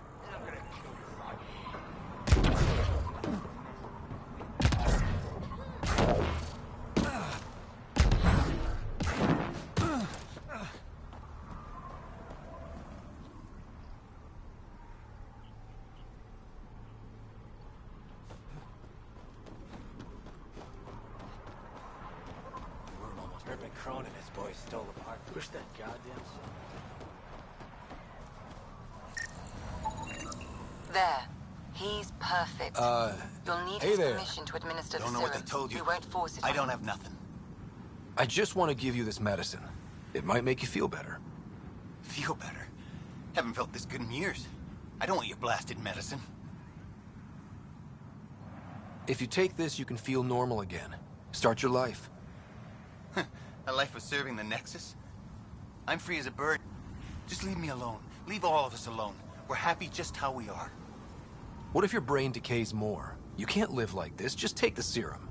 There. He's perfect. You'll need hey his there. permission to administer Don't the know serum. what they told you. We won't force it I on don't you. have nothing. I just want to give you this medicine. It might make you feel better. Feel better? Haven't felt this good in years. I don't want your blasted medicine. If you take this, you can feel normal again. Start your life. A life of serving the Nexus? I'm free as a bird. Just leave me alone. Leave all of us alone. We're happy just how we are. What if your brain decays more? You can't live like this. Just take the serum.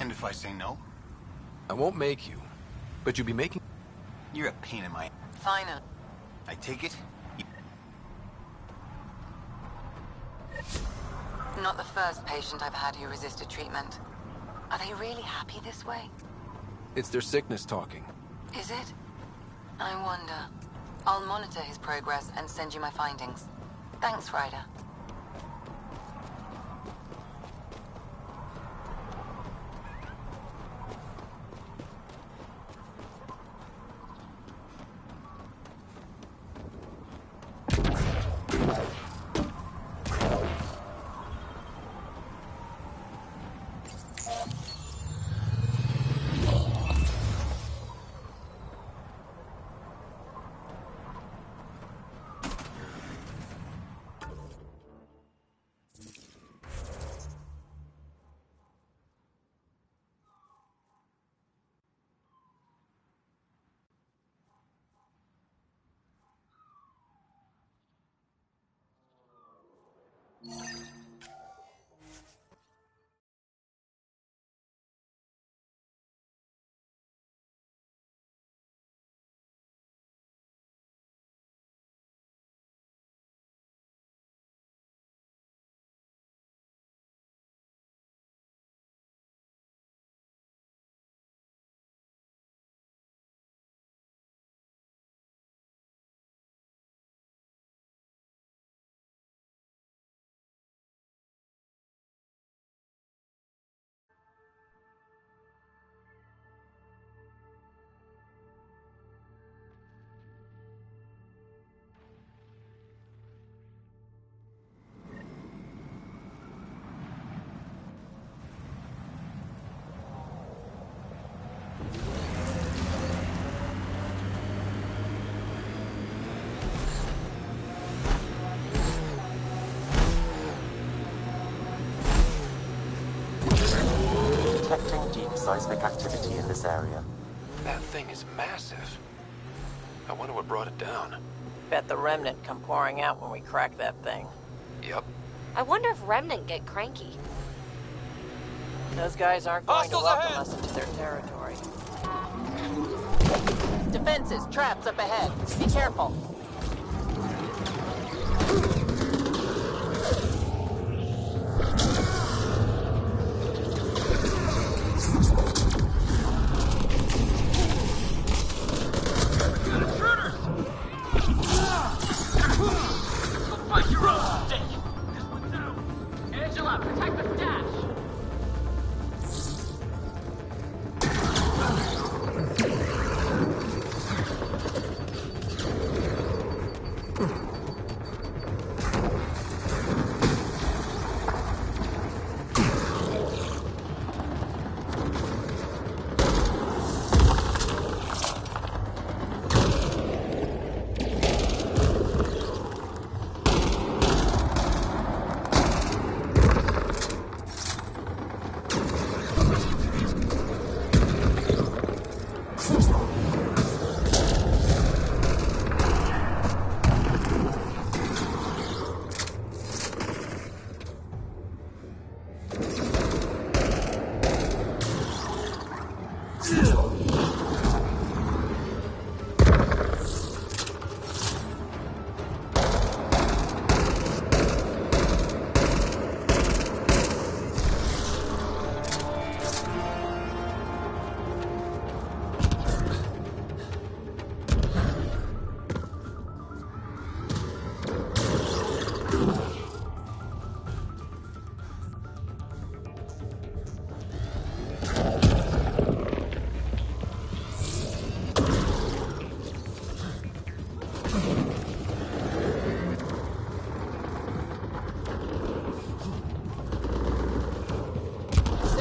And if I say no? I won't make you. But you'll be making... You're a pain in my... Final. I take it? Not the first patient I've had who resisted treatment. Are they really happy this way? It's their sickness talking. Is it? I wonder. I'll monitor his progress and send you my findings. Thanks, Ryder. detecting deep seismic activity in this area. That thing is massive. I wonder what brought it down. Bet the Remnant come pouring out when we crack that thing. Yep. I wonder if Remnant get cranky. Those guys aren't going to Hostiles welcome ahead! us into their territory. Defenses, traps up ahead. Be careful.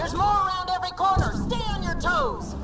There's more around every corner. Stay on your toes.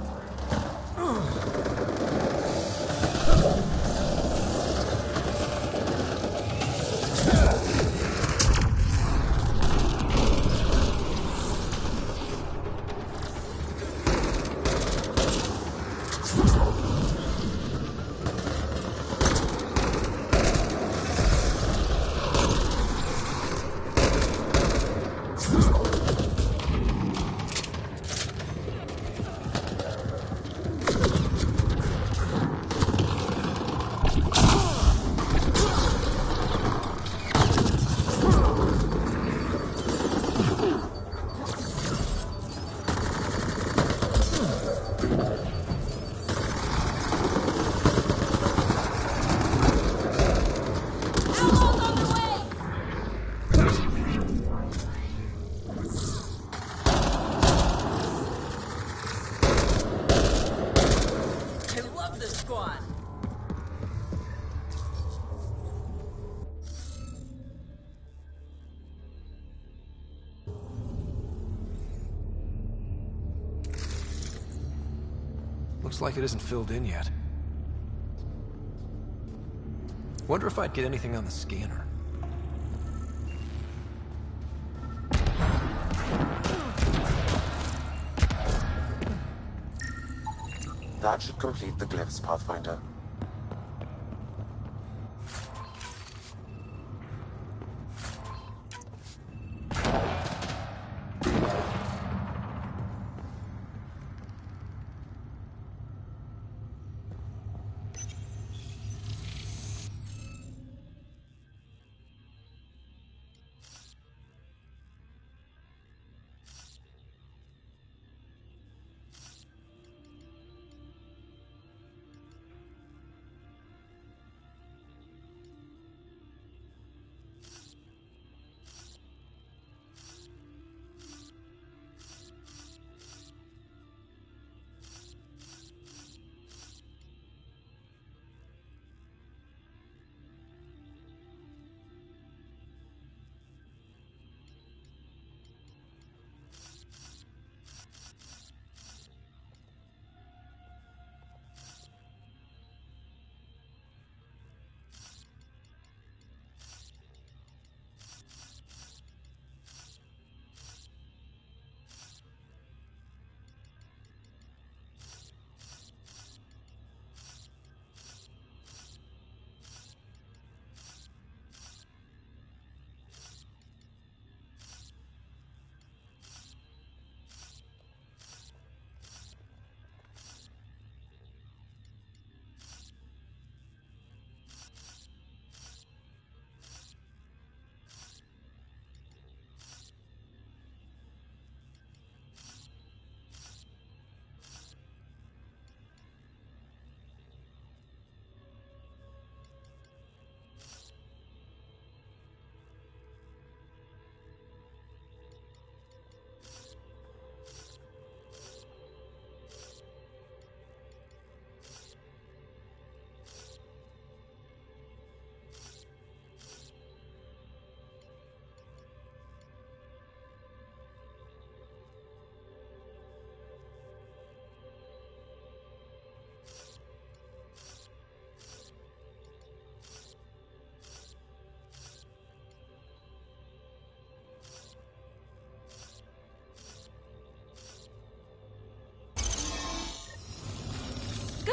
Looks like it isn't filled in yet. Wonder if I'd get anything on the scanner. That should complete the glyphs, Pathfinder.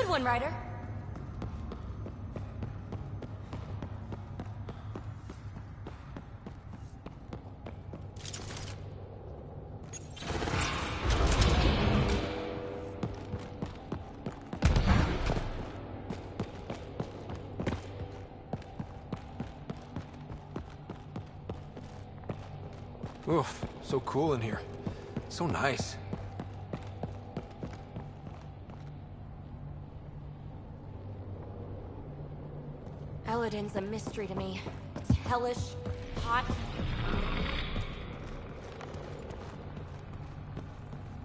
Good one, Ryder. Oof, so cool in here. So nice. Eladin's a mystery to me. It's hellish, hot.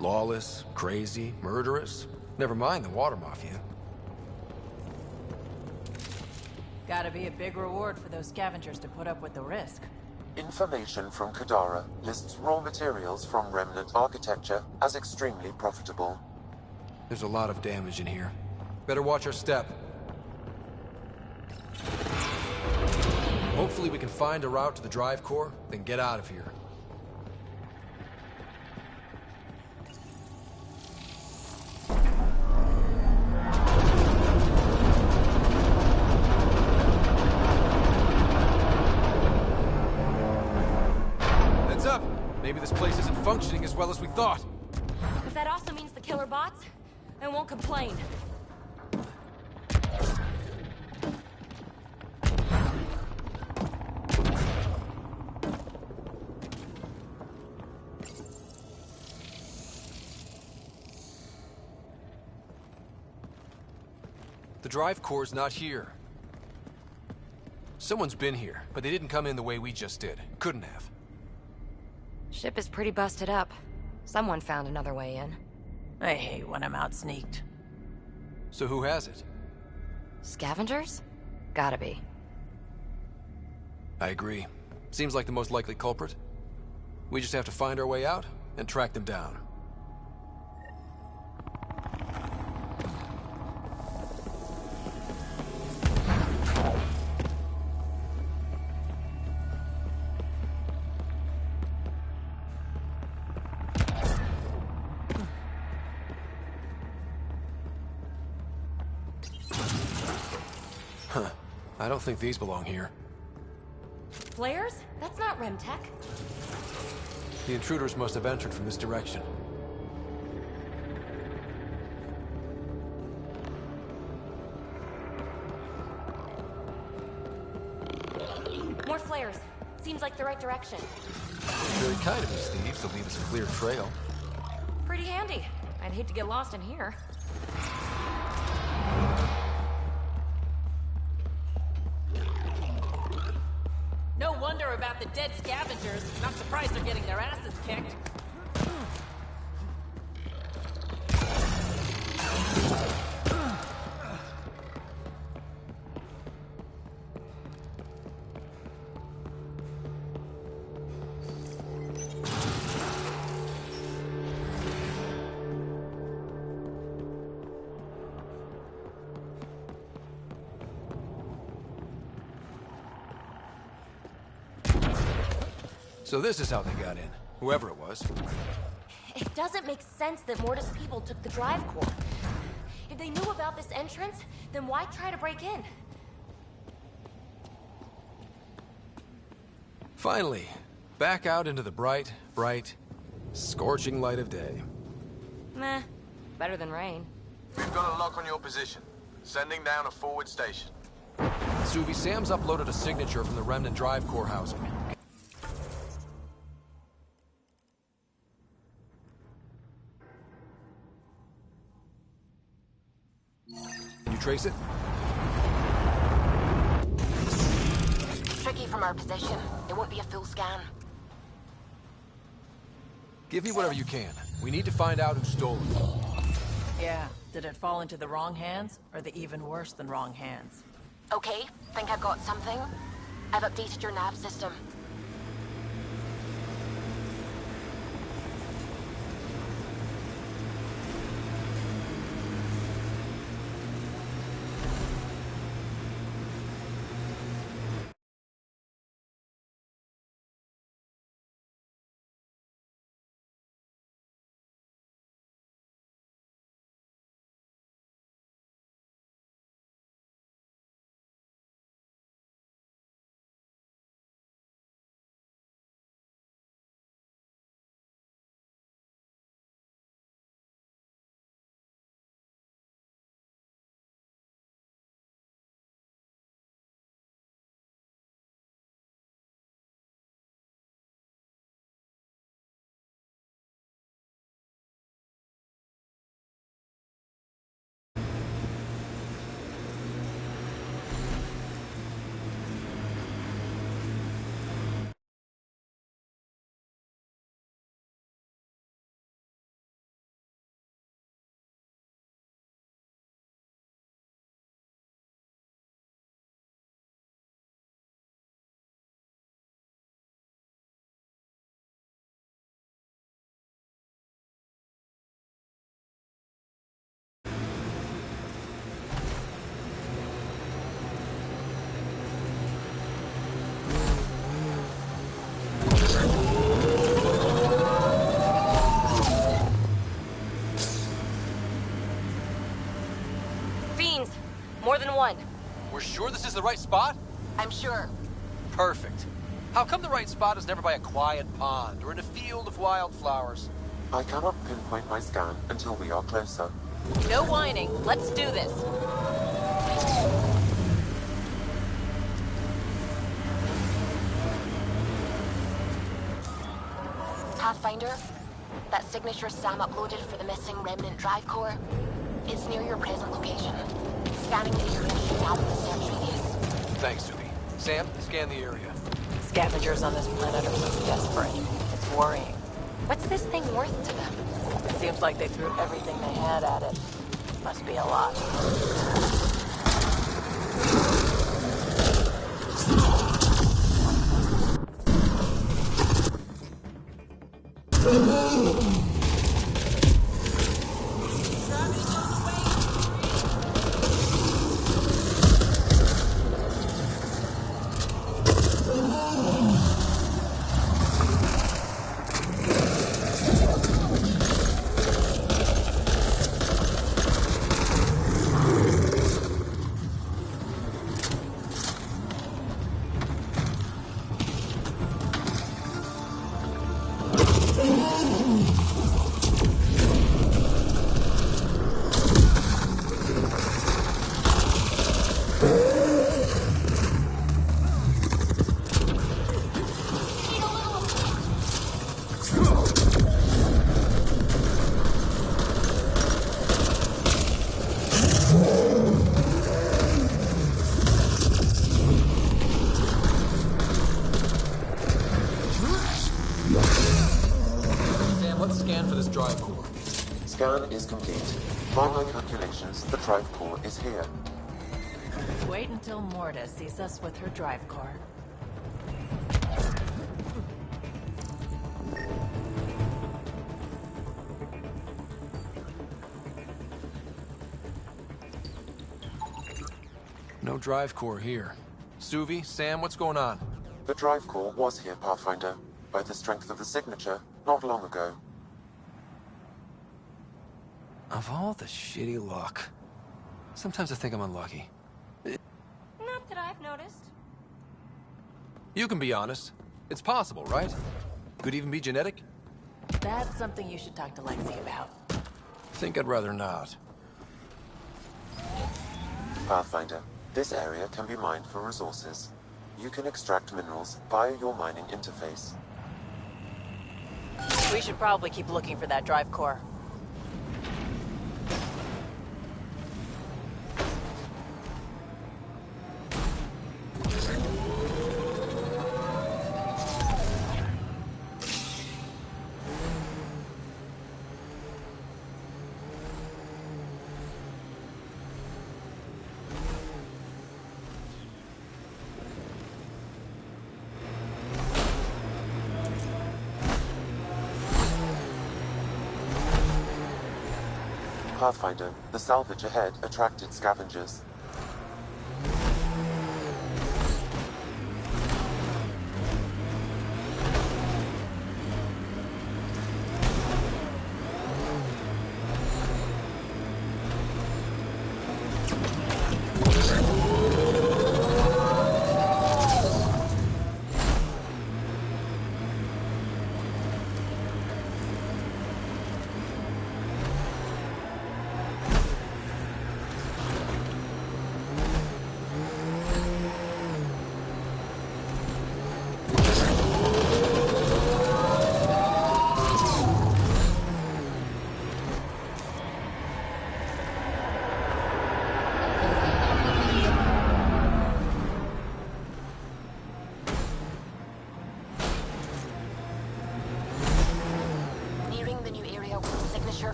Lawless, crazy, murderous. Never mind the water mafia. Gotta be a big reward for those scavengers to put up with the risk. Information from Kadara lists raw materials from remnant architecture as extremely profitable. There's a lot of damage in here. Better watch our step. Hopefully we can find a route to the drive core, then get out of here. Heads up! Maybe this place isn't functioning as well as we thought. If that also means the killer bots, I won't complain. The drive core's not here. Someone's been here, but they didn't come in the way we just did. Couldn't have. Ship is pretty busted up. Someone found another way in. I hate when I'm out sneaked. So who has it? Scavengers? Gotta be. I agree. Seems like the most likely culprit. We just have to find our way out and track them down. Huh. I don't think these belong here. Flares? That's not Remtech. The intruders must have entered from this direction. More flares. Seems like the right direction. Very kind of you, Steve, to leave us a clear trail. Pretty handy. I'd hate to get lost in here. No wonder about the dead scavengers. Not surprised they're getting their asses kicked. So this is how they got in, whoever it was. It doesn't make sense that Mortis people took the drive core. If they knew about this entrance, then why try to break in? Finally, back out into the bright, scorching light of day. Meh. Better than rain. We've got a lock on your position. Sending down a forward station. Suvi, Sam's uploaded a signature from the Remnant drive core housing. You trace it? Tricky from our position. It won't be a full scan. Give me whatever you can. We need to find out who stole it. Yeah, did it fall into the wrong hands, or the even worse than wrong hands? Okay, think I've got something. I've updated your nav system. 1. We're sure this is the right spot? I'm sure. Perfect. How come the right spot is never by a quiet pond or in a field of wildflowers? I cannot pinpoint my scan until we are closer. No whining. Let's do this. Pathfinder, that signature Sam uploaded for the missing remnant drive core is near your present location. Scanning the area should narrow the search radius. Thanks, Subi. Sam, scan the area. Scavengers on this planet are so desperate. It's worrying. What's this thing worth to them? It seems like they threw everything they had at it. Must be a lot. Scan is complete. By my calculations, the drive core is here. Let's wait until Morta sees us with her drive core. No drive core here. Suvi, Sam, what's going on? The drive core was here, Pathfinder, by the strength of the signature, not long ago. Of all the shitty luck. Sometimes I think I'm unlucky. Not that I've noticed. You can be honest. It's possible, right? Could even be genetic? That's something you should talk to Lexi about. Think I'd rather not. Pathfinder, this area can be mined for resources. You can extract minerals via your mining interface. We should probably keep looking for that drive core. Pathfinder, the salvage ahead attracted scavengers.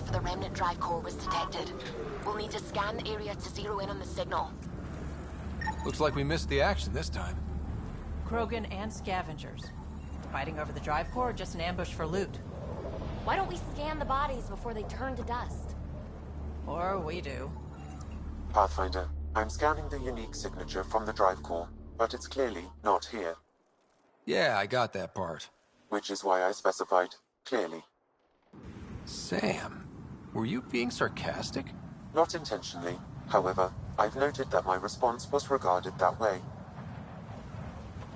For the remnant drive core was detected. We'll need to scan the area to zero in on the signal. Looks like we missed the action this time. Krogan and scavengers. Fighting over the drive core or just an ambush for loot? Why don't we scan the bodies before they turn to dust? Or we do. Pathfinder, I'm scanning the unique signature from the drive core, but it's clearly not here. Yeah, I got that part. Which is why I specified clearly. Sam, were you being sarcastic? Not intentionally. However, I've noted that my response was regarded that way.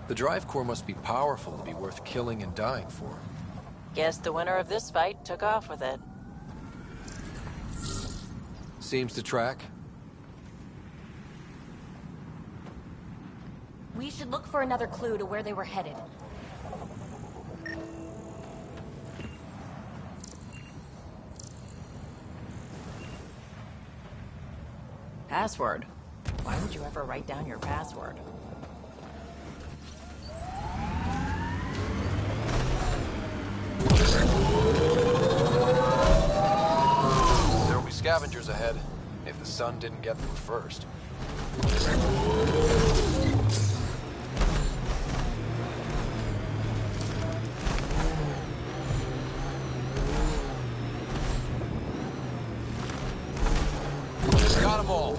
The drive core must be powerful to be worth killing and dying for. Guess the winner of this fight took off with it. Seems to track. We should look for another clue to where they were headed. Password? Why would you ever write down your password? There'll be scavengers ahead, if the sun didn't get through first. Got them all.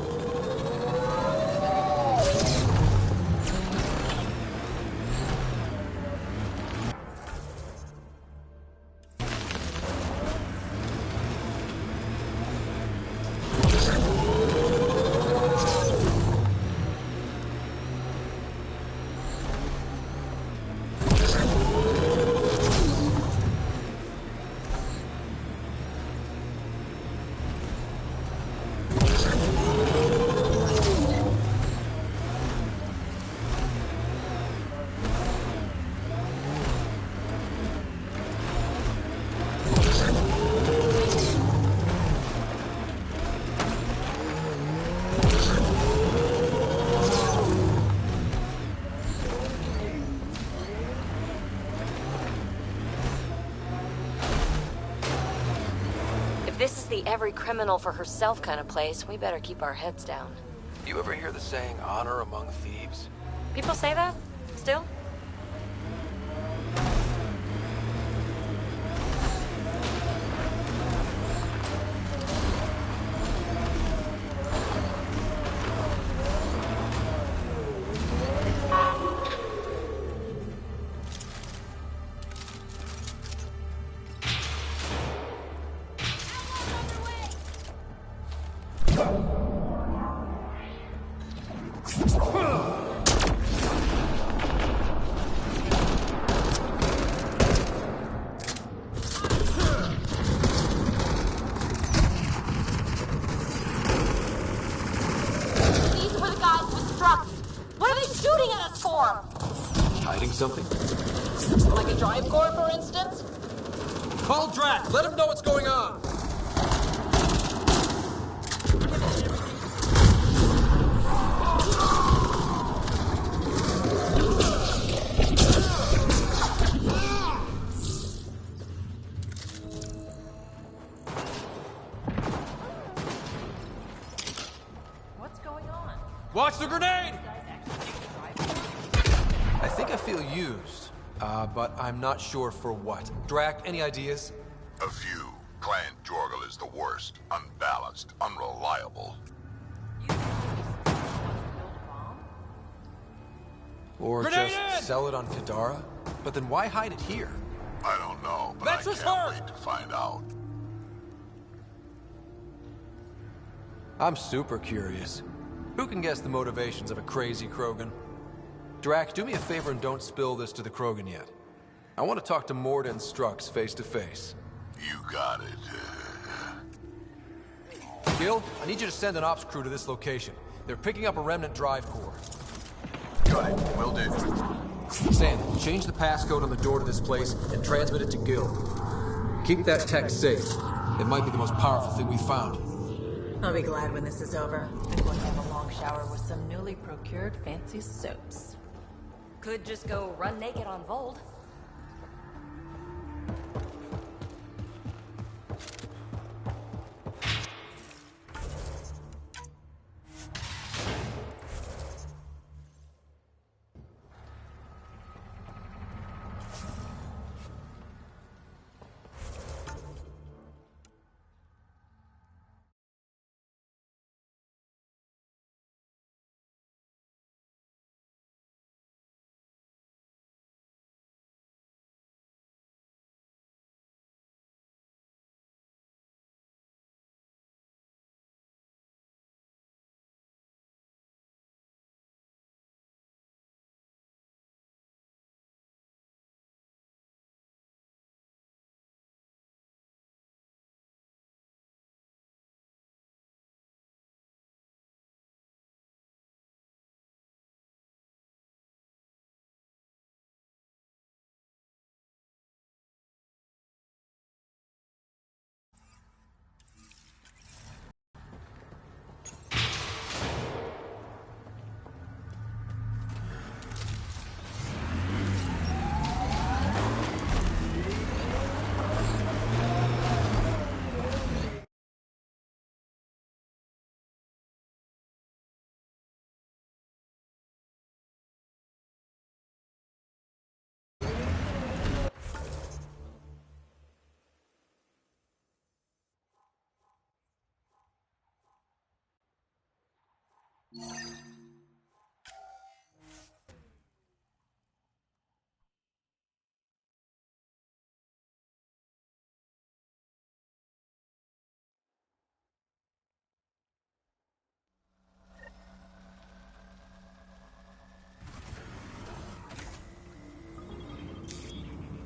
If this is the every criminal for herself kind of place, we better keep our heads down. You ever hear the saying, honor among thieves? People say that? Still? These were the guys who struck. What are they shooting at us for? Hiding something? Like a drive core, for instance? Call Drac! Let him know what's going on! What's going on? Watch the grenade! I think I feel used, but I'm not sure for what. Drac, any ideas? A few. Client Jorgal is the worst. Unbalanced, unreliable. Or Grenade just in! sell it on Kadara? But then why hide it here? I don't know, but That's I just can't her! wait to find out. I'm super curious. Who can guess the motivations of a crazy Krogan? Drac, do me a favor and don't spill this to the Krogan yet. I want to talk to Mord and Strux face to face. You got it. Gil, I need you to send an ops crew to this location. They're picking up a remnant drive core. Got it. Will do. Sam, change the passcode on the door to this place and transmit it to Gil. Keep that tech safe. It might be the most powerful thing we've found. I'll be glad when this is over. I'm going to have a long shower with some newly procured fancy soaps. Could just go run naked on Vold.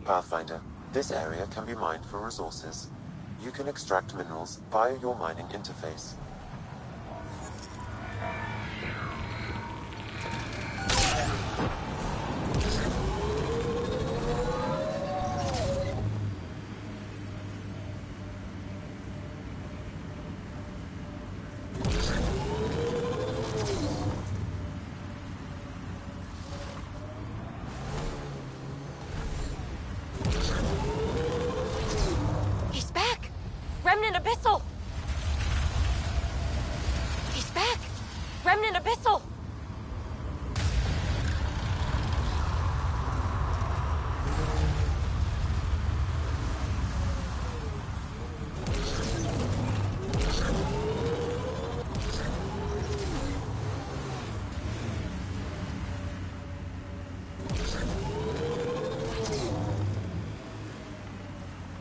Pathfinder, this area can be mined for resources. You can extract minerals via your mining interface. He's back! Remnant Abyssal! He's back! Remnant Abyssal!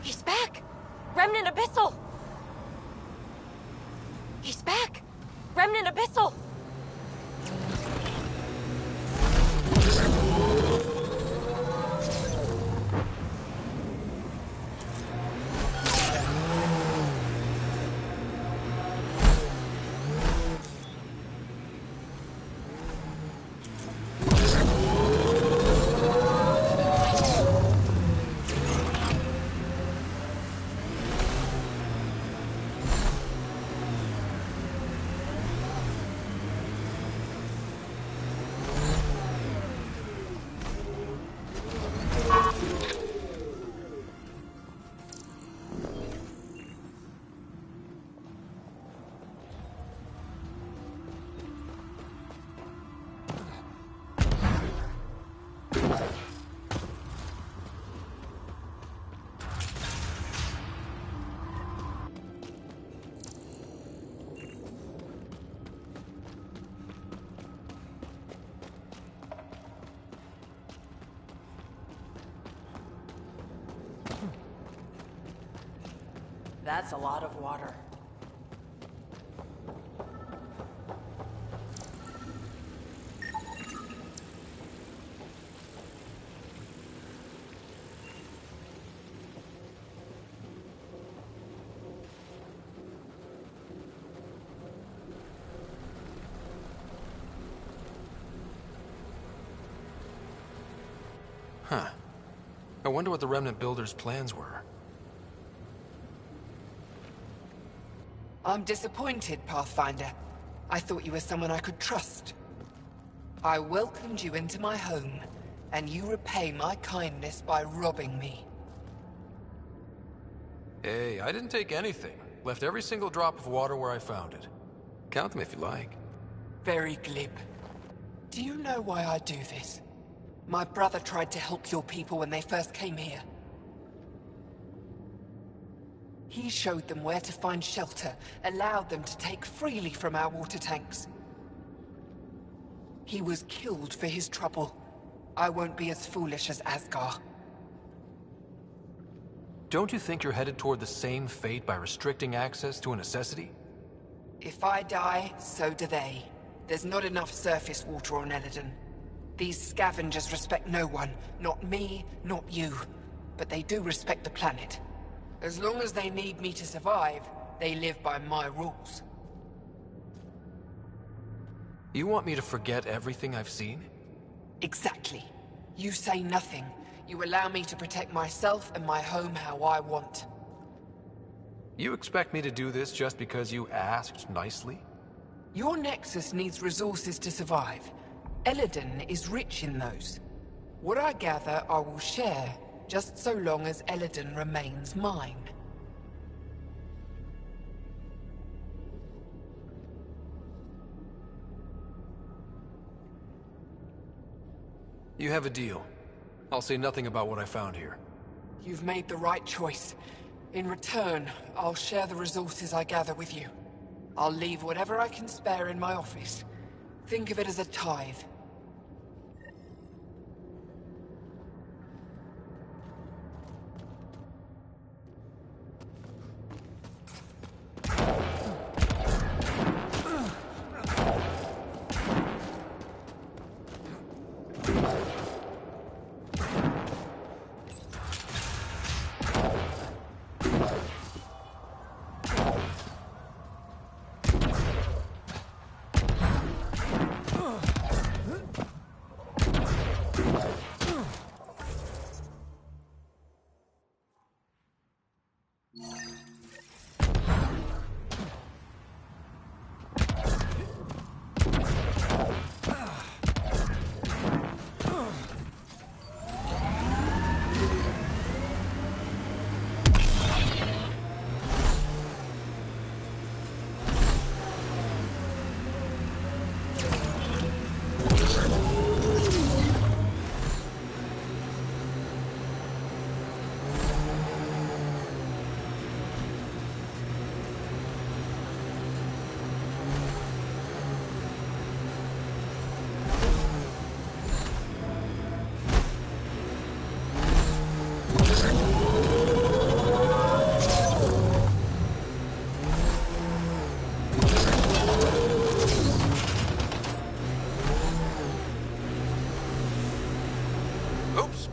He's back! Remnant Abyssal! He's back! Remnant Abyssal! That's a lot of water. Huh. I wonder what the Remnant Builders' plans were. I'm disappointed, Pathfinder. I thought you were someone I could trust. I welcomed you into my home, and you repay my kindness by robbing me. Hey, I didn't take anything. Left every single drop of water where I found it. Count them if you like. Very glib. Do you know why I do this? My brother tried to help your people when they first came here. He showed them where to find shelter, allowed them to take freely from our water tanks. He was killed for his trouble. I won't be as foolish as Asgar. Don't you think you're headed toward the same fate by restricting access to a necessity? If I die, so do they. There's not enough surface water on Eladon. These scavengers respect no one. Not me, not you. But they do respect the planet. As long as they need me to survive, they live by my rules. You want me to forget everything I've seen? Exactly. You say nothing. You allow me to protect myself and my home how I want. You expect me to do this just because you asked nicely? Your Nexus needs resources to survive. Eladon is rich in those. What I gather, I will share, just so long as Eladon remains mine. You have a deal. I'll say nothing about what I found here. You've made the right choice. In return, I'll share the resources I gather with you. I'll leave whatever I can spare in my office. Think of it as a tithe. Oops.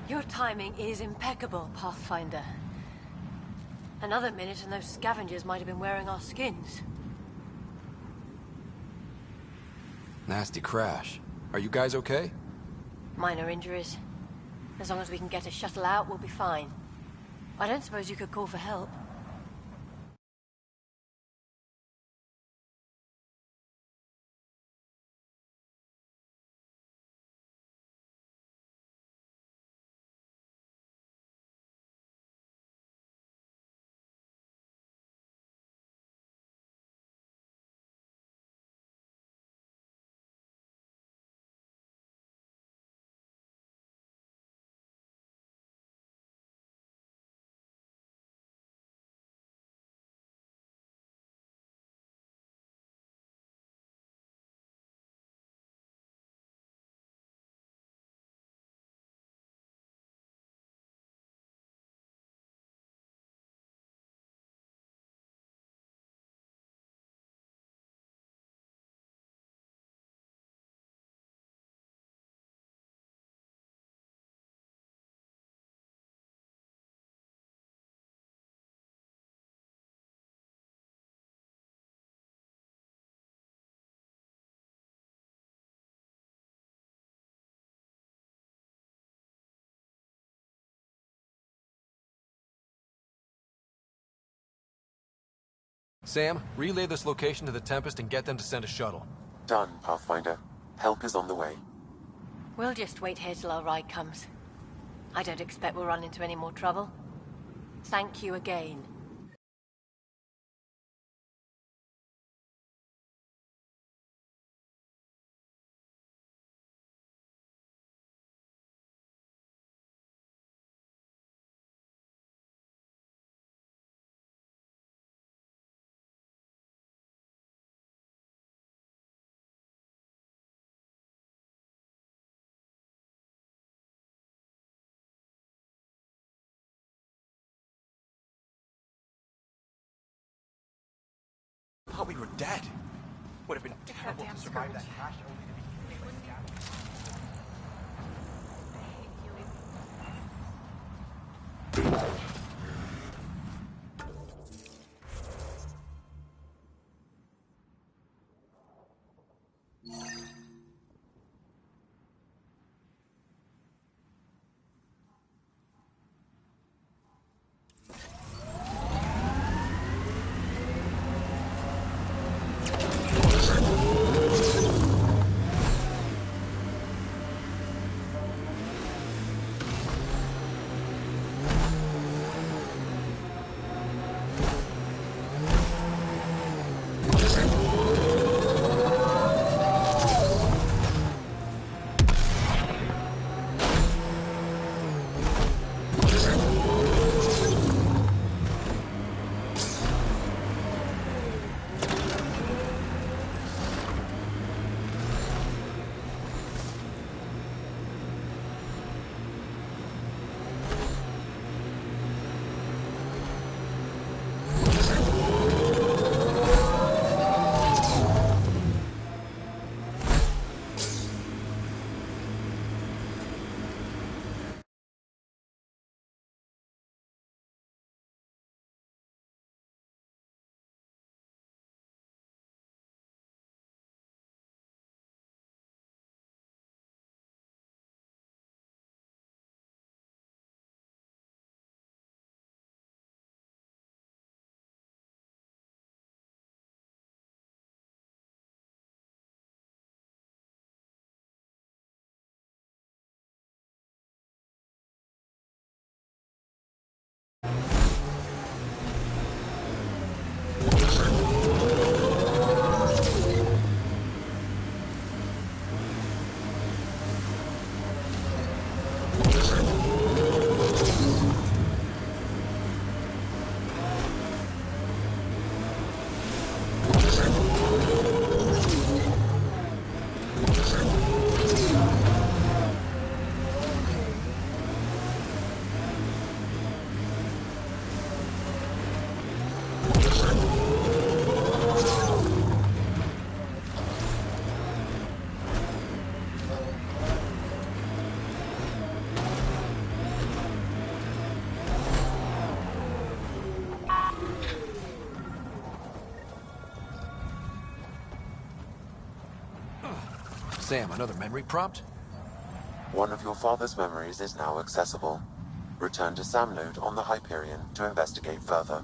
Your timing is impeccable, Pathfinder. Another minute and those scavengers might have been wearing our skins. Nasty crash. Are you guys okay? Minor injuries. As long as we can get a shuttle out, we'll be fine. I don't suppose you could call for help. Sam, relay this location to the Tempest and get them to send a shuttle. Done, Pathfinder. Help is on the way. We'll just wait here till our ride comes. I don't expect we'll run into any more trouble. Thank you again. we were dead. Would have been terrible damn to survive scourge. that crash only to be hit by scavengers. Sam, another memory prompt? One of your father's memories is now accessible. Return to Sam Node on the Hyperion to investigate further.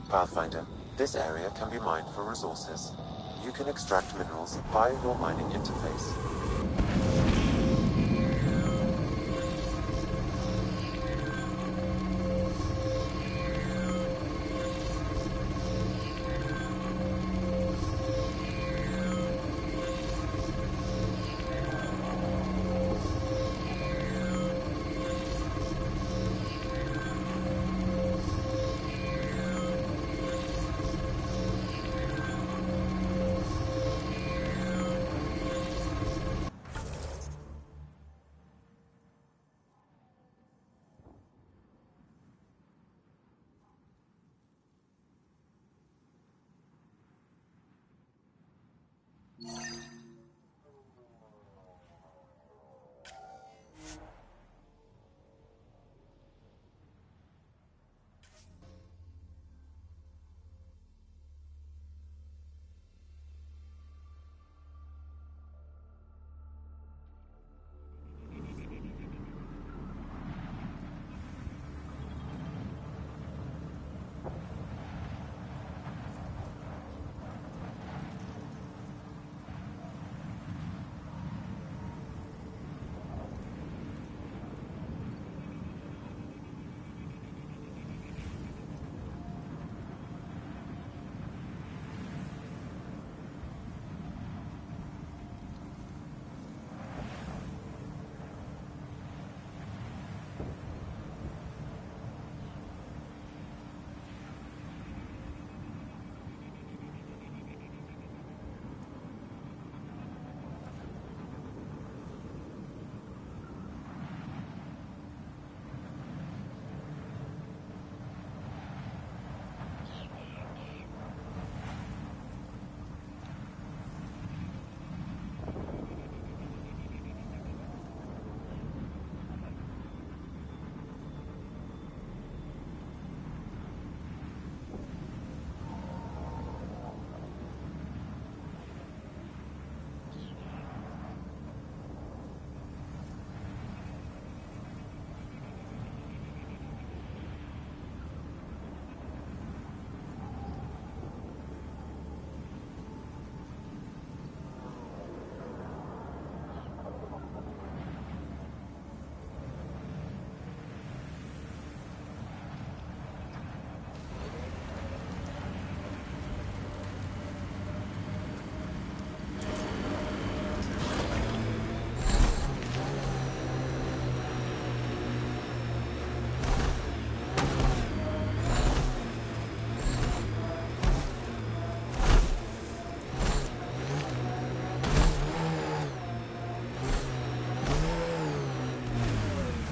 Pathfinder, this area can be mined for resources. You can extract minerals via your mining interface.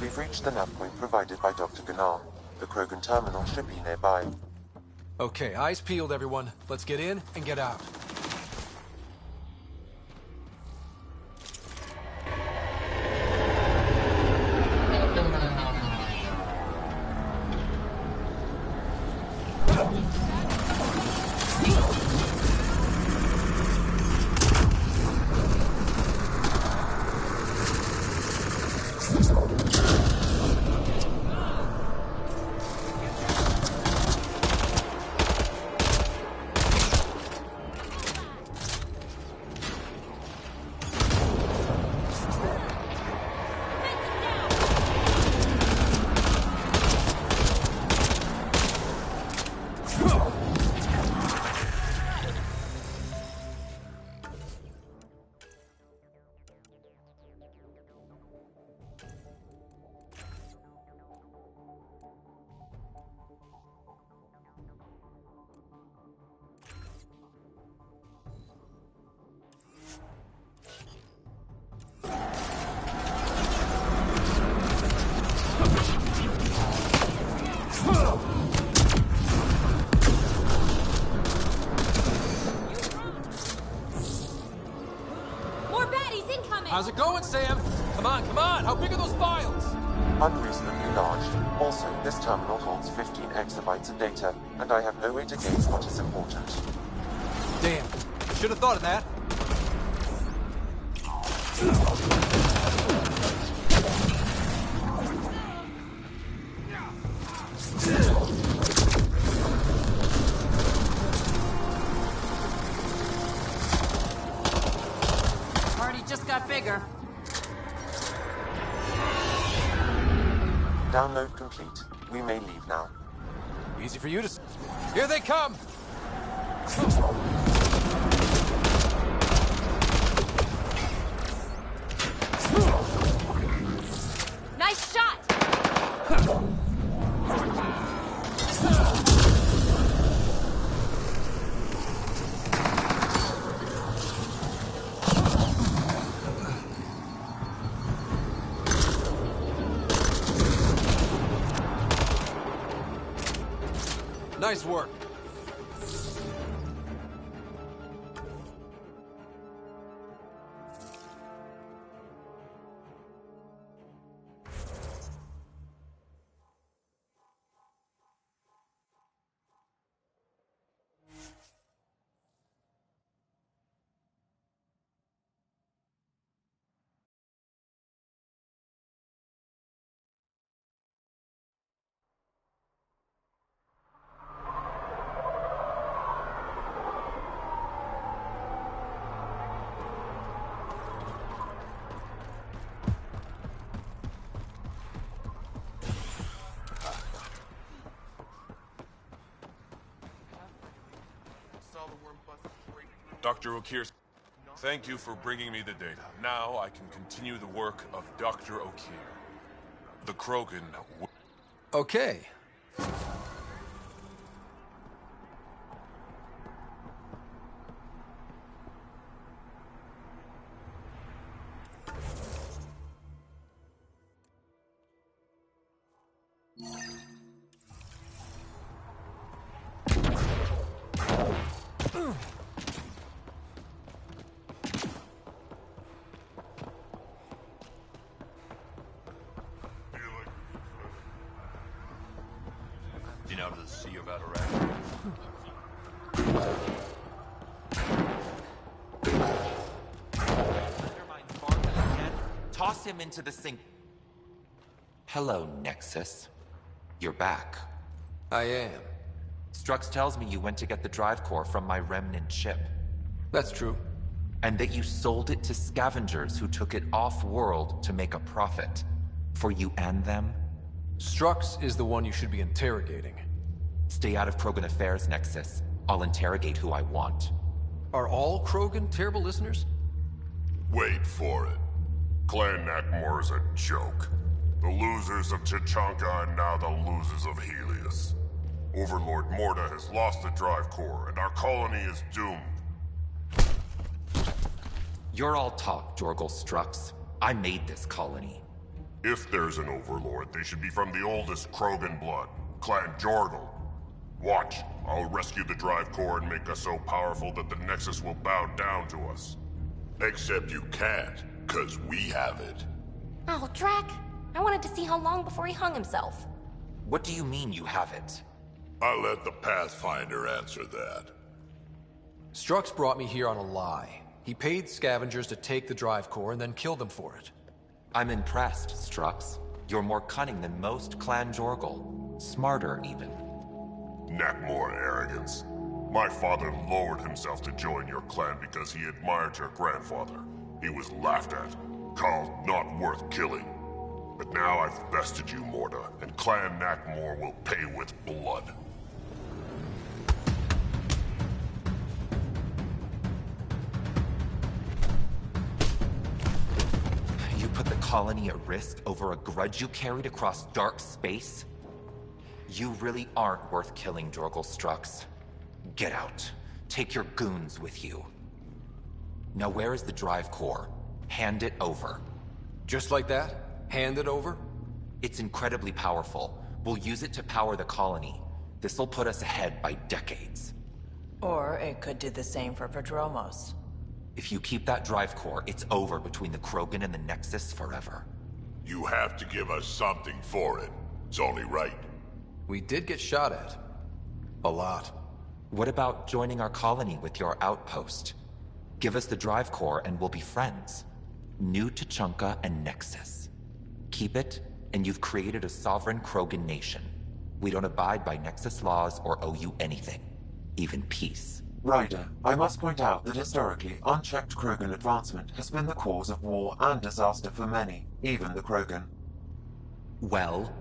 We've reached the nav point provided by Dr. Gunnar. The Krogan terminal should be nearby. Okay, eyes peeled, everyone. Let's get in and get out. How's it going, Sam? Come on, come on! How big are those files? Unreasonably large. Also, this terminal holds 15 exabytes of data, and I have no way to gauge what is important. Damn. Should have thought of that. bigger. Download complete. We may leave now. Easy for you to... Here they come! Nice shot! Nice work. Dr. O'Keefe, thank you for bringing me the data. Now I can continue the work of Dr. O'Keefe. The Krogan... Okay. Been out of the sea about Iraq? Toss him into the sink. Hello, Nexus. You're back. I am. Strux tells me you went to get the drive core from my remnant ship. That's true. And that you sold it to scavengers who took it off-world to make a profit. For you and them? Strux is the one you should be interrogating. Stay out of Krogan affairs, Nexus. I'll interrogate who I want. Are all Krogan terrible listeners? Wait for it. Clan Nakmor is a joke. The losers of Chichanka and now the losers of Helios. Overlord Morta has lost the drive core, and our colony is doomed. You're all talk, Jorgal Strux. I made this colony. If there's an overlord, they should be from the oldest Krogan blood, Clan Jorgal. Watch, I'll rescue the drive core and make us so powerful that the Nexus will bow down to us. Except you can't, 'cause we have it. Oh, Drac. I wanted to see how long before he hung himself. What do you mean you have it? I'll let the Pathfinder answer that. Strux brought me here on a lie. He paid scavengers to take the drive core and then killed them for it. I'm impressed, Strux. You're more cunning than most Clan Jorgal. Smarter, even. Nakmor arrogance. My father lowered himself to join your clan because he admired your grandfather. He was laughed at, called not worth killing. But now I've bested you, Morta, and Clan Nakmor will pay with blood. You put the colony at risk over a grudge you carried across dark space? You really aren't worth killing, Jorgal Strux. Get out. Take your goons with you. Now where is the drive core? Hand it over. Just like that? Hand it over? It's incredibly powerful. We'll use it to power the colony. This'll put us ahead by decades. Or it could do the same for Prodromos. If you keep that drive core, it's over between the Krogan and the Nexus forever. You have to give us something for it. It's only right. We did get shot at. A lot. What about joining our colony with your outpost? Give us the drive core and we'll be friends. New Tuchanka and Nexus. Keep it, and you've created a sovereign Krogan nation. We don't abide by Nexus laws or owe you anything. Even peace. Ryder, I must point out that historically, unchecked Krogan advancement has been the cause of war and disaster for many, even the Krogan. Well?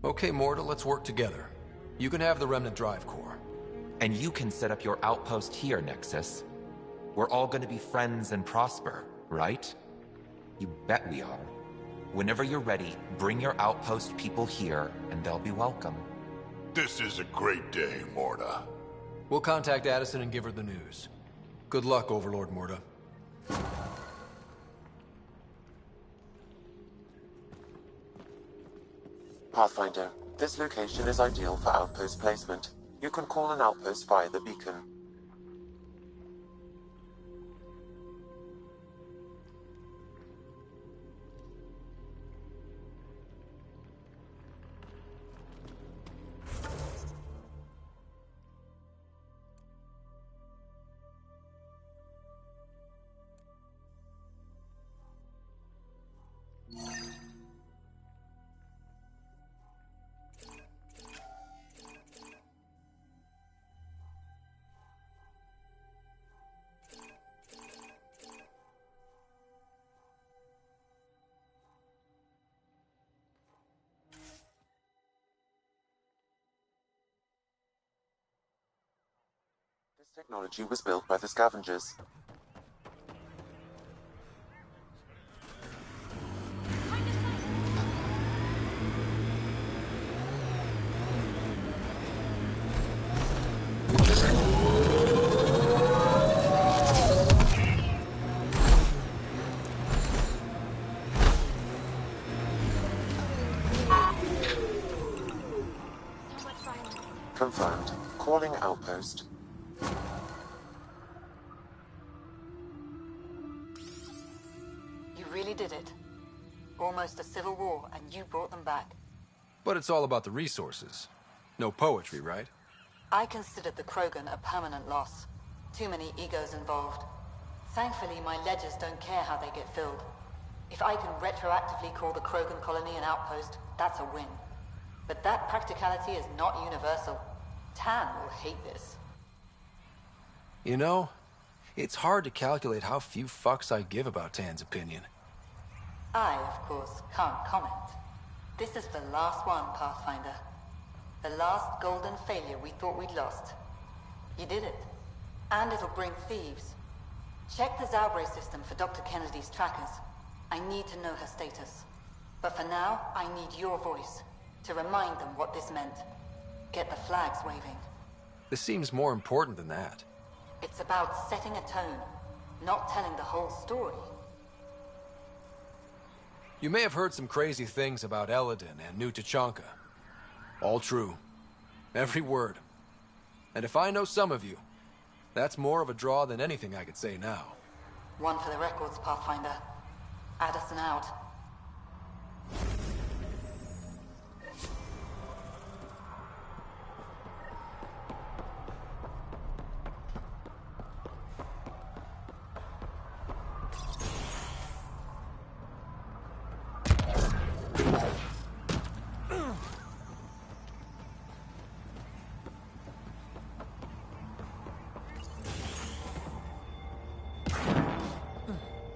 Okay, Morta, let's work together. You can have the Remnant Drive Core. And you can set up your outpost here, Nexus. We're all gonna be friends and prosper, right? You bet we are. Whenever you're ready, bring your outpost people here, and they'll be welcome. This is a great day, Morta. We'll contact Addison and give her the news. Good luck, Overlord Morta. Pathfinder, this location is ideal for outpost placement. You can call an outpost via the beacon. This technology was built by the scavengers. Confirmed. Calling outpost. You really did it. Almost a civil war, and you brought them back. But it's all about the resources. No poetry, right? I considered the Krogan a permanent loss. Too many egos involved. Thankfully, my ledgers don't care how they get filled. If I can retroactively call the Krogan colony an outpost, that's a win. But that practicality is not universal. Tan will hate this. You know, it's hard to calculate how few fucks I give about Tan's opinion. I, of course, can't comment. This is the last one, Pathfinder. The last golden failure we thought we'd lost. You did it. And it'll bring thieves. Check the Zaubre system for Dr. Kennedy's trackers. I need to know her status. But for now, I need your voice to remind them what this meant. Get the flags waving. This seems more important than that. It's about setting a tone, not telling the whole story. You may have heard some crazy things about Eladin and New Tachanka. All true. Every word. And if I know some of you, that's more of a draw than anything I could say now. One for the records, Pathfinder. Addison out.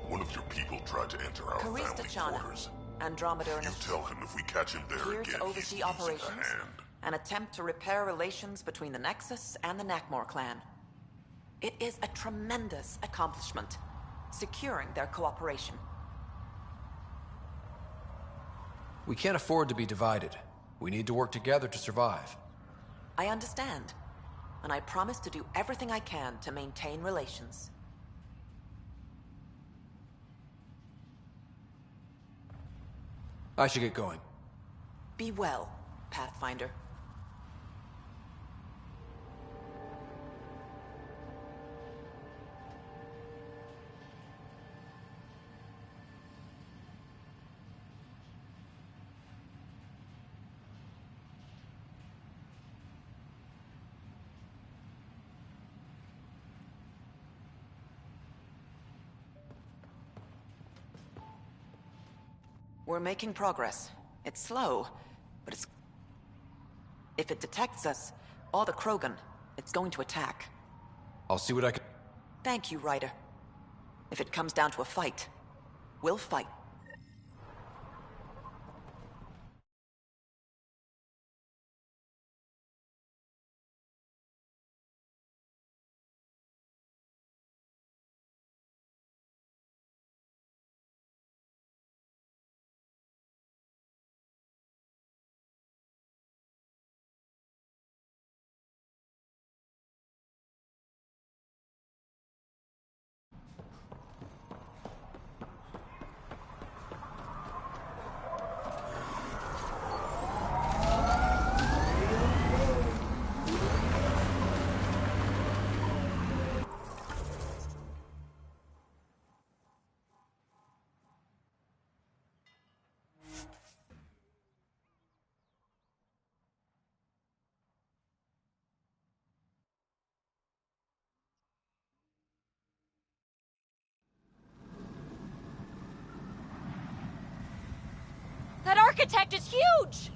One of your people tried to enter our family quarters. Andromeda and You tell him if we catch him there here again, to oversee he's operations, losing a hand. an attempt to repair relations between the Nexus and the Nakmor clan. It is a tremendous accomplishment, securing their cooperation. We can't afford to be divided. We need to work together to survive. I understand, and I promise to do everything I can to maintain relations. I should get going. Be well, Pathfinder. We're making progress. It's slow, but it's... If it detects us, all the Krogan, it's going to attack. I'll see what I can... Thank you, Ryder. If it comes down to a fight, we'll fight. That architect is huge!